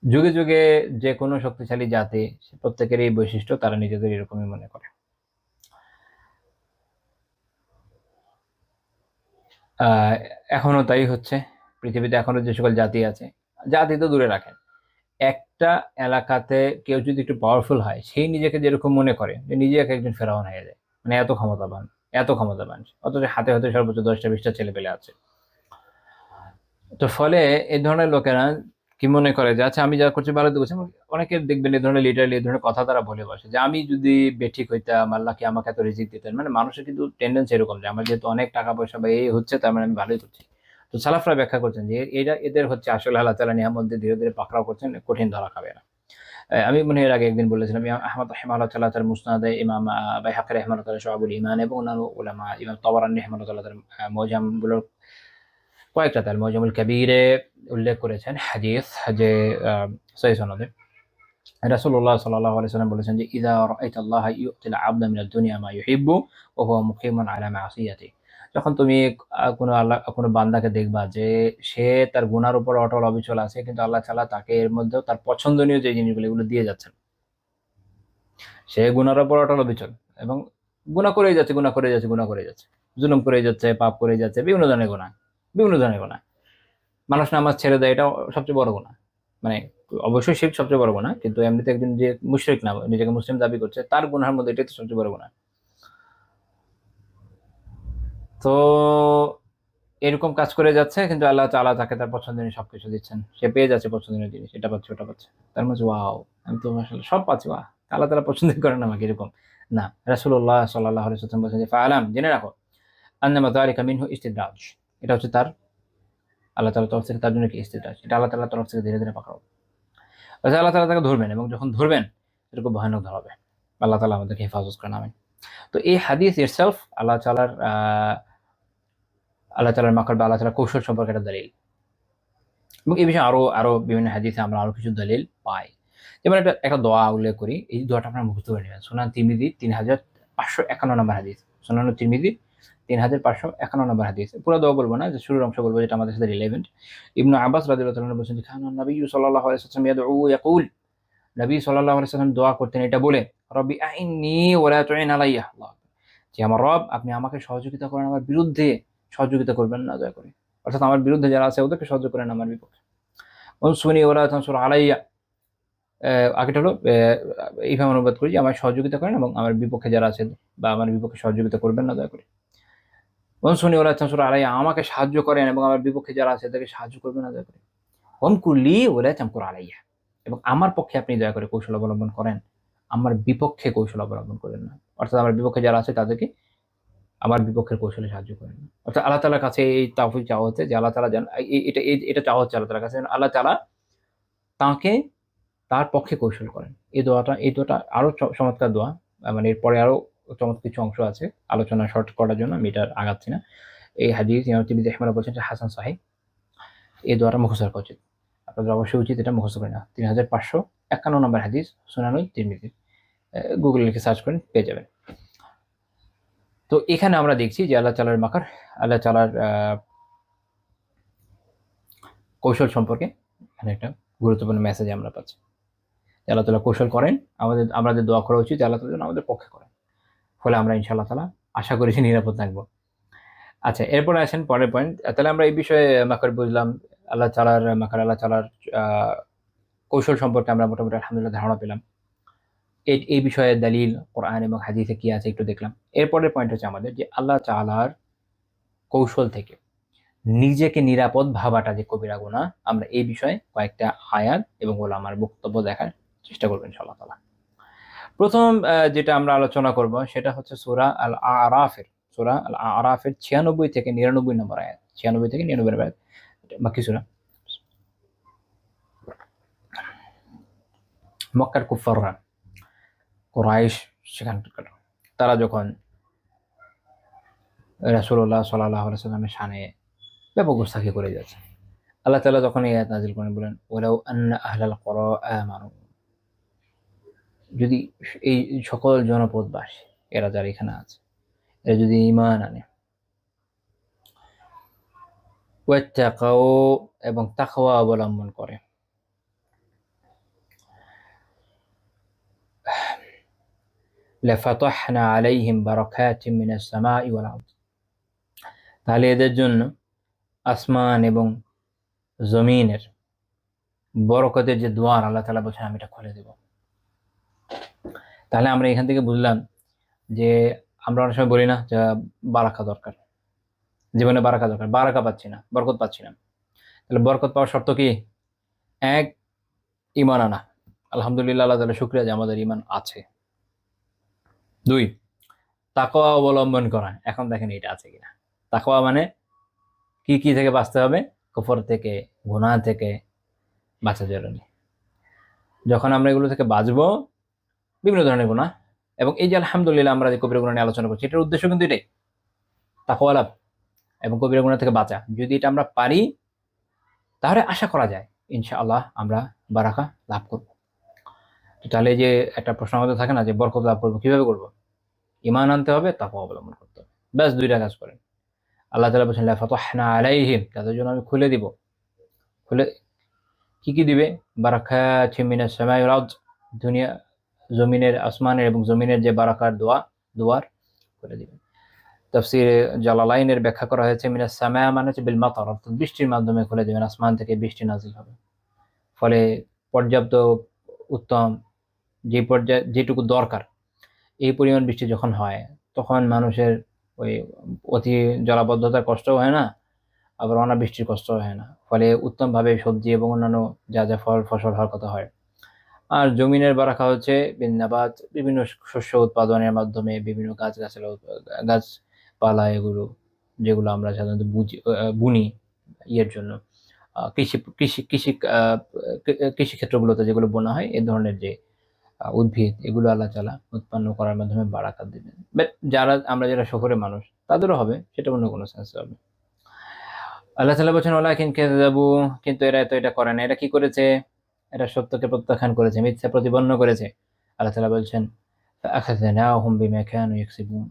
যুগে যুগে যে কোনো শক্তিশালী জাতি, প্রত্যেকের এই বৈশিষ্ট্য, তারা নিজেদের এরকমই মনে করে। এখনো তাই হচ্ছে। পৃথিবীতে এখনো যে সকল জাতি আছে, জাতি তো দূরে রাখেন, একটা এলাকাতে কেউ যদি একটু পাওয়ারফুল হয়, সেই নিজেকে যেরকম মনে করে যে নিজে একজন ফেরাউন হয়ে যায়, মানে এত ক্ষমতাবান, এত ক্ষমতাবান, অথচ হাতে হাতে সর্বোচ্চ 10টা 20টা ছেলে পেলে আছে। তো ফলে এই ধরনের লোকেরা কি মনে করে যে আচ্ছা আমি যা করছি ভালো তো করছি। অনেকে দেখবেন এই ধরনের লিডার, এই ধরনের কথা তারা বলে বসে যে আমি যদি বেঠিক হইতাম, আল্লাহ কি আমাকে এত রিজিক দিতেন। মানে মানুষের কিন্তু টেন্ডেন্সি এরকম যে আমার যেহেতু অনেক টাকা পয়সা বা এই হচ্ছে, তার মানে আমি ভালোই করছি। তো সালাফরা ব্যাখ্যা করছেন যে এদের হচ্ছে আসলে আল্লাহ তাআলা নিয়ামত দিয়ে ধীরে ধীরে পাকড়াও করছেন, কঠিন ধরা খাবে না। আমি মনে হয় এর আগে একদিন বলেছিলাম, ইমাম আহমদ রাহিমাহুল্লাহ তাআলা তার মুসনাদে, ইমাম বাইহাকী রাহিমাহুল্লাহ তাআলা শুআবুল ঈমান, এবং অন্যান্য উলামা, ইমাম তাবারানী রাহিমাহুল্লাহ তাআলা তার মুআজামগুলোর কয়েকটা, তার মুআজামুল কাবীরে উল্লেখ করেছেন হাদিস, যে সহিহ সনদে রাসূলুল্লাহ সাল্লাল্লাহু আলাইহি ওয়াসাল্লাম বলেছেন যে ইযা রাআইতাল্লাহা ইউতিল আবদা মিনাদ দুনিয়া মা ইউহিব্বু ওয়া হুয়া মুকিমুন আলা মাসিয়াতি। যখন তুমি কোনো বান্দাকে দেখবা যে সে তার গুনার উপর অটল অবিচল আছে, কিন্তু আল্লাহ তাআলা তাকে এর মধ্যেও তার পছন্দনীয় যে জিনিসগুলো, এগুলো দিয়ে যাচ্ছেন। সে গুনার উপর অটল অবিচল, এবং গুনাহ করেই যাচ্ছে, জুলুম করেই যাচ্ছে, পাপ করেই যাচ্ছে, বিভিন্ন ধরনের গুনাহ। মানুষ নামাজ ছেড়ে দেয়, এটা সবচেয়ে বড় গুনাহ। মানে অবশ্যই শিরক সবচেয়ে বড় গুনাহ, কিন্তু এমনিতে একজন যে মুশরিক না, নিজেকে মুসলিম দাবি করছে, তার গুনাহের মধ্যে এটাই তো সবচেয়ে বড় গুনাহ। তো এরকম কাজ করে যাচ্ছে, কিন্তু আল্লাহ তাআলা তাকে তার পছন্দনীয় সবকিছু দিচ্ছেন। সে পেয়ে যাচ্ছে পছন্দনীয় জিনিস, এটা পাচ্ছে, ওটা পাচ্ছে। তার মাঝে ওয়াও! আমি তো আসলে সব পাচ্ছি, বাহ! আল্লাহ তাআলা পছন্দ করেন আমাকে, এরকম না। রাসূলুল্লাহ সাল্লাল্লাহু আলাইহি ওয়াসাল্লাম বলেছেন যে ফাআলাম, জেনে রাখো, আন্নামা যালিকা মিনহু ইস্তিদ্রাজ। এটা হচ্ছে তার, আল্লাহ তাআলার তরফ থেকে তার জন্য কি ইস্তিদ্রাজ। এটা আল্লাহ তাআলার তরফ থেকে ধীরে ধীরে পাকড়াও। আচ্ছা, আল্লাহ তাআলা তাকে ধরবেন, এবং যখন ধরবেন এটা খুব ভয়ানক ধরাবে। আল্লাহ তাআলা আমাদেরকে হেফাজত করেন, আমিন। তো এই হাদিস ইটসেলফ আল্লাহ তাআলার মাকড় বা আল্লাহ তাআলার কৌশল সম্পর্কে একটা দলিল। এবং এই বিষয়ে আরো বিভিন্ন হাদিসে আমরা আরো কিছু দলিল পাই। যেমন একটা দোয়া উল্লেখ করি, এই দোয়াটা আপনারা মুখস্থ করে নেবেন। সুনান তিরমিজি ৩৫৫১ নম্বর হাদিস। সুনান তিরমিজি 3551 নম্বর হাদিস। পুরো দোয়া বলবো না, যে শুরুর অংশ বলবো যেটা আমাদের সাথে রিলেভেন্ট। ইবনু আব্বাস রাদিয়াল্লাহু তাআলা বলেছেন যে কানা নবী সাল্লাল্লাহু আলাইহি ওয়াসাল্লাম ইয়াদউ ইয়াকুল, নবী সাল্লাল্লাহু আলাইহি ওয়াসাল্লাম দোয়া করতেন, এটা বলে রব্বি আইন্নি ওয়া লা তুইন আলাইয়া, আল্লাহ আকবার, যে আমার রব আপনি আমাকে সহযোগিতা করেন, আমার বিরুদ্ধে সহযোগিতা করবেন না দয়া করে, অর্থাৎ আমার বিরুদ্ধে যারা আছে ওদেরকে সহ্য করেন আমার বিপক্ষে। ওয়ানসুরনি ওয়া লা তানসুর আলাইয়া, আগেটা হলো এইভাবে অনুবাদ করি যে আমার সহযোগিতা করেন এবং আমার বিপক্ষে যারা আছে বা আমার বিপক্ষে সহযোগিতা করবেন না দয়া করে। ওয়ানসুরনি ওয়া লা তানসুর আলাইয়া, আমাকে সাহায্য করেন এবং আমার বিপক্ষে যারা আছে তাদেরকে সাহায্য করবেন না দয়া করে। ওয়ামকুর লি ওয়া লা তামকুর আলাইয়া, এবং আমার পক্ষে আপনি দয়া করে কৌশল অবলম্বন করেন, আমার বিপক্ষে কৌশল অবলম্বন করেন না, অর্থাৎ আমার বিপক্ষে যারা আছে তাদেরকে আমার বিপক্ষের কৌশলে সাহায্য করেন না। অর্থাৎ আল্লাহ তাআলার কাছে এই তাওফিক চাওয়া হচ্ছে যে আল্লাহ তাআলা যেন এটা চাওয়া হচ্ছে আল্লাহ তাআলার কাছে, আল্লাহ তাআলা তাকে তার পক্ষে কৌশল করেন। এই দোয়াটা আরো চমৎকার দোয়া। মানে এরপরে আরো চমৎকার কিছু অংশ আছে, আলোচনা শর্ট করার জন্য আমি এটা আগাচ্ছি না। এই হাদিস ইমাম তিরমিজি রাহিমাহুল্লাহ বলছেন যে হাসান সহিহ। এই দোয়াটা মুখস্থ রাখা উচিত, আপনাদের অবশ্যই উচিত এটা মুখস্থ করে নেওয়া। 3551 নম্বর হাদিস, সুনানুল তিরমিজি, গুগলে লিখে সার্চ করেন পেয়ে যাবেন। তো এখানে আমরা দেখছি যে আল্লাহ তাআলার মাকার, আল্লাহ তাআলার কৌশল সম্পর্কে এখানে একটা গুরুত্বপূর্ণ মেসেজ আমরা পাচ্ছি। আল্লাহ তাআলা কৌশল করেন, আমাদের দোয়া করা উচিত আল্লাহ তাআলা যেন আমাদের পক্ষে করেন, ফলে আমরা ইনশাআল্লাহ তাআলা আশা করি যে নিরাপদ থাকবো। আচ্ছা, এরপরে আসেন পরের পয়েন্ট। তাহলে আমরা এই বিষয়ে মাকার বুঝলাম, আল্লাহ তাআলার মাকার, আল্লাহ তাআলার কৌশল সম্পর্কে আমরা মোটামুটি আলহামদুলিল্লাহ ধারণা পেলাম। এই বিষয়ে দলিল কোরআন এবং হাদিসে কি আছে একটু দেখলাম। এরপরের পয়েন্ট হচ্ছে আমাদের যে আল্লাহ তাআলার কৌশল থেকে নিজেকে নিরাপদ ভাবাটা যে কবিরা গুনাহ, আমরা এই বিষয়ে কয়েকটা আয়াত এবং ওলামার বক্তব্য দেখার চেষ্টা করবো ইনশাআল্লাহ তাআলা। প্রথম যেটা আমরা আলোচনা করব সেটা হচ্ছে সূরা আল আরাফের 96 থেকে 99 নম্বর আয়াত। 96 থেকে 99 নম্বর আয়াত, মাক্কি সূরা। মক্কার কুফাররা, কুরাইশ, সেখানকার তারা যখন রাসূলুল্লাহ সাল্লাল্লাহু আলাইহি ওয়াসাল্লামের শানে ব্যাপক গোস্তাখি করে যাচ্ছে, আল্লাহ তাআলা তখন এই আয়াত নাযিল করেন, বলেন ওয়ালাউ আন্না আহলাল কুরা আমানু, যদি এই সকল জনপদবাসী, এরা যারা এখানে আছে, এরা যদি ঈমান আনে, ওয়াত্তাকাউ, এবং তাকওয়া অবলম্বন করে, লাফাতাহনা আলাইহিম বারাকাতিম মিনাস সামাই ওয়াল আরদ, তাহলে এদের জন্য আসমান এবং জমিনের বরকতের যে দুয়ার আল্লাহ তাআলা বলছেন আমি এটা খুলে দেব। তাহলে আমরা এখান থেকে বুঝলাম যে আমরা অনেক সময় বলি না যে বারাকা দরকার, জীবনে বারাকা দরকার, বারাকা পাচ্ছি না, বরকত পাচ্ছি না। তাহলে বরকত পাওয়ার শর্ত কি? এক, ঈমান আনা। আলহামদুলিল্লাহ, আল্লাহ তাআলা শুকরিয়া যে আমাদের ঈমান আছে। দুই, তাকওয়া অবলম্বন করা। এখন দেখেন এটা আছে কিনা। তাকওয়া মানে কি কি থেকে বাঁচতে হবে? কুফর থেকে, গুনাহ থেকে বাঁচার জন্য। যখন আমরা এগুলো থেকে বাঁচবো, বিভিন্ন ধরনের গুনাহ, এবং এই যে আলহামদুলিল্লাহ আমরা যে কবিরা গুনাহ নিয়ে আলোচনা করছি, এটার উদ্দেশ্য কিন্তু এটাই, তাকওয়া লাভ এবং কবিরা গুনাহ থেকে বাঁচা। যদি এটা আমরা পারি তাহলে আশা করা যায় ইনশাআল্লাহ আমরা বারাকা লাভ করব। তাহলে যে একটা প্রশ্ন আমাদের থাকে না যে বরকত লাভ করবো কিভাবে করবো? ঈমান আনতে হবে, তাকওয়া অবলম্বন করতে হবে, ব্যাস দুইটা কাজ করেন। আল্লাহ তাআলা বলেছেন লাফাতাহনা আলাইহিম, তাদের জন্য আমি খুলে দিব। খুলে কি কি দিবে? বারাকাতিম মিনাস সামাই ওয়াল আরদ, দুনিয়া, জমিনের, আসমানের এবং জমিনের যে বারাকার দুয়ার খুলে দিবে। তাফসীরে জালালাইনের ব্যাখ্যা করা হয়েছে মিনাস সামা মানে হচ্ছে বিল মাতার, অর্থাৎ বৃষ্টির মাধ্যমে খুলে দেবেন, আসমান থেকে বৃষ্টি নাজিল হবে। ফলে পর্যাপ্ত, উত্তম, যে পর্যায়ে যেটুকু দরকার এই পরিমাণ বৃষ্টি যখন হয়, তখন মানুষের ওই অতি জলাবদ্ধতার কষ্টও হয় না, আবার অনাবৃষ্টির কষ্ট হয় না। ফলে উত্তমভাবে সবজি এবং অন্যান্য যা যা ফল ফসল হওয়ার কথা হয়। আর জমিনের বারাকা হচ্ছে বিন্নাবাত, বিভিন্ন শস্য উৎপাদনের মাধ্যমে, বিভিন্ন গাছপালা, এগুলো যেগুলো আমরা সাধারণত বুনি ইয়ের জন্য, কৃষি ক্ষেত্রগুলোতে যেগুলো বোনা হয়, এ ধরনের যে উদ্ভিদ, এগুলো আল্লাহ তাআলা উৎপন্ন করার মাধ্যমে বারাকা দিবেন। বাট যারা শহরের মানুষ, তাদেরও হবে, সেটা অন্য কোনো সেন্সে হবে। আল্লাহ তাআলা বলেছেন ওয়ালাকিন কাযাবু, কিন্তু এরা তো এটা করে না। এরা কি করেছে? এরা সত্যকে প্রত্যাখ্যান করেছে, মিথ্যা প্রতিপন্ন করেছে। আল্লাহ তাআলা বলছেন ফাআখাযানাহুম বিমা কানু ইয়াকসিবুন,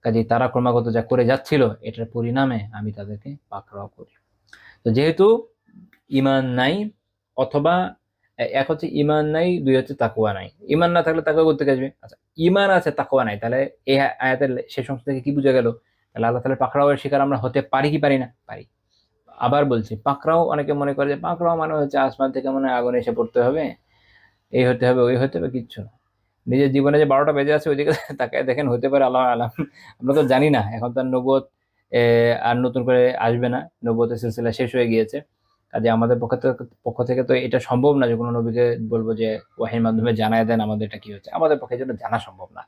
কাজেই তারা ক্রমাগত যা করে যাচ্ছিল এটার পরিণামে আমি তাদেরকে পাকড়াও করি। তো যেহেতু ঈমান নাই, অথবা এক হচ্ছে ঈমান নাই, দুই হচ্ছে তাকওয়া নাই। ঈমান না থাকলে তাকওয়া করতে আসবে। আচ্ছা, ঈমান আছে তাকওয়া নাই, তাহলে এই আয়াতের শেষ অংশ থেকে কি বোঝা গেল? তাহলে আল্লাহ তাআলার পাকড়াওয়ের শিকার আমরা হতে পারি কি পারি না? পারি। আবার বলছি, পাকড়াও অনেকে মনে করে যে পাকড়াও মানে হচ্ছে আসমান থেকে মনে হয় আগুন এসে পড়তে হবে, এই হতে হবে, ওই হতে হবে, কিচ্ছু না। নিজের জীবনে যে 12টা বেজে আছে ওইদিকে তাকায় দেখেন, হতে পারে, আল্লাহ আলাম। আমরা তো জানি না, এখন তার নবুয়ত আর নতুন করে আসবে না, নবুয়তের সিলসিলা শেষ হয়ে গিয়েছে। কাজে আমাদের পক্ষ থেকে তো এটা সম্ভব না যে কোনো নবীকে বলবো যে ওয়াহির মাধ্যমে জানায় দেন আমাদের এটা কি হচ্ছে। আমাদের পক্ষে জন্য জানা সম্ভব না,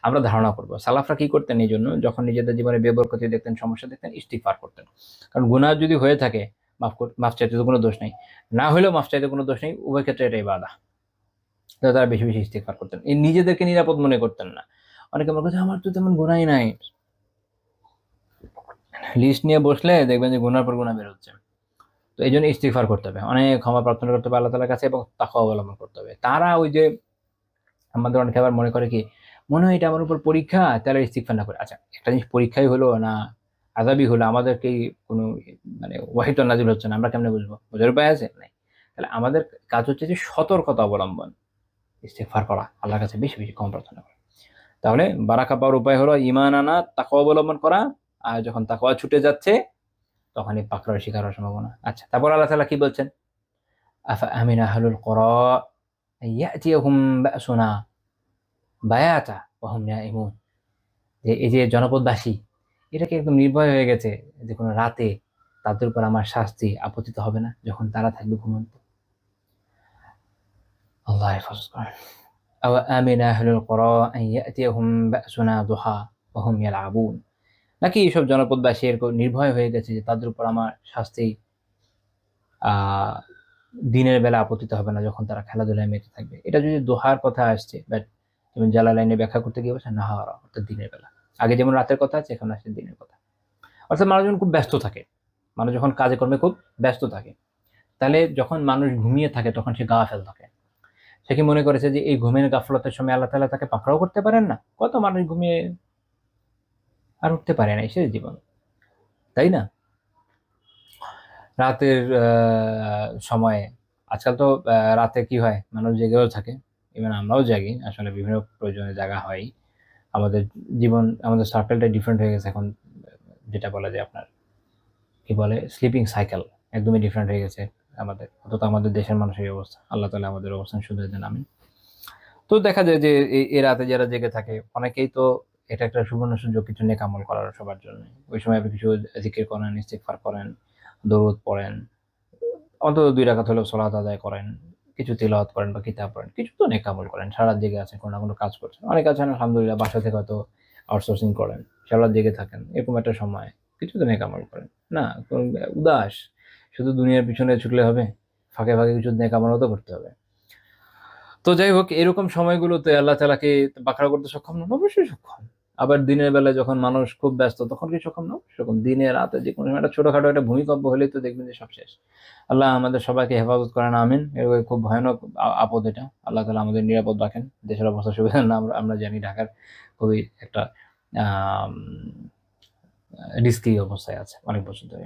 আমরা ধারণা করবো। সালাফরা কি করতেন এই জন্য? যখন নিজেদের জীবনে বেবরকতি দেখতেন, সমস্যা দেখতেন, ইস্তিগফার করতেন। কারণ গুনাহ যদি হয়ে থাকে, মাফ চাইতে তো কোনো দোষ নেই, না হলেও মাফ চাইতে কোনো দোষ নেই, উভয় ক্ষেত্রে এটাই বাধা। তো তারা বেশি বেশি ইস্তিগফার করতেন, এই নিজেদেরকে নিরাপদ মনে করতেন না। অনেকে মনে করছে আমার তো তেমন গুনাই নাই, লিস্ট নিয়ে বসলে দেখবেন যে গুনার পর গুনাহ বের হচ্ছে। তো এই জন্য ইস্তিগফার করতে হবে, অনেক ক্ষমা প্রার্থনা করতে হবে আল্লাহ তাআলার কাছে, এবং তাকওয়া অবলম্বন করতে হবে। তারা ওই যে আমাদের অনেকে আবার মনে করে কি, মনে হয় এটা আমার উপর পরীক্ষা, তাহলে ইস্তিগফার না করে। আচ্ছা, একটা জিনিস পরীক্ষাই হলো না আযাবই হলো, আমাদেরকে কোনো মানে ওয়াহী তো নাযিল হচ্ছে না, আমরা কেমনে বুঝবো? বোঝার উপায় আছে? নাই। তাহলে আমাদের কাজ হচ্ছে যে সতর্কতা অবলম্বন, ইস্তিগফার করা, আল্লাহর কাছে বেশি বেশি ক্ষমা প্রার্থনা করা। তাহলে বারাকা পাওয়ার উপায় হলো ঈমান আনা, তাকওয়া অবলম্বন করা। আর যখন তাকওয়া ছুটে যাচ্ছে তখনই পাকড়ার শিকার হওয়ার সম্ভাবনা। আচ্ছা, তারপর আল্লাহ তাআলা কি বলছেন? আফা আমিনা আহলুল কুরা ইয়াতিয়াহুম বাসুনা বায়াতা ওয়া হুম নাইমুন। যে এই যে জনপদবাসী, এটা কি একদম নির্ভয় হয়ে গেছে যে কোনো রাতে তাদের উপর আমার শাস্তি আপতিত হবে না যখন তারা থাকবে ঘুমন্ত? আল্লাহ হেফাজত করেন। আও আমিনা আহলুল কুরা আন ইয়াতিয়াহুম বাসুনা দুহা ওয়া হুম ইয়ালআবুন। নাকি এইসব জনপদবাসী এরকম নির্ভয় হয়ে গেছে যে তাদের উপর আমার শাস্তি আহ দিনের বেলা আপতিত হবে না যখন তারা খেলাধুলায় মেতে থাকবে? এটা যদি দোহার কথা আসছে, বাট যেমন জালালাইনে ব্যাখ্যা করতে গিয়ে বলছে নাহারা, অর্থাৎ দিনের বেলা। আগে যেমন রাতের কথা আছে, এখন আসছে দিনের কথা। অর্থাৎ মানুষ যখন খুব ব্যস্ত থাকে, মানুষ যখন কাজে কর্মে খুব ব্যস্ত থাকে, তাহলে যখন মানুষ ঘুমিয়ে থাকে তখন সে গাফেল থাকে। সে কি মনে করেছে যে এই ঘুমের গাফলতের সময় আল্লাহ তাআলা তাকে পাকড়াও করতে পারেন না? কত মানুষ ঘুমিয়ে আর উঠতে পারে না, শেষ জীবন, তাই না? রাতের সময়ে আজকাল তো রাতে কি হয়, মানুষ জেগেও থাকে, ইভেন আমরাও জাগি, আসলে বিভিন্ন প্রয়োজনে জাগা হয়। আমাদের জীবন, আমাদের সার্কেলটা ডিফারেন্ট হয়ে গেছে এখন, যেটা বলা যায় আপনার কি বলে স্লিপিং সাইকেল, একদমই ডিফারেন্ট হয়ে গেছে আমাদের। অন্তত আমাদের দেশের মানুষের এই অবস্থা, আল্লাহ তাআলা আমাদের অবস্থান শুধরে দেন, আমিন। তো দেখা যায় যে এই রাতে যারা জেগে থাকে অনেকেই তো, এটা একটা সুবর্ণ সুযোগ কিছু নেক আমল করার সবার জন্য। ওই সময় আপনি কিছু জিকির করেন, ইস্তিগফার করেন, দরুদ পড়েন, অন্তত 2 রাকাত হলেও সালাত আদায় করেন, কিছু তিলাওয়াত করেন বা কিতাব পড়েন, কিছু তো নেক আমল করেন। সারা রাত জেগে আছেন, কোনো না কোনো কাজ করছেন। অনেকে আছেন আলহামদুলিল্লাহ বাসা থেকে হয়তো আউটসোর্সিং করেন, সারা রাত জেগে থাকেন। এরকম একটা সময় কিছু তো নেক আমল করেন। না উদাস শুধু দুনিয়ার পিছনে ছুটলে হবে, ফাঁকে ফাঁকে কিছু নেক আমলও তো করতে হবে। তো যাই হোক, এরকম সময়গুলোতে আল্লাহ তাআলাকে পাকড়াও করতে সক্ষম নন? অবশ্যই সক্ষম। আবার দিনের বেলায় যখন মানুষ খুব ব্যস্ত তখন কি সক্ষম নন? সেরকম দিনে রাতে যেকোনো সময় একটা ছোটখাটো একটা ভূমিকম্প হলেই তো দেখবেন যে সব শেষ। আল্লাহ আমাদের সবাইকে হেফাজত করেন, আমিন। এর খুব ভয়ানক আপদ এটা। আল্লাহ তাআলা আমাদের নিরাপদ রাখেন। দেশের অবস্থা সুবিধার না, আমরা জানি ঢাকার খুবই একটা আম রিস্কি অবস্থায় আছে অনেক বছর ধরে।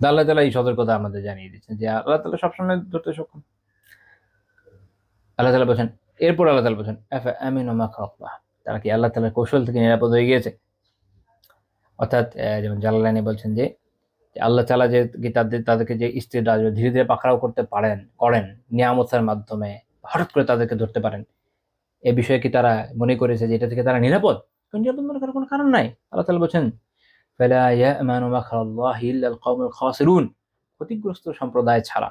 তো আল্লাহ তাআলা এই সতর্কতা আমাদের জানিয়ে দিচ্ছেন যে আল্লাহ তাআলা সবসময় ধরতে সক্ষম। আল্লাহ তাআলা বলছেন, এরপর আল্লাহ তাআলা বলছেন, আফা আমিনু মাকরাল্লাহ। তারা কি আল্লাহ তাআলার কৌশল থেকে নিরাপদ হয়ে গিয়েছে? অর্থাৎ যেমন জালালাইনে বলছেন যে আল্লাহ তাআলা যে তাদেরকে যে ইস্তিদ্রাজ ধীরে ধীরে পাকড়াও করতে করেন নিয়ামতের মাধ্যমে, হঠাৎ করে তাদেরকে ধরতে পারেন। এ বিষয়ে কি তারা মনে করেছে যে এটা থেকে তারা নিরাপদ? নিরাপদ মনে করার কোনো কারণ নাই। আল্লাহ তাআলা বলছেন, ফালা ইয়ামানু মাকরাল্লাহি ইল্লাল কওমুল খাসিরুন। ক্ষতিগ্রস্ত সম্প্রদায় ছাড়া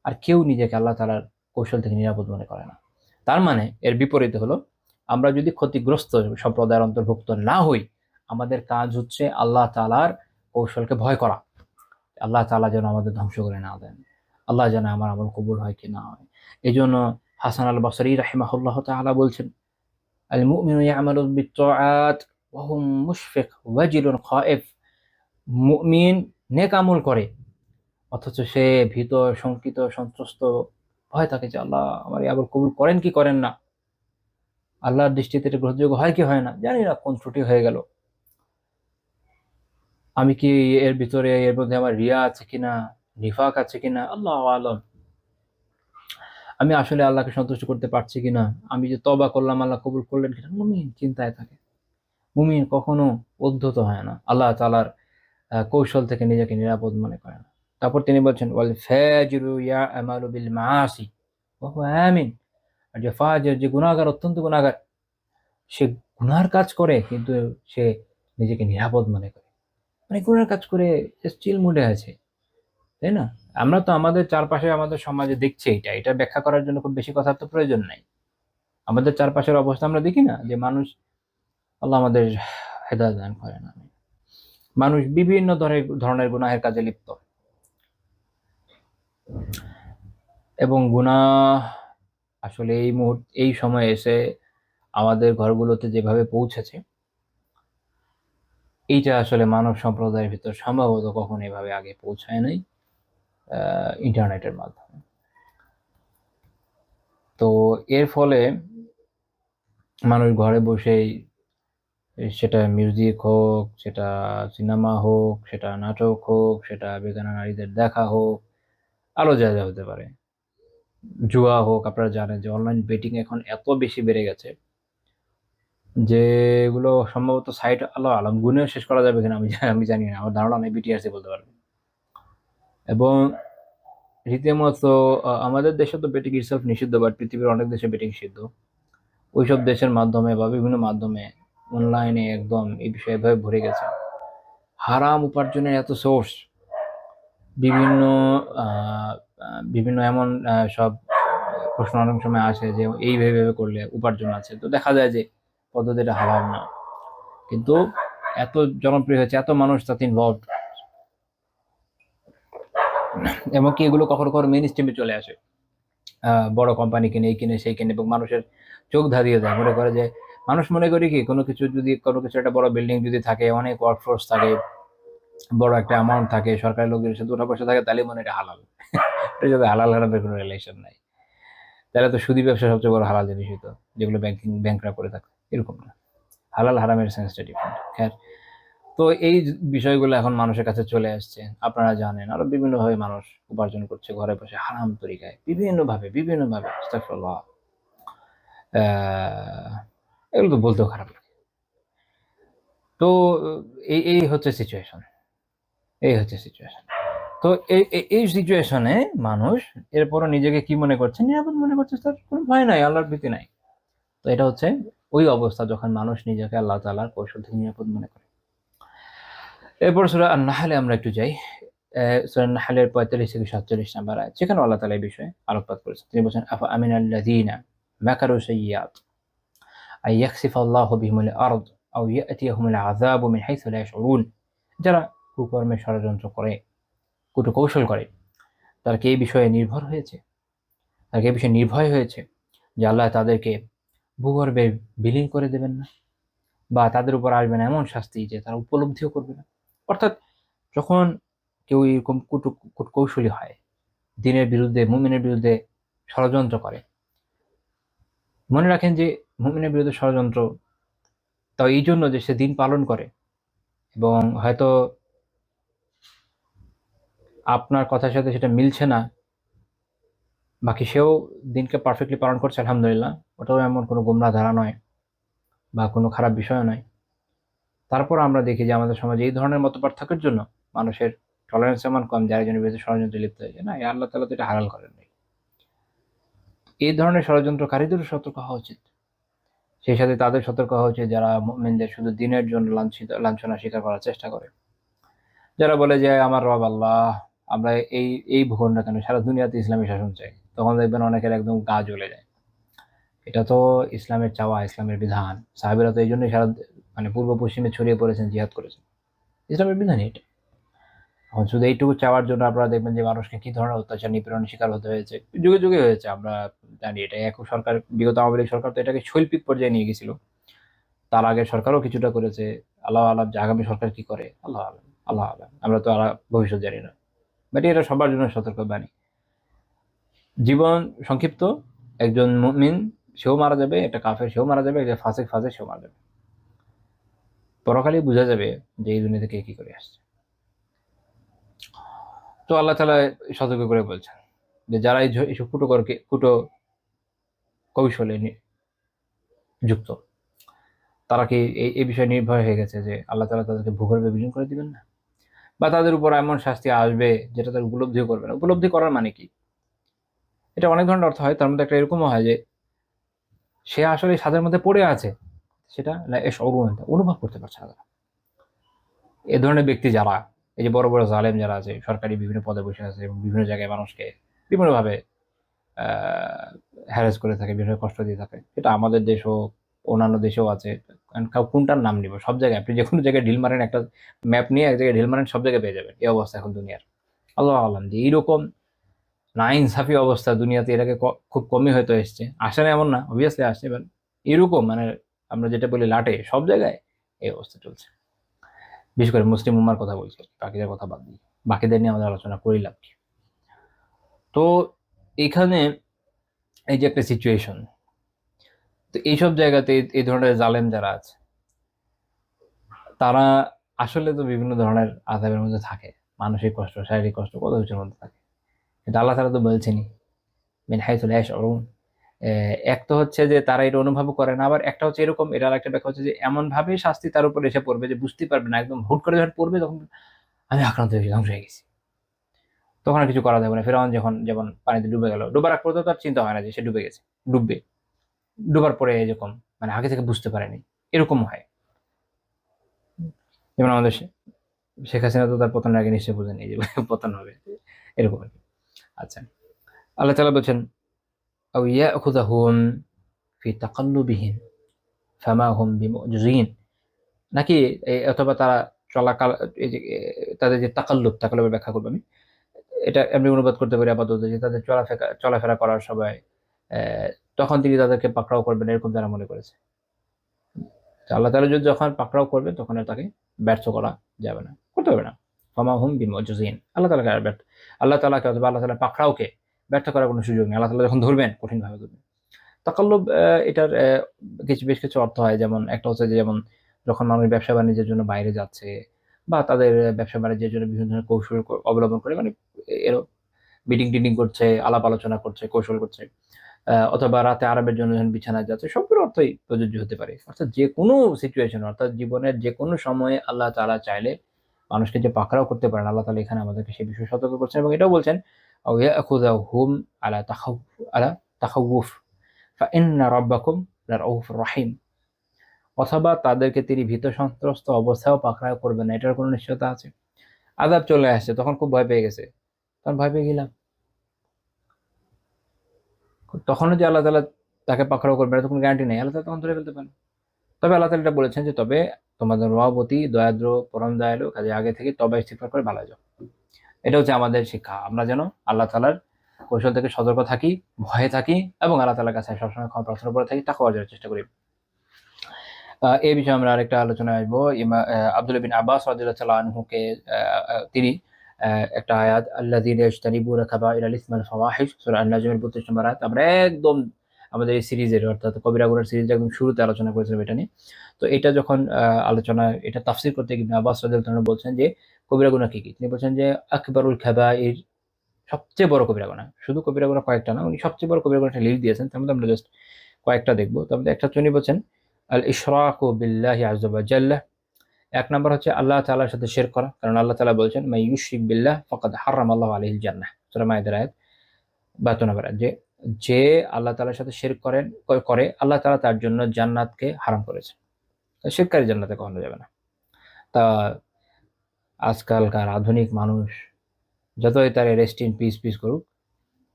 আর কেউ নিজেকে আল্লাহ তাআলার কৌশল থেকে নিরাপদ মনে করে না। তার মানে এর বিপরীতে হলো, আমরা যদি ক্ষতিগ্রস্ত সম্প্রদায়ের অন্তর্ভুক্ত না হই, আমাদের কাজ হচ্ছে আল্লাহ তাআলার কৌশলকে ভয় করা। আল্লাহ তাআলা যেন আমাদের ধ্বংস করে না দেন, আল্লাহ যেন আমার আমল কবুল হয় কি না হয়। এই জন্য হাসান আল বসরি রাহিমাহুল্লাহ তাআলা বলছেন, আল মুমিনু ইয়ামালু বিত্তাআত ওয়া হুম মুশফিক ওয়াজিলুন খায়েফ। মুমিন নেক আমল করে অথচ সে ভীত, শঙ্কিত, সন্ত্রস্ত, ভয় থাকে যে আল্লাহ আমার এই আমল কবুল করেন কি করেন না, আল্লাহর দৃষ্টিতে এটা গ্রহণযোগ্য হয় কি হয় না, জানি না কোন ত্রুটি হয়ে গেল। আমি কি এর ভিতরে এর মধ্যে আমার রিয়া আছে কিনা, নিফাক আছে কিনা, আল্লাহ আলম। আমি আসলে আল্লাহকে সন্তুষ্ট করতে পারছি কিনা, আমি যে তওবা করলাম আল্লাহ কবুল করলেন কিনা। মুমিন চিন্তায় থাকে, মুমিন কখনো উদ্ধত হয় না, আল্লাহ তাআলার কৌশল থেকে নিজেকে নিরাপদ মনে করে না। তারপর তিনি বলছেন ওয়াল ফাজিরু ইয়ামালু বিল মাআসি ওয়া হুয়া আমিন। আর যে ফাজির, যে গুনাহগার, অত্যন্ত গুনাহগার, সে গুনার কাজ করে কিন্তু সে নিজেকে নিরাপদ মনে করে, মানে গুনার কাজ করে চিল মুডে আছে, তাই না? আমরা তো আমাদের চারপাশে আমাদের সমাজে দেখছি, এটা ব্যাখ্যা করার জন্য খুব বেশি কথার তো প্রয়োজন নাই। আমাদের চারপাশের অবস্থা আমরা দেখি না যে মানুষ, আল্লাহ আমাদের হেদায়েত দান করেন, মানুষ বিভিন্ন ধরনের গুনাহের কাজে লিপ্ত, এবং গুনাহ আসলে এই সময়ে এসে আমাদের ঘরগুলোতে যেভাবে পৌঁছেছে, এইটা আসলে মানব সম্প্রদায়ের ভিতর সম্ভবত কখনো এভাবে আগে পৌঁছায় নাই ইন্টারনেটের মাধ্যমে। তো এর ফলে মানুষ ঘরে বসেই, সেটা মিউজিক হোক, সেটা সিনেমা হোক, সেটা নাটক হোক, সেটা বেগানা নারীদের দেখা হোক, আরো যা যা হতে পারে, জুয়া হোক, আপনারা জানেন যে অনলাইন বেটিং এখন এত বেশি বেড়ে গেছে যে এগুলো সম্ভবত সাইট আল্লাহ আলম গুনেও শেষ করা যাবে কিনা আমি জানি না, আমার ধারণা নেই, বিটিআরসি বলতে পারবে। এবং রীতিমতো আমাদের দেশে তো বেটিং ইটসেলফ নিষিদ্ধ, বাট পৃথিবীর অনেক দেশে বেটিং সিদ্ধ। ওইসব দেশের মাধ্যমে বা বিভিন্ন মাধ্যমে অনলাইনে একদম এই বিষয়ে এভাবে ভরে গেছে, হারাম উপার্জনের এত সোর্স, বিভিন্ন বিভিন্ন এমন সব প্রশ্ন অনেক সময় আসে যে এইভাবে করলে উপার্জন আছে, তো দেখা যায় যে পদ্ধতিটা হালাল না, কিন্তু এত জনপ্রিয় হয়েছে, এত মানুষ তাতে ইনভলভ, এবং কি এগুলো কখনো কখনো মেইন স্ট্রিমে চলে আসে, বড় কোম্পানি কিনে, এই কিনে সেই কিনে, এবং মানুষের চোখ ধাঁধিয়ে দেয়। মনে করে যে, মানুষ মনে করি কি, কোনো কিছু একটা বড় বিল্ডিং যদি থাকে, অনেক ওয়ার্কফোর্স থাকে, বড় একটা অ্যামাউন্ট থাকে, সরকারি লোকদের সাথে উঠা পয়সা থাকে, তাহলে মনে এটা হালাল। এটা যদি হালাল হারামের কোনো রিলেশন নাই, তাহলে তো সুদী ব্যবসা সবচেয়ে বড় হালাল জিনিস হতো, যেগুলো ব্যাংকরা করে থাকে, এরকম না। হালাল হারামের সেন্সটা ডিফারেন্ট। হ্যাঁ, তো এই বিষয়গুলো এখন মানুষের কাছে চলে আসছে, আপনারা জানেন, আরো বিভিন্নভাবে মানুষ উপার্জন করছে ঘরে বসে হারাম তরিকায়, বিভিন্নভাবে আস্তাগফিরুল্লাহ। এগুলো তো বলতেও খারাপ লাগে। তো এই হচ্ছে সিচুয়েশন, তো এই সিচুয়েশনে মানুষ এরপরও নিজেকে কি মনে করছে, নিরাপদ মনে করছে, তার কোনো ভয় নাই, আল্লাহর ভীতি নাই। তো এটা হচ্ছে ওই অবস্থা যখন মানুষ নিজেকে আল্লাহ তাআলার কৌশল থেকে নিরাপদ মনে করে। এরপর সূরা আন-নাহলে আমরা একটু যাই। সূরা আন-নাহলের ৪৫ থেকে ৪৭ নম্বর আয়াত, যেখানে আল্লাহ তাআলা এই বিষয়ে আলোকপাত করেছেন। তিনি বলছেন, আফা আমিনাল্লাযীনা মাকারু সাইয়্যাত আন ইয়াখসিফাল্লাহু বিহিমুল আরদ আও ইয়াতিয়াহুমুল আযাবু মিন হাইসু লা ইয়াশউরুন। যারা কুকর্মে ষড়যন্ত্র করে, কৌশল করে, তারা কি এই বিষয়ে নির্ভয় হয়েছে যে আল্লাহ তাদেরকে ভূগর্ভে বিলীন করে দেবেন না, বা তাদের উপর আসবে না এমন শাস্তি যে তারা উপলব্ধিও করবে না। অর্থাৎ যখন কেউ এরকম কৌশলী হয়, দ্বীনের বিরুদ্ধে, মুমিনের বিরুদ্ধে ষড়যন্ত্র করে, মনে রাখেন যে মুমিনের বিরুদ্ধে ষড়যন্ত্র তাও এই জন্য যে সে দিন পালন করে, এবং হয়তো আপনার কথার সাথে সেটা মিলছে না, বাকি সেও দিনকে পারফেক্টলি পালন করছে, আলহামদুলিল্লাহ, ওটাও এমন কোনো গোমরাহ ধারা নয় বা কোনো খারাপ বিষয় নয়। তারপর আমরা দেখি যে আমাদের সমাজে এই ধরনের মতপার্থক্যের জন্য মানুষের টলারেন্স এমন কম, যার জন্য বিরুদ্ধে ষড়যন্ত্রে লিপ্ত হয়ে যায়। না, আল্লাহ তাআলা তো এটা হালাল করেন নাই। এই ধরনের ষড়যন্ত্রকারীদেরও সতর্ক হওয়া উচিত, সেই সাথে তাদের সতর্ক হওয়া উচিত যারা মুমিনদের শুধু দিনের জন্য লাঞ্ছনা স্বীকার করার চেষ্টা করে, যারা বলে যে আমার রব আল্লাহ, আমরা এই ভুবন না কেন সারা দুনিয়াতে ইসলামী শাসন চাই, তখন দেখবেন অনেকের একদম গা জ্বলে যায়। এটা তো ইসলামের চাওয়া, ইসলামের বিধান। সাহাবীরা তো এই জন্যই সারা মানে পূর্ব পশ্চিমে ছড়িয়ে পড়েছেন, জিহাদ করেছেন, ইসলামের বিধানই এটা। এখন শুধু এইটুকু চাওয়ার জন্য আপনারা দেখবেন যে মানুষকে কি ধরনের অত্যাচার নিপীড়নের শিকার হতে হয়েছে, যুগে যুগে হয়েছে, আমরা জানি। এটা এক সরকার, বিগত আওয়ামী লীগ সরকার তো এটাকে শৈল্পিক পর্যায়ে নিয়ে গেছিল, তার আগের সরকারও কিছুটা করেছে। আল্লাহ আলাম যে আগামী সরকার কি করে, আল্লাহ আলাম, আমরা তো ভবিষ্যৎ জানি না, বাট এটা সবার জন্য সতর্ক বাণী। জীবন সংক্ষিপ্ত, একজন মুমিন সেও মারা যাবে, একটা কাফের সেও মারা যাবে, একটা ফাসিক সেও মারা যাবে। পরকালে বোঝা যাবে যে এই দুনিয়া থেকে কি করে আসছে। তো আল্লাহ তাআলা সতর্ক করে বলছেন যে যারা এইসব কুটো কৌশলে যুক্ত, তারা কি এই বিষয়ে নির্ভর হয়ে গেছে যে আল্লাহ তাআলা তাদেরকে ভূগর্ভে বিলীন করে দিবেন না, বা তাদের উপর এমন শাস্তি আসবে যেটা তারা উপলব্ধিও করবে না। উপলব্ধি করার মানে কি? এটা অনেক ধরনের অর্থ হয়। তার মধ্যে একটা এরকমও হয় যে সে আসলে স্বাদের মধ্যে পড়ে আছে, সেটা অনুভব করতে পারছে না। এ ধরনের ব্যক্তি যারা, এই যে বড় বড় জালেম যারা আছে, সরকারি বিভিন্ন পদে বসে আছে এবং বিভিন্ন জায়গায় মানুষকে বিভিন্নভাবে হ্যারাস করে থাকে, বিভিন্ন কষ্ট দিয়ে থাকে, এটা আমাদের দেশ হোক অন্যান্য দেশেও আছে। কোনটার নাম নিব? সব জায়গায় আপনি যে কোনো জায়গায় ঢিল মারেন, একটা ম্যাপ নিয়ে এক জায়গায় ঢিল মারেন, সব জায়গায় পেয়ে যাবেন। এই অবস্থা এখন দুনিয়ার। আল্লাহ আলম যে এইরকম না ইনসাফি অবস্থা দুনিয়াতে এর আগে খুব কমই হয়তো এসছে, আসে না এমন না, অবভিয়াসলি আসছে, এবার এরকম মানে আমরা যেটা বলি লাটে, সব জায়গায় এই অবস্থা চলছে। বিশেষ করে মুসলিম উম্মার কথা বলছি, বাকিদের কথা বাদ দিই, বাকিদের নিয়ে আমাদের আলোচনা করি লাভ কি? তো এখানে এই যে একটা সিচুয়েশন, তো এইসব জায়গাতে এই ধরনের জালেম যারা আছে তারা আসলে তো বিভিন্ন ধরনের আযাবের মধ্যে থাকে, মানসিক কষ্ট, শারীরিক কষ্ট, কত কিছুর মধ্যে থাকে। কিন্তু আল্লাহ তাআলা তো বলছেনই মিন হাইথু লা ইয়াশউরুন। এক তো হচ্ছে যে তারা এটা অনুভব করে না, আবার একটা হচ্ছে এরকম, এটার একটা ব্যাখ্যা হচ্ছে যে এমন ভাবে শাস্তি তার উপর এসে পড়বে যে বুঝতে পারবে না, একদম হুট করে যখন পড়বে তখন আমি আক্রান্ত হয়ে ধ্বংস হয়ে গেছি, তখন আর কিছু করা যাবে না। ফেরাউন যখন যেমন পানিতে ডুবে গেল, ডুবার আগ পর্যন্ত তার চিন্তা হয় না যে সে ডুবে গেছে, ডুববে। ডুবার পরে এরকম মানে আগে থেকে বুঝতে পারেনি, এরকম হয়। যেমন আমাদের শেখ হাসিনা তো তার পতনের আগে নিশ্চয়ই বুঝেনি যে পতন হবে, এরকম আর কি। আচ্ছা, আল্লাহ তাআলা বলছেন আও ইয়াখুযাহুম ফি তাকাল্লুবিহিম ফামা হুম বিমুজিজিন, নাকি অথবা তারা চলাকাল, এই যে তাদের যে তাকাল্লুবের ব্যাখ্যা করবো আমি, এটা এমনি অনুবাদ করতে পারি আপাতত যে তাদের চলাফেরা করার সময় তখন তিনি তাদেরকে পাকড়াও করবেন, এরকম তারা মনে করেছে। আল্লাহ তাআলা যদি যখন পাকড়াও করবেন তখন আর তাকে ব্যর্থ করা যাবে না, করতে হবে না। ফামা হুম বিমুজিজিন, আল্লাহ তাআলাকে অথবা আল্লাহ তাআলা পাকড়াওকে ব্যর্থ করার কোনো সুযোগ নেই। আল্লাহ তাআলা যখন ধরবেন কঠিনভাবে ধরবেন। তাকাল্লুব, এটার বেশ কিছু অর্থ হয়। যেমন একটা হচ্ছে যে, যেমন যখন মানুষ ব্যবসা বাণিজ্যের জন্য বাইরে যাচ্ছে বা তাদের ব্যবসা বাণিজ্যের জন্য বিভিন্ন ধরনের কৌশল অবলম্বন করে, মানে এর মিটিং টিটিং করছে, আলাপ আলোচনা করছে, কৌশল করছে, অথবা রাতে আরামের জন্য যখন বিছানায় যাচ্ছে, সবগুলো অর্থই প্রযোজ্য হতে পারে। অর্থাৎ যে কোনো সিচুয়েশন, অর্থাৎ জীবনের যে কোনো সময়ে আল্লাহ তাআলা চাইলে মানুষকে যে পাকড়াও করতে পারেন, আল্লাহ তাআলা এখানে আমাদেরকে সেই বিষয়ে সতর্ক করছেন এবং এটাও বলছেন আও ইয়াখুযাহুম আলা তাখাউফ ফাইন্না রাব্বাকুম লারউফুর রাহিম, অথবা তাদেরকে তিনি ভীত সন্ত্রস্ত অবস্থায়ও পাকড়াও করবেন না, এটার কোনো নিশ্চয়তা আছে? আযাব চলে আসছে, তখন খুব ভয় পেয়ে গেছে, তখন ভয় পেয়ে গেলাম, তখনও যে আল্লাহ তাআলা তাকে পাকড়াও করবেন এর কোনো গ্যারান্টি নেই, আল্লাহ তাআলা তখন ধরে ফেলতে পারেন। তবে আল্লাহ তাআলা এটা বলেছেন যে তবে তোমাদের রব দয়াদ্র পরম দয়ালু, কাজে আগে থেকে তওবা ইস্তিগফার করে ভালো যাও। এটা হচ্ছে আমাদের শিক্ষা, আমরা যেন আল্লাহ তাআলার কৌশল থেকে সতর্ক থাকি, ভয়ে থাকি এবং আল্লাহ তাআলার কাছে সবসময় ক্ষমা প্রার্থনা করে থাকি, তাকওয়া অর্জনের চেষ্টা করি। এই বিষয়ে আমরা আরেকটা আলোচনায় আসবো। আব্দুল্লাহ বিন আব্বাস রাদিয়াল্লাহু তাআলা আনহুকে তিনি একটা আয়াত আল্লাযীনা ইয়াজতানিবুনা কাবাইরাল ইসমিল ফাওয়াহিশ, সূরা আন-নাজমের 32 নম্বর আয়াত, আমরা একদম আমাদের এই সিরিজের অর্থাৎ কবিরা গুনার সিরিজের একদম শুরুতে আলোচনা করেছিলাম এটা নিয়ে। তো এটা যখন এটা তাফসীর করতে ইবনে আব্বাস রাদিয়াল্লাহু তাআলা বলছেন যে কবিরা গুনাহ কি কি? তিনি বলছেন যে আকবারুল কাবাইর, সবচেয়ে বড় কবিরা গুনাহ। শুধু কবিরা গুনাহ কয়েকটা না, উনি সবচেয়ে বড় কবিরা গুনাহটা লিস্ট দিয়েছেন। তার মধ্যে আমরা জাস্ট কয়েকটা দেখব। তার মধ্যে একটা হচ্ছে উনি বলছেন আল ইশরাকু বিল্লাহি আযজা ওয়া জাল্লা। এক নাম্বার হচ্ছে আল্লাহ তাআলার সাথে শিরক করা। কারণ আল্লাহ তাআলা বলছেন মাই ইউশরিক বিল্লাহ ফাকাদ হারামাল্লাহু আলাইহিল জান্নাহ। সূরা মাইদার আয়াত 72 নম্বর আয়াত, যে আল্লাহ তাআলার সাথে শিরক করে আল্লাহ তাআলা তার জন্য জান্নাতকে হারাম করেছেন। শিরককারী জান্নাতে কখনো যাবে না। তা আজকালকার আধুনিক মানুষ যতই তার রেস্ট ইন পিস করুক,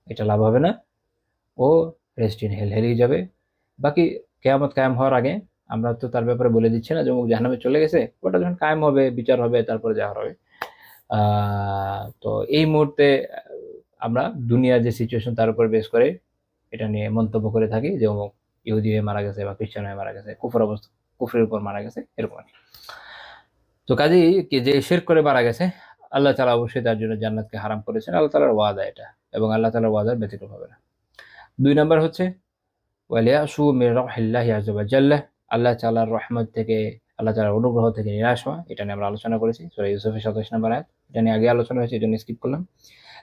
এটা লাভ হবে না। ও রেস্ট ইন হেল হেলেই যাবে। বাকি কিয়ামত কায়েম হওয়ার আগে আমরা তো তার ব্যাপারে বলে দিচ্ছি না যে অমুক জাহান্নামে চলে গেছে, ওটা যখন কায়েম হবে, বিচার হবে, তারপরে যা হবে। তো এই মুহূর্তে আমরা দুনিয়ার যে সিচুয়েশন তার উপর বেস করে এটা নিয়ে মন্তব্য করে থাকি যে অমুক ইহুদি হয়ে মারা গেছে বা খ্রিস্টান হয়ে মারা গেছে, কুফরের উপর মারা গেছে, এরকম আর কি। তো কাজেই যে শিরক করে মারা গেছে, আল্লাহ তাআলা অবশ্যই তার জন্য জান্নাতকে হারাম করেছেন, আল্লাহ তাআলার ওয়াদা এটা, এবং আল্লাহ তাআলার ওয়াদার ব্যতিক্রম হবে না। 2 নাম্বার হচ্ছে ওয়ালিয়াসু মির রাহমিল্লাহি আযজা ওয়া জাল্লা, আল্লাহ তাআলার রহমত থেকে, আল্লাহ তাআলার অনুগ্রহ থেকে নিরাশ হওয়া, এটা নিয়ে আমরা আলোচনা করেছি সূরা ইউসুফের 27 নম্বর আয়াত। এটা নিয়ে আগে আলোচনা হয়েছে, এই জন্য স্কিপ করলাম।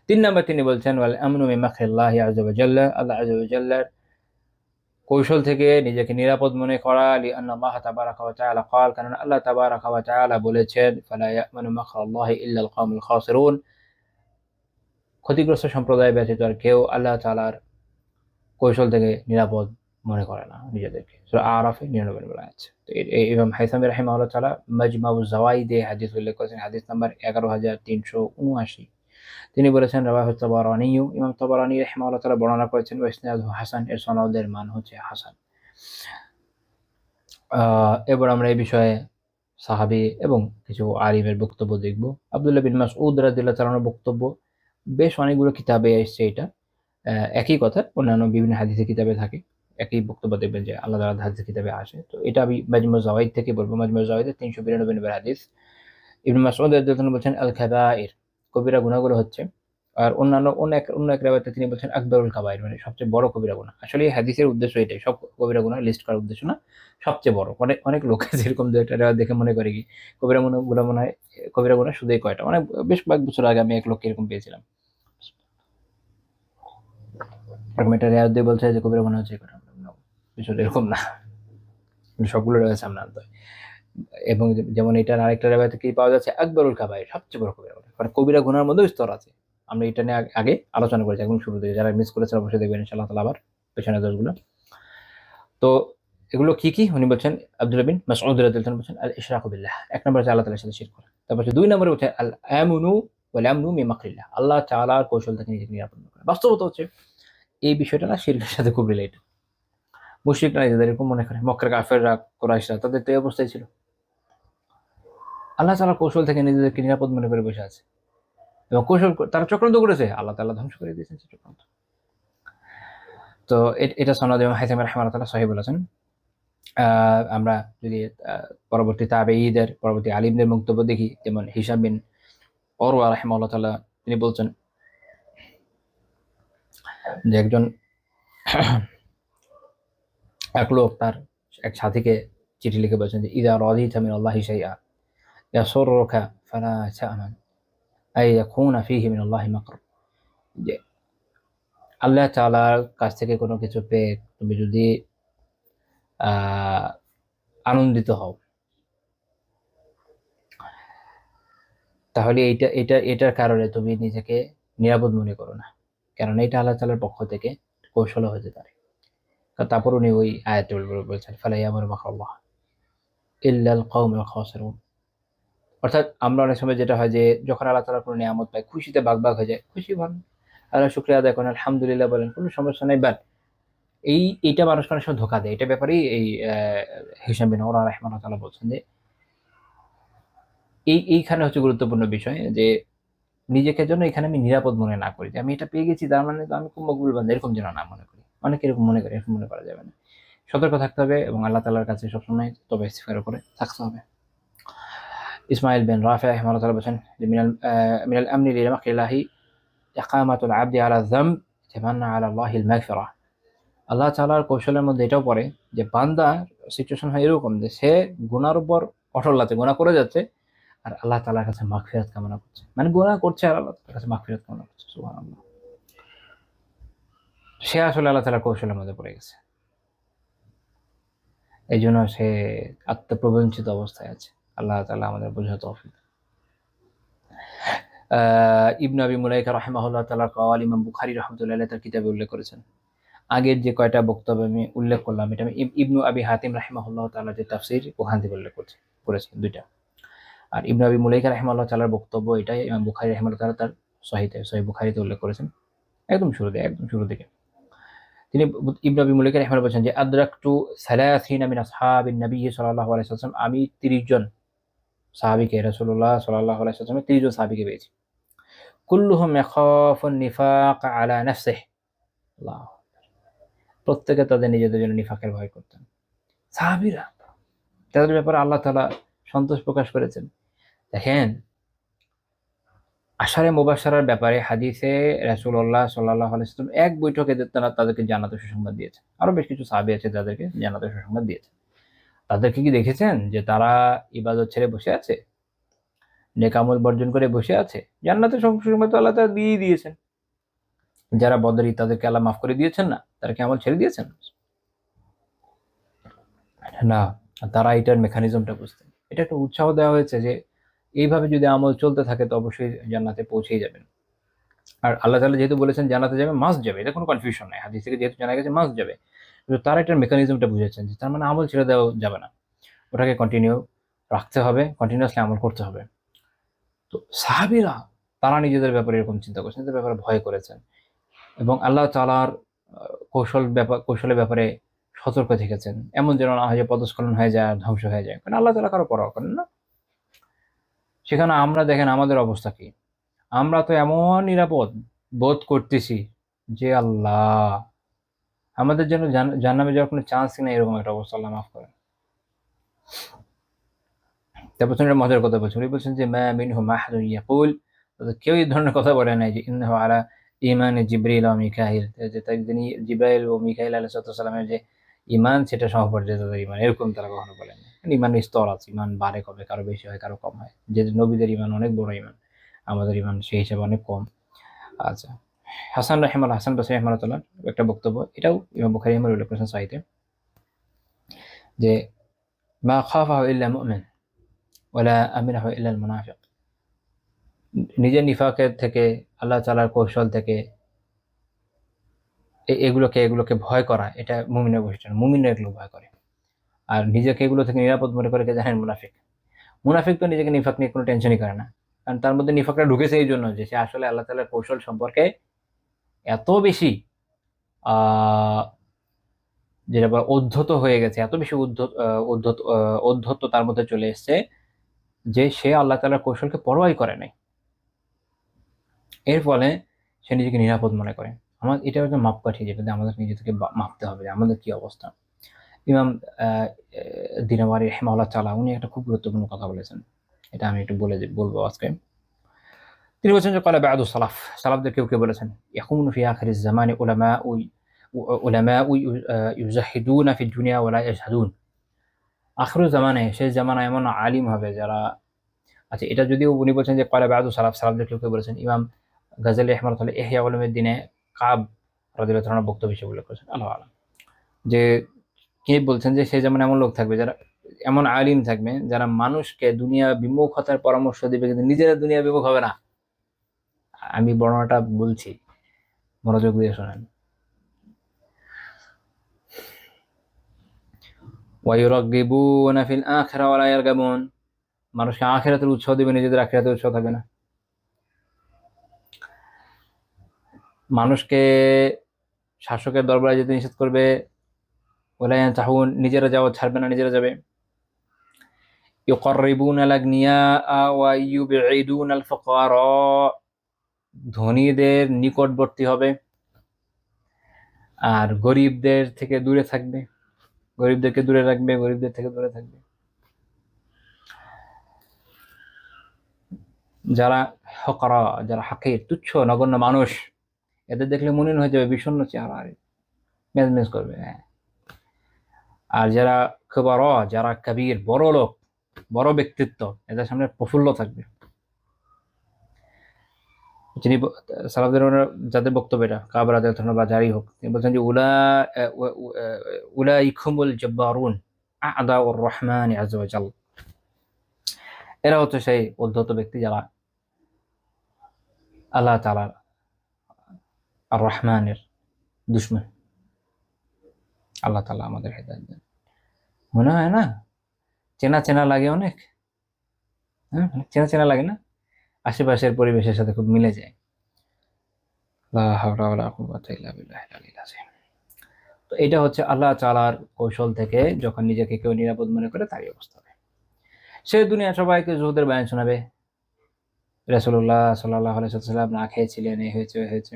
3 নম্বর তিনি বলছেন ওয়াল আমনু মিন মাকরিল্লাহি আযজা ওয়া জাল্লা, আল্লাহ আযজা ওয়া জাল্লার কৌশল থেকে নিজেকে নিরাপদ মনে করা। লিআন্না আল্লাহ তাবারাকা ওয়া তাআলা ক্বাল, কারণ আল্লাহ তাবারাকা ওয়া তাআলা বলেছেন ফালা ইয়ামানু মাকরাল্লাহি ইল্লা আল কওমুল খাসিরুন, ক্ষতিগ্রস্ত সম্প্রদায় ব্যতীত আর কেউ আল্লাহ তাআলার কৌশল থেকে নিরাপদ মনে করে না নিজেদেরকে। সূরা আরাফে 99 নম্বর আয়াত। তো ইমাম হাইসামি রাহিমাহুল্লাহ তাআলা মাজমাউজ জাওয়াইদে হাদিস উল্লেখ করেছেন, হাদিস নাম্বার 11379। তিনি বলেছেন রাওয়াহু তাবারানী, ইমাম তাবারানী রাহিমাহুল্লাহ তাআলা বর্ণনা করেছেন ওয়া ইসনাদুহু হাসান, এর সনদের মান হচ্ছে হাসান। এবার আমরা এই বিষয়ে সাহাবী এবং কিছু আলিমের বক্তব্য দেখব। আব্দুল্লাহ বিন মাসউদ রাদিয়াল্লাহু তাআলার বক্তব্য বেশ অনেকগুলো কিতাবে এসেছে। এটা একই কথা অন্যান্য বিভিন্ন হাদিসের কিতাবে থাকে, একই বক্তব্য দেখবেন যে আলাদা আলাদা হাদিসের কিতাবে আসে। তো এটা আমি মাজমু জাওয়াইদ থেকে বলবো। মাজমু জাওয়াইদের 392 নম্বর হাদিস। ইবনে মাসউদ রাদিয়াল্লাহু তাআলা বলছেন আল কাবাইর, কবিরা গুনাহগুলো হচ্ছে। আর অন্য এক riwayate তিনি বলছেন আকবারুল কাবাইর, মানে সবচেয়ে বড় কবিরা গুনাহ। আসলে এই হাদিসের উদ্দেশ্য এটাই, সব কবিরা গুনাহ লিস্ট করার উদ্দেশ্য না, সবচেয়ে বড়। অনেক লোক আছে এরকম দু একটা riwayat দেখে মনে করে কি কবিরা গুনাহগুলো মনে হয় কবিরা গুনাহ শুধু এই কয়টা। বেশ কয়েক বছর আগে আমি এক লোককে এরকম পেয়েছিলাম। এরকম একটা riwayat দিয়ে বলছে যে কবিরা গুনাহ হচ্ছে এই কয়টা। বিষয়টা এরকম না, সবগুলো riwayat সামনে আনতে হয়। এবং যেমন এটার আরেকটা riwayat কি পাওয়া যাচ্ছে আকবারুল কাবাইর, সবচেয়ে বড় কবিরা গুনাহ। কারণ কবিরা গুনাহর মধ্যেও স্তর আছে। আমরা এটা নিয়ে আগে আলোচনা করেছি একদম শুরু থেকে। যারা মিস করেছেন অবশ্যই দেখবেন ইনশাআল্লাহ তাআলা আবার পেছনের দোষগুলো। তো এগুলো কি কি উনি বলছেন, আব্দুল্লাহ বিন মাসউদ রাদিয়াল্লাহু আনহু বলছেন আল ইশরাকু বিল্লাহ, এক নম্বর হচ্ছে আল্লাহ তাআলার সাথে শিরক করা। তারপর হচ্ছে 2 নম্বরে হচ্ছে আল আমনু ওয়াল আমনু মিন মাকরিল্লাহ, আল্লাহ তাআলার কৌশল থেকে নিজেকে নিরাপদ করা। বাস্তবতা হচ্ছে এই বিষয়টা না শিরকের সাথে খুব রিলেটেড। মুশরিকরা নিজেদের এরকম মনে করে, মক্কার কাফেররা, কুরাইশরা, তাদের তো এই অবস্থায় ছিল। আল্লাহ তাআলার কৌশল থেকে নিজেদেরকে নিরাপদ মনে করে বসে আছে এবং কৌশল তারা চক্রান্ত করেছে, আল্লাহ তাআলা ধ্বংস করে দিয়েছেন সেই চক্রান্ত। তো এটা সনদ এবং হাইসামি রাহিমাহুল্লাহ তাআলা সহিহ বলেছেন। আমরা যদি পরবর্তী তাবেঈদের, পরবর্তী আলিমদের বক্তব্য দেখি, যেমন হিশাম বিন উরওয়া রাহিমাহুল্লাহ তাআলা তিনি বলছেন যে একজন এক লোক তার এক সাথীকে চিঠি লিখে বলছেন যে ইযা রাদিতা মিন আল্লাহি শাইআ ইয়াসুররুকা ফালা তা'মান আই ইয়াকুনা ফীহি মিন আল্লাহি মাকর, যে আল্লাহ তাআলার কাছ থেকে কোনো কিছু পেয়ে তুমি যদি আনন্দিত হও, তাহলে এটার কারণে তুমি নিজেকে নিরাপদ মনে করো না, কারণ এটা আল্লাহ তাআলার পক্ষ থেকে কৌশল হতে পারে। তারপর উনি ওই আয়াতটা বলছেন ফালা ইয়ামানু মাকরাল্লাহ ইল্লাল কওমুল খাসিরুন। অর্থাৎ আমরা অনেক সময় যেটা হয় যে যখন আল্লাহ তাআলার কোনো নিয়ামত পাই খুশিতে বাগবাগ হয়ে যায়, খুশি ভালো, আল্লাহ শুকরিয়া আদায় করেন, আলহামদুলিল্লাহ বলেন, কোনো সমস্যা নাই। বাট এইটা মানুষকে অনেক সময় ধোঁকা দেয়। এটা ব্যাপারেই এই হিশাম বিন উরওয়া রাহিমাহুল্লাহ তাআলা বলছেন যে এইখানে হচ্ছে গুরুত্বপূর্ণ বিষয় যে নিজেকে যেন এখানে আমি নিরাপদ মনে না করি, যে আমি এটা পেয়ে গেছি তার মানে তো আমি খুব মকবুল বান্দা, এরকম যেন না মনে করি। অনেকে এরকম মনে করে, এরকম মনে করা যাবে না। সতর্ক থাকতে হবে এবং আল্লাহ তাআলার কাছে সবসময় তবে ইস্তিগফার করে থাকতে হবে। ইসমাইল বিন রাফি রাহিমাহুল্লাহ তাআলা বলেছেন যে মিনাল আমনি লিমাকরিল্লাহি ইকামাতুল আবদি আলা যামব তামান্না আলা আল্লাহিল মাগফিরাহ। আল্লাহ তাআলার কৌশলের মধ্যে এটাও পড়ে যে বান্দার সিচুয়েশন হয় এরকম যে সে গুনার উপর অটল আছে, গুনাহ করে যাচ্ছে আর আল্লাহ তাআলার কাছে মাগফিরাত কামনা করছে, মানে গুনাহ করছে আর আল্লাহ তাআলার কাছে মাগফিরাত কামনা করছে। সুবহানাল্লাহ, সে আসলে আল্লাহ তাআলার কৌশলের মধ্যে পড়ে গেছে, এই জন্য সে আত্মপ্রবঞ্চিত অবস্থায় আছে। আল্লাহ তাআলা আমাদের বোঝার তৌফিক। ইবনে আবি মুলাইকা রাহিমাহুল্লাহ তাআলা কওয়াল, ইমাম বুখারী রাহমাতুল্লাহি আলাইহি তার কিতাবে উল্লেখ করেছেন। আগের যে কয়টা বক্তব্য আমি উল্লেখ করলাম এটা আমি ইবনু আবি হাতিম রাহিমাহুল্লাহ তাআলা যে তাফসীর ওখান থেকে উল্লেখ করেছি দুইটা। আর ইবনে আবি মুলাইকা রাহিমাহুল্লাহ তাআলার বক্তব্য এটাই ইমাম বুখারী রাহিমাহুল্লাহ তাআলা তার সহিহ বুখারীতে উল্লেখ করেছেন একদম শুরু থেকে। তিনি ইবনে আবি মুলাইকা রাহিমাহুল্লাহ বলেছেন যে আদরাকতু 30 মিন আসহাবিন নবী সাল্লাল্লাহু আলাইহি ওয়াসাল্লাম, আমি 30 জন সাহাবীকে, রাসূলুল্লাহ সাল্লাল্লাহু আলাইহি ওয়াসাল্লামের 30 জন সাহাবীকে পেয়েছি। কুল্লুহুম ইয়াখাফুন নিফাক আলা নাফসিহি, আল্লাহ, প্রত্যেকে তাদের নিজেদের জন্য নিফাকের ভয় করতেন। সাহাবীরা তাদের ব্যাপারে আল্লাহ তাআলা সন্তোষ প্রকাশ করেছেন। দেখেন আশারে মুবাশশারার ব্যাপারে হাদিসে রাসূলুল্লাহ সাল্লাল্লাহু আলাইহি ওয়াসাল্লাম এক বৈঠকে তাদেরকে জান্নাতের সুসংবাদ দিয়েছেন। আরো বেশ কিছু সাহাবী আছে যাদেরকে জান্নাতের সুসংবাদ দিয়েছেন। তাদেরকে কি দেখেছেন যে তারা ইবাদত ছেড়ে বসে আছে? নেক আমল বর্জন করে বসে আছে, জান্নাতে সময় তো আল্লাহ তাআলা দিয়ে দিয়েছেন। যারা বদরি তাদেরকে আল্লাহ মাফ করে দিয়েছেন না? তারা কি আমল ছেড়ে দিয়েছেন? না, তারা এটার মেকানিজমটা বুঝতেন। এটা একটা উৎসাহ দেওয়া হয়েছে যে এইভাবে যদি আমল চলতে থাকে তো অবশ্যই জান্নাতে পৌঁছেই যাবেন। আর আল্লাহ তাআলা যেহেতু বলেছেন জান্নাতে যাবে, মাস্ট যাবে, এটা কোনো কনফিউশন নাই। হাদিস থেকে যেহেতু জানা গেছে মাস্ট যাবে। কিন্তু তারা এটার মেকানিজমটা বুঝেছেন যে তার মানে আমল ছেড়ে দেওয়া যাবে না। ওটাকে কন্টিনিউ রাখতে হবে, কন্টিনিউয়াসলি আমল করতে হবে। তো সাহাবীরা তারা নিজেদের ব্যাপারে এরকম চিন্তা করছেন, নিজেদের ব্যাপারে ভয় করেছেন এবং আল্লাহ তাআলার কৌশলের ব্যাপারে সতর্ক থেকেছেন। এমন যেন না হয় যে পদস্খলন হয়ে যায় আর ধ্বংস হয়ে যায়। কারণ আল্লাহ তাআলা কারো পরোয়া করেন না। সেখানে আমরা দেখেন আমাদের অবস্থা কি? আমরা তো এমন নিরাপদ বোধ করতেছি যে আল্লাহ আমাদের জন্য জাহান্নামে যাওয়ার কোনো চান্সই নেই, এরকম একটা অবস্থা। আল্লাহ মাফ করেন। তারপর একটা মজার কথা বলছেন, উনি বলছেন যে মা মিনহুম আহাদুন ইয়াকুল, কেউ এই ধরনের কথা বলে নাই যে ইন্নাহু আলা ঈমানি জিবরিল ওয়া মিকাইল, যে তাই যিনি জিবরাইল ও মিকাইল আলাইহিস সালামের যে ঈমান সেটা সমপর্যায়ের ঈমান, এরকম তারা কখনো বলেন না। ঈমানের স্তর আছে, ঈমান বাড়ে কবে, কারো বেশি হয় কারো কম হয়। যে নবীদের ঈমান অনেক বড় ঈমান, আমাদের ঈমান সেই হিসাবে অনেক কম। আচ্ছা, হাসান বসরি রাহিমাহুল্লাহ একটা বক্তব্য, এটাও ইমাম বুখারী উল্লেখ করেছেন সহিতে, যে মা খাফাহু ইল্লা মুমিন ওয়ালা আমিনাহু ইল্লা আল মুনাফিক। নিজের নিফাকের থেকে, আল্লাহ তাআলার কৌশল থেকে এগুলোকে ভয় করা, এটা মুমিনের বৈশিষ্ট্য। মুমিনরা এগুলো ভয় করে। আর নিজেকে এগুলো থেকে নিরাপদ মনে করে কে জানেন? মুনাফিক। মুনাফিক তো নিজেকে নিফাক নিয়ে কোনো টেনশনই করে না। কারণ তার মধ্যে নিফাকটা ঢুকেছে এই জন্য যে সে আসলে আল্লাহ তাআলার কৌশল সম্পর্কে এত বেশি যেটা বলে উদ্ধত হয়ে গেছে, এত বেশি উদ্ধত তার মধ্যে চলে এসছে যে সে আল্লাহ তাআলার কৌশলকে পরোয়াই করে নাই। এর ফলে সে নিজেকে নিরাপদ মনে করে। এটা একটা মাপকাঠি যেটাতে আমাদের নিজে থেকে মাপতে হবে যে আমাদের কি অবস্থা। ইমাম দিনাওয়ারি রাহিমাহুল্লাহ তাআলা উনি একটা খুব গুরুত্বপূর্ণ কথা বলেছেন। এটা আমি একটু বলবো আজকে। তিনি বলছেন যে ক্বালা বা'দু সালাফদের কেউ বলেছেন ইয়াকুনু ফি আখিরিজ জামানি উলামাউ ইউজাহিদুনা ফিদ দুনিয়া ওয়া লা ইয়াজহাদুন। আখিরুজ জামানে, শেষ জামানায় এমন আলিম হবে যারা, আচ্ছা এটা যদিও উনি বলছেন যে ক্বালা বা'দু সালাফদের কেউ বলেছেন। ইমাম গাজ্জালী রাহিমাহুল্লাহ ইহয়া উলুমিদ্দিনে কাব রাদিয়াল্লাহু তাআলার বক্তব্য হিসেবে উল্লেখ করেছেন। আল্লাহু আ'লাম। যে কে বলছেন যে সেই যেমন এমন লোক থাকবে যারা, এমন আলিম থাকবে যারা মানুষকে দুনিয়া বিমুখতার পরামর্শ দিবে কিন্তু নিজেরা দুনিয়া বিমুখ হবে না। আমি বর্ণনাটা বলছি, মনোযোগ দিয়ে শোনেন। ওয়ায়ুরাগিবুনা ফিল আখিরা ওয়া লা ইয়ারগাবুন, মানুষকে আখিরাতের উৎসাহ দিবে, নিজেদের আখিরাতের উৎসাহ থাকবে না। মানুষকে শাসকের দরবারে যেতে নিষেধ করবে, ওয়া লা ইয়ানতাহুন, নিজেরা যাওয়া ছাড়বে না, নিজেরা যাবে। ইউকাররিবুনা আল আগনিয়া ওয়া ইউবঈদুনা আল ফুকারা, ধনীদের নিকটবর্তী হবে আর গরিবদের থেকে দূরে থাকবে, গরিবদেরকে দূরে রাখবে, গরিবদের থেকে দূরে থাকবে। যারা হকরা, যারা হাকির, তুচ্ছ নগণ্য মানুষ, এদের দেখলে মনে হয়ে যাবে বিষণ্ণ চেহারা, মেজমেজ করবে। হ্যাঁ। আর যারা খুবরা, যারা কবির, বড় লোক, বড় ব্যক্তিত্ব, এদের সামনে প্রফুল্ল থাকবে। যিনি সালাফদের যাদের বক্তব্য এটা কাব রাদিয়াল্লাহু তাআলা বা যারই হোক, তিনি বলছেন যে উলাইকুমুল জাব্বারুন আ'দাউর রহমান আযজা ওয়া জাল, এরা হচ্ছে সেই উদ্ধত ব্যক্তি যারা আল্লাহ তাআলা আর রহমানের দুশমন। আল্লাহ তাআলা আমাদের হেদায়েত দেন। মনে হয় না চেনা চেনা লাগে অনেক? হ্যাঁ, চেনা চেনা লাগে না? আশেপাশের পরিবেশের সাথে খুব মিলে যায়। লা হাওলা ওয়ালা কুওয়াতা ইল্লা বিল্লাহিল আলিয়্যিল আযীম। তো এটা হচ্ছে আল্লাহ তাআলার কৌশল থেকে যখন নিজেকে কেউ নিরাপদ মনে করে তারই অবস্থা হবে। সে দুনিয়া সবাইকে যুহুদের বয়ান শোনাবে। রাসূলুল্লাহ সাল্লাল্লাহু আলাইহি ওয়াসাল্লাম না খেয়েছিলেন, এই হয়েছে ওই হয়েছে।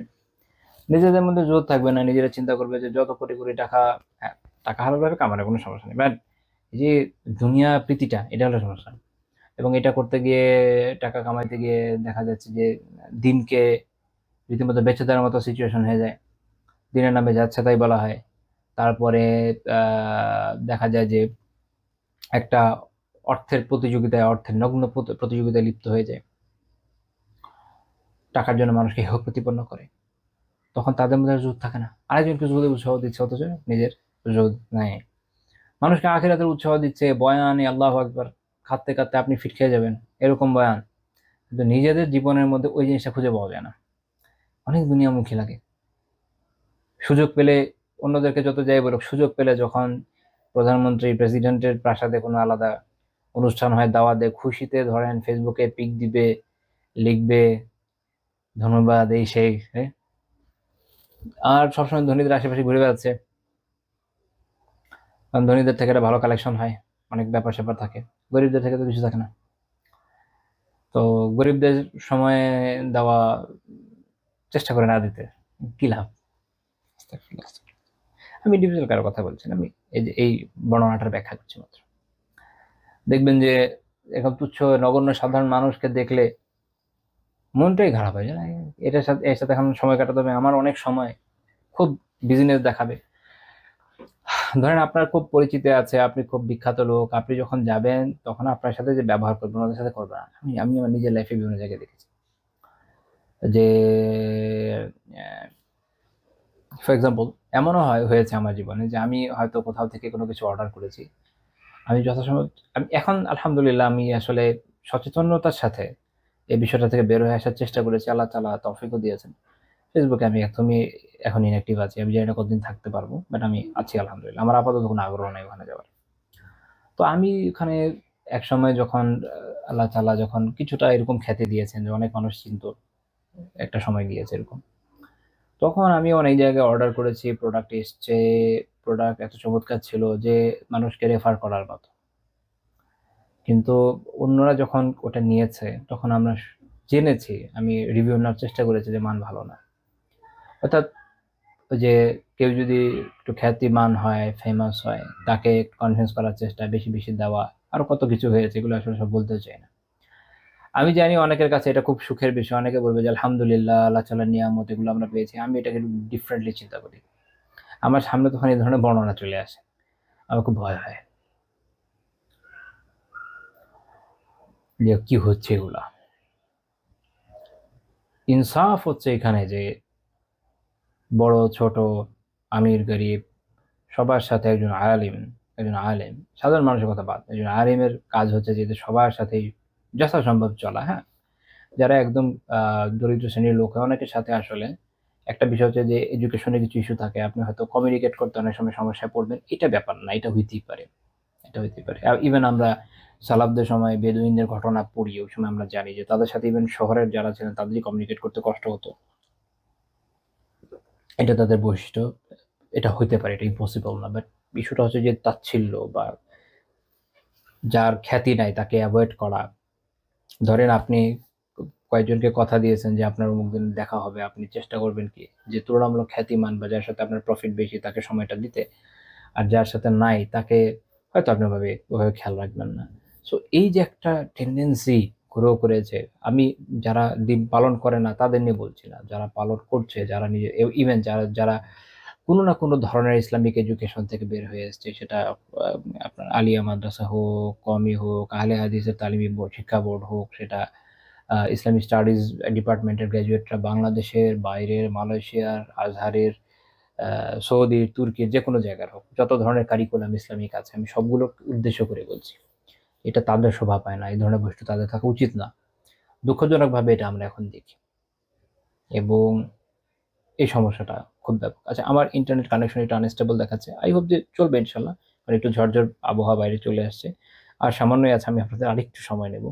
নিজেদের মধ্যে জোর থাকবে না, নিজেরা চিন্তা করবে যে যত কোটি কোটি টাকা, হ্যাঁ টাকা হালালভাবে কামানো কোনো সমস্যা নেই, বাট এই যে দুনিয়া প্রীতিটা, এটা হলো সমস্যা। এবং এটা করতে গিয়ে, টাকা কামাইতে গিয়ে দেখা যাচ্ছে যে দিনকে রীতিমতো বেঁচে দেওয়ার মতো সিচুয়েশন হয়ে যায়। দিনের নামে যাচ্ছে তাই বলা হয়। তারপরে দেখা যায় যে একটা অর্থের প্রতিযোগিতায়, অর্থের নগ্ন প্রতিযোগিতায় লিপ্ত হয়ে যায়, টাকার জন্য মানুষকে হেয় প্রতিপন্ন করে, তখন তাদের মধ্যে আর জুদ থাকে না। আরেকজনকে জুদে উৎসাহ দিচ্ছে, অথচ নিজের জুদ নাই। মানুষকে আখিরাতের উৎসাহ দিচ্ছে, বয়ানে আল্লাহু আকবার খাটতে খাটতে আপনি ফিট খেয়ে যাবেন, এরকম বয়ান, কিন্তু নিজেদের জীবনের মধ্যে ওই জিনিসটা খুঁজে পাওয়া যায় না। অনেক দুনিয়ামুখী লাগে। সুযোগ পেলে অন্যদেরকে যত যাই বলুক, সুযোগ পেলে যখন প্রধানমন্ত্রী, প্রেসিডেন্টের প্রাসাদে কোনো আলাদা অনুষ্ঠান হয়, দাওয়াত দেয়, খুশিতে ধরেন ফেসবুকে পিক দিবে, লিখবে ধন্যবাদ এই সেই, হ্যাঁ? আর সবসময় ধনীদের আশেপাশে ঘুরে বেড়াচ্ছে, কারণ ধনীদের থেকে একটা ভালো কালেকশন হয়, অনেক ব্যাপার স্যাপার থাকে, গরিবদের থেকে তো কিছু থাকে না। তো গরিবদের সময় দেওয়া চেষ্টা করে না দিতে, কি লাভ? আমি ইন্ডিভিজুয়াল কারো কথা বলছি না, আমি এই বর্ণনাটার ব্যাখ্যা করছি মাত্র। দেখবেন যে এখন তুচ্ছ নগণ্য সাধারণ মানুষকে দেখলে মনটাই খারাপ হয়ে যায়। এটার সাথে এর সাথে এখন সময় কাটাতে হবে, আমার অনেক সময়, খুব বিজনেস দেখাবে। ধরেন আপনার খুব পরিচিত আছে, আপনি খুব বিখ্যাত লোক, আপনি যখন যাবেন তখন আপনার সাথে যে ব্যবহার করবেন ওদের সাথে করবেন না। আমি আমার নিজের লাইফে বিভিন্ন জায়গায় দেখেছি যে ফর এক্সাম্পল এমনও হয়েছে আমার জীবনে যে আমি হয়তো কোথাও থেকে কোনো কিছু অর্ডার করেছি, আমি যথাসময়, আমি এখন আলহামদুলিল্লাহ আমি আসলে সচেতনতার সাথে এই বিষয়টা থেকে বের হয়ে আসার চেষ্টা করেছি, আল্লাহ তাআলা তৌফিকও দিয়েছেন। ফেসবুকে আমি একদমই এখন ইনঅ্যাক্টিভ আছি, আমি জানি না কতদিন থাকতে পারবো, বাট আমি আছি আলহামদুলিল্লাহ, আমার আপাতত কোনো আগ্রহ নেই ওখানে যাওয়ার। তো আমি ওখানে এক সময় যখন আল্লাহ তাআলা যখন কিছুটা এরকম খ্যাতি দিয়েছেন যে অনেক মানুষ চিনত, একটা সময় গিয়েছে এরকম, তখন আমি অনেক জায়গায় অর্ডার করেছি, প্রোডাক্ট এসছে, প্রোডাক্ট এত চমৎকার ছিল যে মানুষকে রেফার করার মতো। কিন্তু অন্যরা যখন ওটা নিয়েছে তখন আমরা জেনেছি, আমি রিভিউ নেওয়ার চেষ্টা করেছি যে মান ভালো না। অর্থাৎ ওই যে কেউ যদি একটু খ্যাতিমান হয়, ফেমাস হয়, তাকে কনভিন্স করার চেষ্টা, বেশি বেশি দেওয়া, আরো কত কিছু হয়েছে, এগুলো আসলে সব বলতে চাই না। আমি জানি অনেকের কাছে এটা খুব সুখের বিষয়, অনেকে বলবে যে আলহামদুলিল্লাহ, আল্লাহ তাআলার নিয়ামত, এগুলো আমরা পেয়েছি। আমি এটাকে একটু ডিফারেন্টলি চিন্তা করি। আমার সামনে তখন এই ধরনের বর্ণনা চলে আসে, আমার খুব ভয় হয় যে কি হচ্ছে এগুলা। ইনসাফ হচ্ছে এখানে যে বড় ছোট, আমির গরিব সবার সাথে একজন আলেম, সাধারণ মানুষের কথা বাদ, একজন আলেমের কাজ হচ্ছে যে সবার সাথেই যথাসম্ভব চলা, হ্যাঁ? যারা একদম দরিদ্র শ্রেণীর লোক হয়, অনেকের সাথে আসলে একটা বিষয় হচ্ছে যে এডুকেশনে কিছু ইস্যু থাকে, আপনি হয়তো কমিউনিকেট করতে অনেক সময় সমস্যায় পড়বেন, এটা ব্যাপার না, এটা হইতেই পারে, এটা হইতেই পারে। ইভেন আমরা সালাফদের সময় বেদুইনদের ঘটনা পড়ি, ওই সময় আমরা জানি যে তাদের সাথে ইভেন শহরের যারা ছিলেন তাদেরই কমিউনিকেট করতে কষ্ট হতো, এটা তাদের বৈশিষ্ট্য, এটা হইতে পারে, এটা ইম্পসিবল না। বাট ইস্যুটা হচ্ছে যে তাচ্ছিল্য বা যার খ্যাতি নাই তাকে অ্যাভয়েড করা। ধরেন আপনি কয়েকজনকে কথা দিয়েছেন যে আপনার অমুক দিন দেখা হবে, আপনি চেষ্টা করবেন কি যে তুলনামূলক খ্যাতিমান বা যার সাথে আপনার প্রফিট বেশি তাকে সময়টা দিতে, আর যার সাথে নাই তাকে হয়তো আপনি ওভাবে খেয়াল রাখবেন না। সো এই যে একটা টেন্ডেন্সি গ্রো করেছে, আমি যারা দিন পালন করে না তাদের নিয়ে বলছি না, যারা পালন করছে, যারা নিজে, ইভেন যারা যারা কোনো না কোনো ধরনের ইসলামিক এডুকেশন থেকে বের হয়ে এসছে, সেটা আপনার আলিয়া মাদ্রাসা হোক, কওমি হোক, আহলে হাদিসের তালিমি বোর্ড, শিক্ষা বোর্ড হোক, সেটা ইসলামিক স্টাডিজ ডিপার্টমেন্টের গ্র্যাজুয়েটরা বাংলাদেশের বাইরের, মালয়েশিয়ার, আজহারের, সৌদির, তুর্কির, যে কোনো জায়গার হোক, যত ধরনের কারিকুলাম ইসলামিক আছে আমি সবগুলো উদ্দেশ্য করে বলছি, এটা তাদের শোভা পায় না, এই ধরনের বস্তু তাদের থাকা উচিত না। দুঃখজনকভাবে এটা আমরা এখন দেখি, এবং এই সমস্যাটা খুব ব্যাপক। আচ্ছা, আমার ইন্টারনেট কানেকশন একটু আনস্টেবল দেখাচ্ছে, আই হোপ যে চলবে ইনশাল্লাহ, কারণ একটু ঝড় আবহাওয়া বাইরে চলে আসছে, আর সামান্যই আছে, আমি আপনাদের আরেকটু সময় নেব।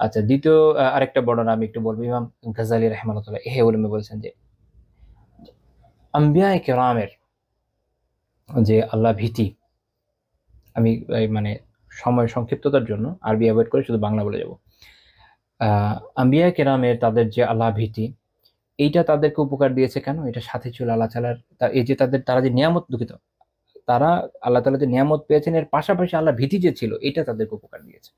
আচ্ছা, দ্বিতীয় আরেকটা বর্ণনা আমি একটু বলবো। ইমাম গাজ্জালী রাহিমাহুল্লাহ ইহয়ে উলুমে বলছেন যে আম্বিয়ায়ে কেরামের যে আল্লাহ ভীতি, আমি মানে সময় সংক্ষিপ্ততার জন্য আরবি অ্যাভয়েড করে শুধু বাংলা বলে যাব। আম্বিয়ায়ে কেরামের তাদের যে আল্লাহ ভীতি, এইটা তাদেরকে উপকার দিয়েছে কেন? এটা সাথে ছিল আল্লাহ তাআলার, এই যে তারা যে নিয়ামত, দুঃখিত, তারা আল্লাহ তাআলা যে নিয়ামত পেয়েছেন এর পাশাপাশি আল্লাহ ভীতি যে ছিল, এটা তাদেরকে উপকার দিয়েছে।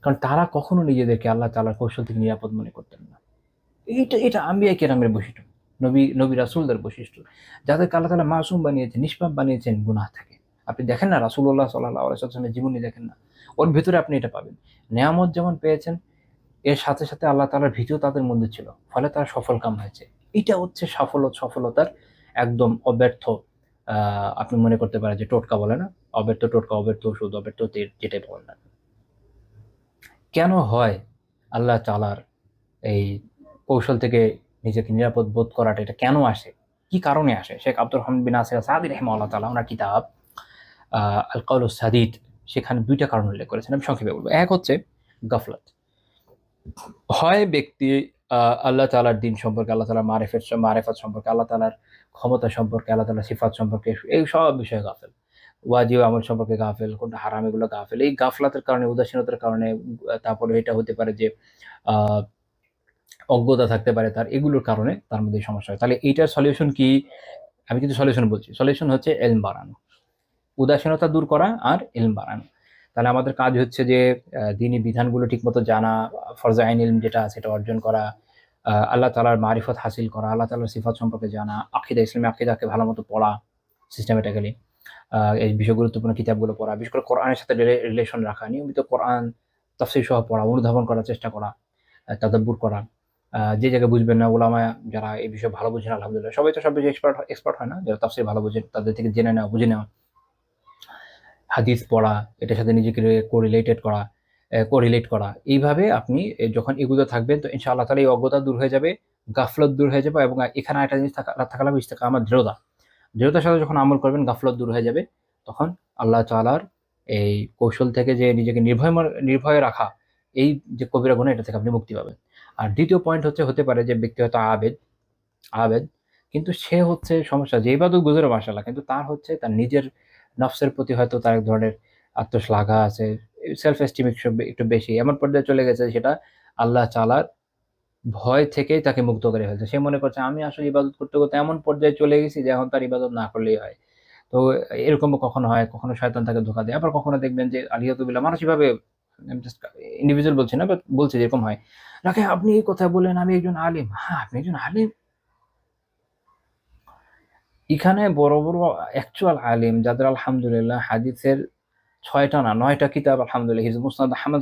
কারণ তারা কখনো নিজেদেরকে আল্লাহ তাআলার কৌশল থেকে নিরাপদ মনে করতেন না। এটা আম্বিয়া কেরামের বৈশিষ্ট্য, নবী রাসূলদের বৈশিষ্ট্য, যাদেরকে আল্লাহ তাআলা মাসুম বানিয়েছেন, নিষ্পাপ বানিয়েছেন গুনাহ থেকে। আপনি দেখেন না রাসূলুল্লাহ সাল্লাল্লাহু আলাইহি ওয়াসাল্লামের জীবনী দেখেন না, ওর ভেতরে আপনি এটা পাবেন। নেয়ামত যেমন পেয়েছেন, এর সাথে সাথে আল্লাহ তাআলার ভীতিও তাদের মধ্যে ছিল, ফলে তারা সফলকাম হয়েছে। এটা হচ্ছে সফলতার একদম অব্যর্থ, আপনি মনে করতে পারেন যে টোটকা বলে না, অব্যর্থ টোটকা, অব্যর্থ ওষুধ, অব্যর্থ তীর, যেটাই বলেন না। কেন হয় আল্লাহ তাআলার এই কৌশল থেকে নিজেকে নিরাপদ বোধ করাটা, এটা কেন আসে, কি কারণে আসে? শেখ আব্দুর রহমান বিন নাসির সাদি রাহিমাহুল্লাহ তাআলা ওনার কিতাব আল কাউলুস সাদিদ, সেখানে ২টা কারণ উল্লেখ করেছেন, আমি সংক্ষেপে বলবো। এক হচ্ছে গাফলাত। হয় ব্যক্তি আল্লাহ তাআলার দ্বীন সম্পর্কে, আল্লাহ তাআলার মারিফাত সম্পর্কে, আল্লাহ তাআলার ক্ষমতা সম্পর্কে, আল্লাহ তাআলার সিফাত সম্পর্কে, এই সব বিষয়ে গাফেল। ওয়াজিব আমল সম্পর্কে গাফেল, কোনটা হারাম এগুলো গাফেল। এই গাফলাতের কারণে, উদাসীনতার কারণে, তারপরে এটা হতে পারে যে আ অজ্ঞতা থাকতে পারে তার, এগুলোর কারণে তার মধ্যে এই সমস্যা হয়। তাহলে এইটার সলিউশন কি? আমি কিন্তু সলিউশন বলছি। সলিউশন হচ্ছে ইলম বাড়ানো। উদাসীনতা দূর করা আর ইলম বাড়ানো। তাহলে আমাদের কাজ হচ্ছে যে দ্বীনি বিধানগুলো ঠিকমতো জানা, ফরজে আইন ইলম যেটা আছে এটা অর্জন করা, আল্লাহ তাআলার মারিফত হাসিল করা, আল্লাহ তাআলার সিফাত সম্পর্কে জানা, আকীদা, ইসলামী আকীদাকে ভালোমতো পড়া সিস্টেমেটিক্যালি, এই বিষয় গুরুত্বপূর্ণ কিতাবগুলো পড়া, বিশেষ করে কোরআনের সাথে রিলেশন রাখা, নিয়মিত কোরআন তাফসীর সহ পড়া, অনুধাবন করার চেষ্টা করা, তাদাব্বুর করা। যে জায়গায় বুঝবেন না, উলামা যারা এই বিষয়ে ভালো বুঝেন, আলহামদুলিল্লাহ সবাই তো সব বিষয়ে এক্সপার্ট হয় না, যারা তাফসীর ভালো বুঝেন তাদের থেকে জেনে নেওয়া, বুঝে নেওয়া, হাদিস পড়া, এটার সাথে নিজেকে কোরিলেট করা। এইভাবে আপনি যখন এগুলো থাকবেন, তো ইনশাআল্লাহ তাআলা এই অজ্ঞতা দূর হয়ে যাবে, গাফলত দূর হয়ে যাবে, এবং এখানে আরেকটা জিনিস থাকা লাগবে ইস্তেকামাত, দৃঢ়তা। দৃঢ়তার সাথে যখন আমল করবেন, গাফলত দূর হয়ে যাবে, তখন আল্লাহ তাআলার এই কৌশল থেকে যে নিজেকে নির্ভয়ে রাখা, এই যে কবিরা গুনাহ, এটা থেকে আপনি মুক্তি পাবেন। আর দ্বিতীয় পয়েন্ট হতে পারে যে ব্যক্তি হয়তো আবেদ, কিন্তু সে হচ্ছে সমস্যা যে ইবাদত গুজরে মাশাআল্লাহ, কিন্তু তার হচ্ছে তার নিজের নফসের প্রতি হয়তো তার এক ধরনের আত্মশ্লাঘা আছে, সেলফ এস্টিম একটু বেশি, এমন পর্যায়ে চলে গেছে সেটা আল্লাহ তাআলার ভয় থেকেই তাকে মুক্ত করে ফেলছে। সে মনে করছে আমি আসলে ইবাদত করতে করতে এমন পর্যায়ে চলে গেছি যে এখন তার ইবাদত না করলেই হয়। তো এরকমও কখনো হয়, কখনো শয়তান তাকে ধোঁকা দেয়, আবার কখনো দেখবেন যে আলিয়াতু বিল্লাহ, মানুষ এভাবে, আমি জাস্ট ইন্ডিভিজুয়াল বলছি না, বাট বলছি যে এরকম হয়। রাকে আপনি এই কথা বললেন আমি একজন আলিম। হ্যাঁ, আপনি একজন আলিম। এখানে বড়, বড় অ্যাকচুয়াল আলিম যাদের আলহামদুলিল্লাহ হাদিসের ৬ টা না ৯ টা কিতাব আলহামদুলিল্লাহ হিফজ, মুসনাদ আহমদ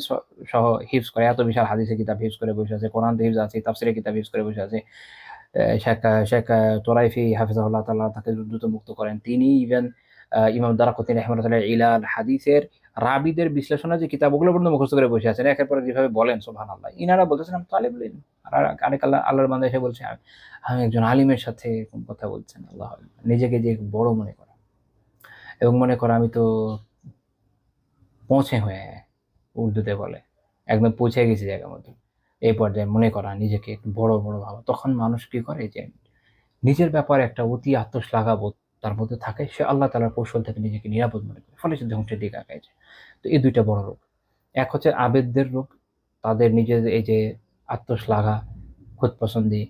সহ হিফজ করে, এত বিশাল হাদিসের কিতাব হিফজ করে বসে আছে, কোরআন তো হিফজ আছে, তাফসীরের কিতাব হিফজ করে বসে আছে। শেখ তোরাইফি হাফিজাহুল্লাহ তাআলা তাকে দ্রুত মুক্ত করেন। তিনি ইভেন ইমাম দারাকুতনি রাহিমাহুল্লাহ ইলাল হাদিসের রাবীদের বিশ্লেষণের যে কিতাব, ওগুলো পর্যন্ত মুখস্থ করে বসে আছেন। একের পর এক যেভাবে বলেন সুবহানাল্লাহ। ইনারা বলতেছেন আমি তালিবুল ইলম। আর আরেক আল্লাহর বান্দা এসে বলছে আমি একজন আলিমের সাথে এরকম কথা বলছেন। আল্লাহু আকবার। নিজেকে যে বড় মনে করা, এবং মনে করা আমি তো পৌঁছে হয়ে, উর্দুতে বলে, একদম পৌঁছে গেছি জায়গার মধ্যে। এই পর্যায়ে মনে করা, নিজেকে একটু বড় ভাবা। তখন মানুষ কি করে যে নিজের ব্যাপারে একটা অতি আত্মশ্লাঘা বোধ তার মধ্যে থাকে, সে আল্লাহ তাআলার কৌশল থেকে নিজেকে নিরাপদ মনে করে, ফলে সে ধ্বংসের দিকে আগায় যায়। তো এই ২ টা বড় রোগ। এক হচ্ছে আবেগদের রোগ, তাদের নিজের এই যে আত্মশ্লাঘা, খুদপছন্দি,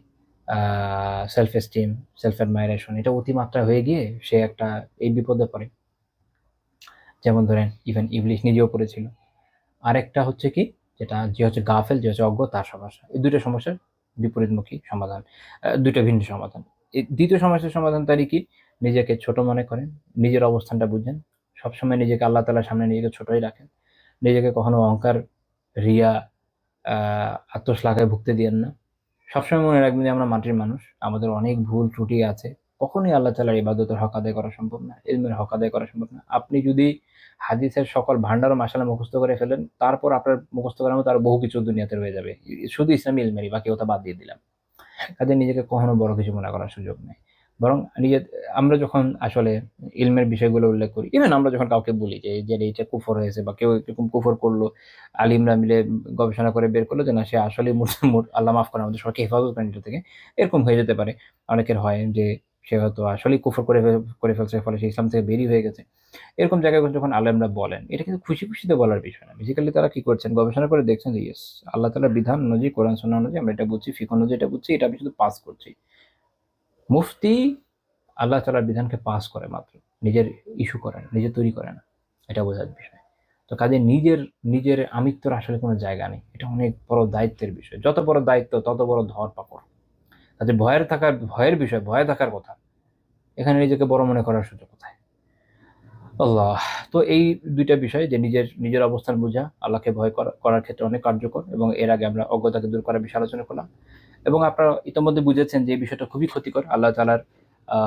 সেলফ এস্টিম, সেলফ অ্যাডমাইরেশন, এটা অতিমাত্রা হয়ে গিয়ে সে একটা এই বিপদে পড়ে। যেমন ধরেন ইভেন ইবলিস নিজেও পড়েছিল। আরেকটা হচ্ছে কি, যে হচ্ছে গাফেল, যে হচ্ছে অজ্ঞ, তার সমস্যা। এই ২ টা সমস্যার বিপরীতমুখী সমাধান, ২ টা ভিন্ন সমাধান। এই ২য় সমস্যার সমাধান তারই কি? নিজেকে ছোট মনে করেন, নিজের অবস্থানটা বুঝেন, সবসময় নিজেকে আল্লাহ তাআলার সামনে নিজেকে ছোটই রাখেন। নিজেকে কখনো অহংকার, রিয়া, আ আত্মশ্লাঘায় ভুগতে দিয়েন না। সবসময় মনে রাখবেন যে আমরা মাটির মানুষ, আমাদের অনেক ভুল ত্রুটি আছে। কখনোই আল্লাহ তাআলার ইবাদতের হক আদায় করা সম্ভব না, ইলমের হক আদায় করা সম্ভব না। আপনি যদি হাদিসের সকল ভান্ডার ও মাশাআল্লাহ মুখস্থ করে ফেলেন, তারপর আপনার মুখস্থ করার মতো আরো বহু কিছু দুনিয়াতে রয়ে যাবে। শুধু ইসলামী ইলমেরই, বাকি কথা বাদ দিয়ে দিলাম। কাজেই নিজেকে কখনো বড় কিছু মনে করার সুযোগ নেই। বরং আমরা যখন আসলে ইলমের বিষয়গুলো উল্লেখ করি, ইভেন আমরা যখন কাউকে বলি যে এইটা কুফর হয়েছে, বা কেউ এরকম কুফর করলো, আলিমরা মিলে গবেষণা করে বের করলো যে না, সে আসলেই আল্লাহ মাফ করেন, আমাদের সবাইকে হেফাজত করেন এটা থেকে। এরকম হয়ে যেতে পারে। অনেকের হয় যে সে হয়তো আসলেই কুফর করে ফেলছে, ফলে সে ইসলাম থেকে বেরিয়ে হয়ে গেছে। এরকম জায়গায় যখন আলেমরা বলেন, এটা কিন্তু খুশিতে বলার বিষয় না। বেসিক্যালি তারা কি করছেন, গবেষণা করে দেখছেন যে ইয়েস, আল্লাহ তাআলার বিধান অনুযায়ী, কোরআন সুন্নাহ অনুযায়ী আমরা এটা বুঝছি, ফিকহ অনুযায়ী এটা বুঝছি, এটা আমি শুধু পাস করছি। মুফতি আল্লাহ তাআলার বিধানকে পাস করে মাত্র, নিজের ইস্যু করে না, নিজে তৈরি করে না। এটা বোঝার বিষয়। তো কাজেই নিজের আমিত্বর আসলে কোনো জায়গা নেই। এটা অনেক বড় দায়িত্বের বিষয়। যত বড় দায়িত্ব তত বড় ধরপাকড়। কাজেই ভয়ের বিষয়, ভয়ে থাকার কথা। এখানে নিজেকে বড় মনে করার সুযোগ কোথায়? আল্লাহ। তো এই ২ টা বিষয় যে নিজের অবস্থান বুঝা, আল্লাহকে ভয় করার ক্ষেত্রে অনেক কার্যকর, এবং এর আগে আমরা অজ্ঞতাকে দূর করার বিষয়ে আলোচনা করলাম। এবং আপনারা ইতোমধ্যে বুঝেছেন যে এই বিষয়টা খুবই ক্ষতিকর। আল্লাহ তাআলার আ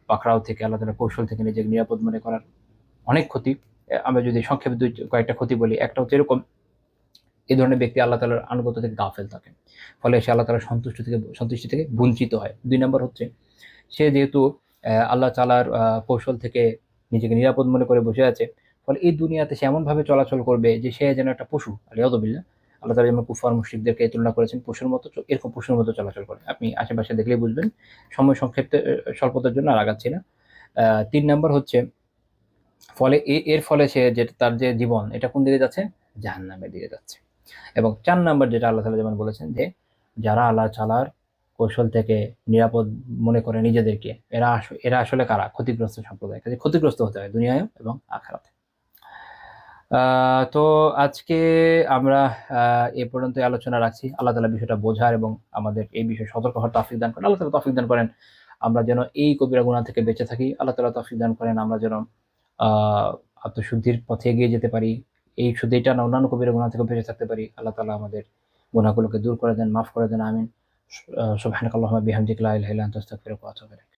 পাকড়াও থেকে, আল্লাহ তাআলার কৌশল থেকে নিজেকে নিরাপদ মনে করার অনেক ক্ষতি। আমরা যদি সংক্ষেপে কয়েকটা ক্ষতি বলি, একটা হচ্ছে এরকম, এই ধরনের ব্যক্তি আল্লাহ তাআলার আনুগত্য থেকে গাফেল থাকে। ফলে সে আল্লাহ তাআলার সন্তুষ্টি থেকে বঞ্চিত হয়। ২ নম্বর হচ্ছে, সে যেহেতু আল্লাহ তাআলার কৌশল থেকে নিজেকে নিরাপদ মনে করে বসে আছে, ফলে এই দুনিয়াতে সে এমনভাবে চলাচল করবে যে সে যেন একটা পশু। আলিয়াযুবিল্লাহ। আল্লাহ তাআলা যেমন কুফার মুশরিকদেরকে তুলনা করেছেন পশুর মতো, এরকম পশুর মতো চলাচল করে। আপনি আশেপাশে দেখলেই বুঝবেন। সময় স্বল্পতার জন্য আর আগাচ্ছি না। ৩ নাম্বার হচ্ছে, এর ফলে সে যে তার যে জীবন, এটা কোন দিকে যাচ্ছে? জাহান্নামের দিকে যাচ্ছে। এবং ৪ নাম্বার যেটা আল্লাহ তাআলা যেমন বলেছেন যে, যারা আল্লাহ তাআলার কৌশল থেকে নিরাপদ মনে করে নিজেদেরকে, এরা আসলে কারা? ক্ষতিগ্রস্ত সম্প্রদায়। কাজেই ক্ষতিগ্রস্ত হতে হয় দুনিয়ায়ও এবং আখিরাতে। আ তো আজকে আমরা আ এ পর্যন্তই আলোচনা রাখছি। আল্লাহ তাআলা বিষয়টা বোঝার এবং আমাদের এই বিষয়ে সতর্ক হওয়ার তৌফিক দান করেন। আল্লাহ তাআলা তৌফিক দান করেন আমরা যেন এই কবিরা গুনাহ থেকে বেঁচে থাকি। আল্লাহ তাআলা তৌফিক দান করেন আমরা যেন আ আত্মশুদ্ধির পথে এগিয়ে যেতে পারি। শুধু এটা না, অন্যান্য কবিরা গুনাহ থেকেও বেঁচে থাকতে পারি। আল্লাহ তাআলা আমাদের গুনাহগুলোকে দূর করে দেন, মাফ করে দেন। আমিন। সুবহানাকাল্লাহুম্মা বিহামদিকা লা ইলাহা ইল্লা আনতা আস্তাগফিরুকা ওয়া আতুবু ইলাইক।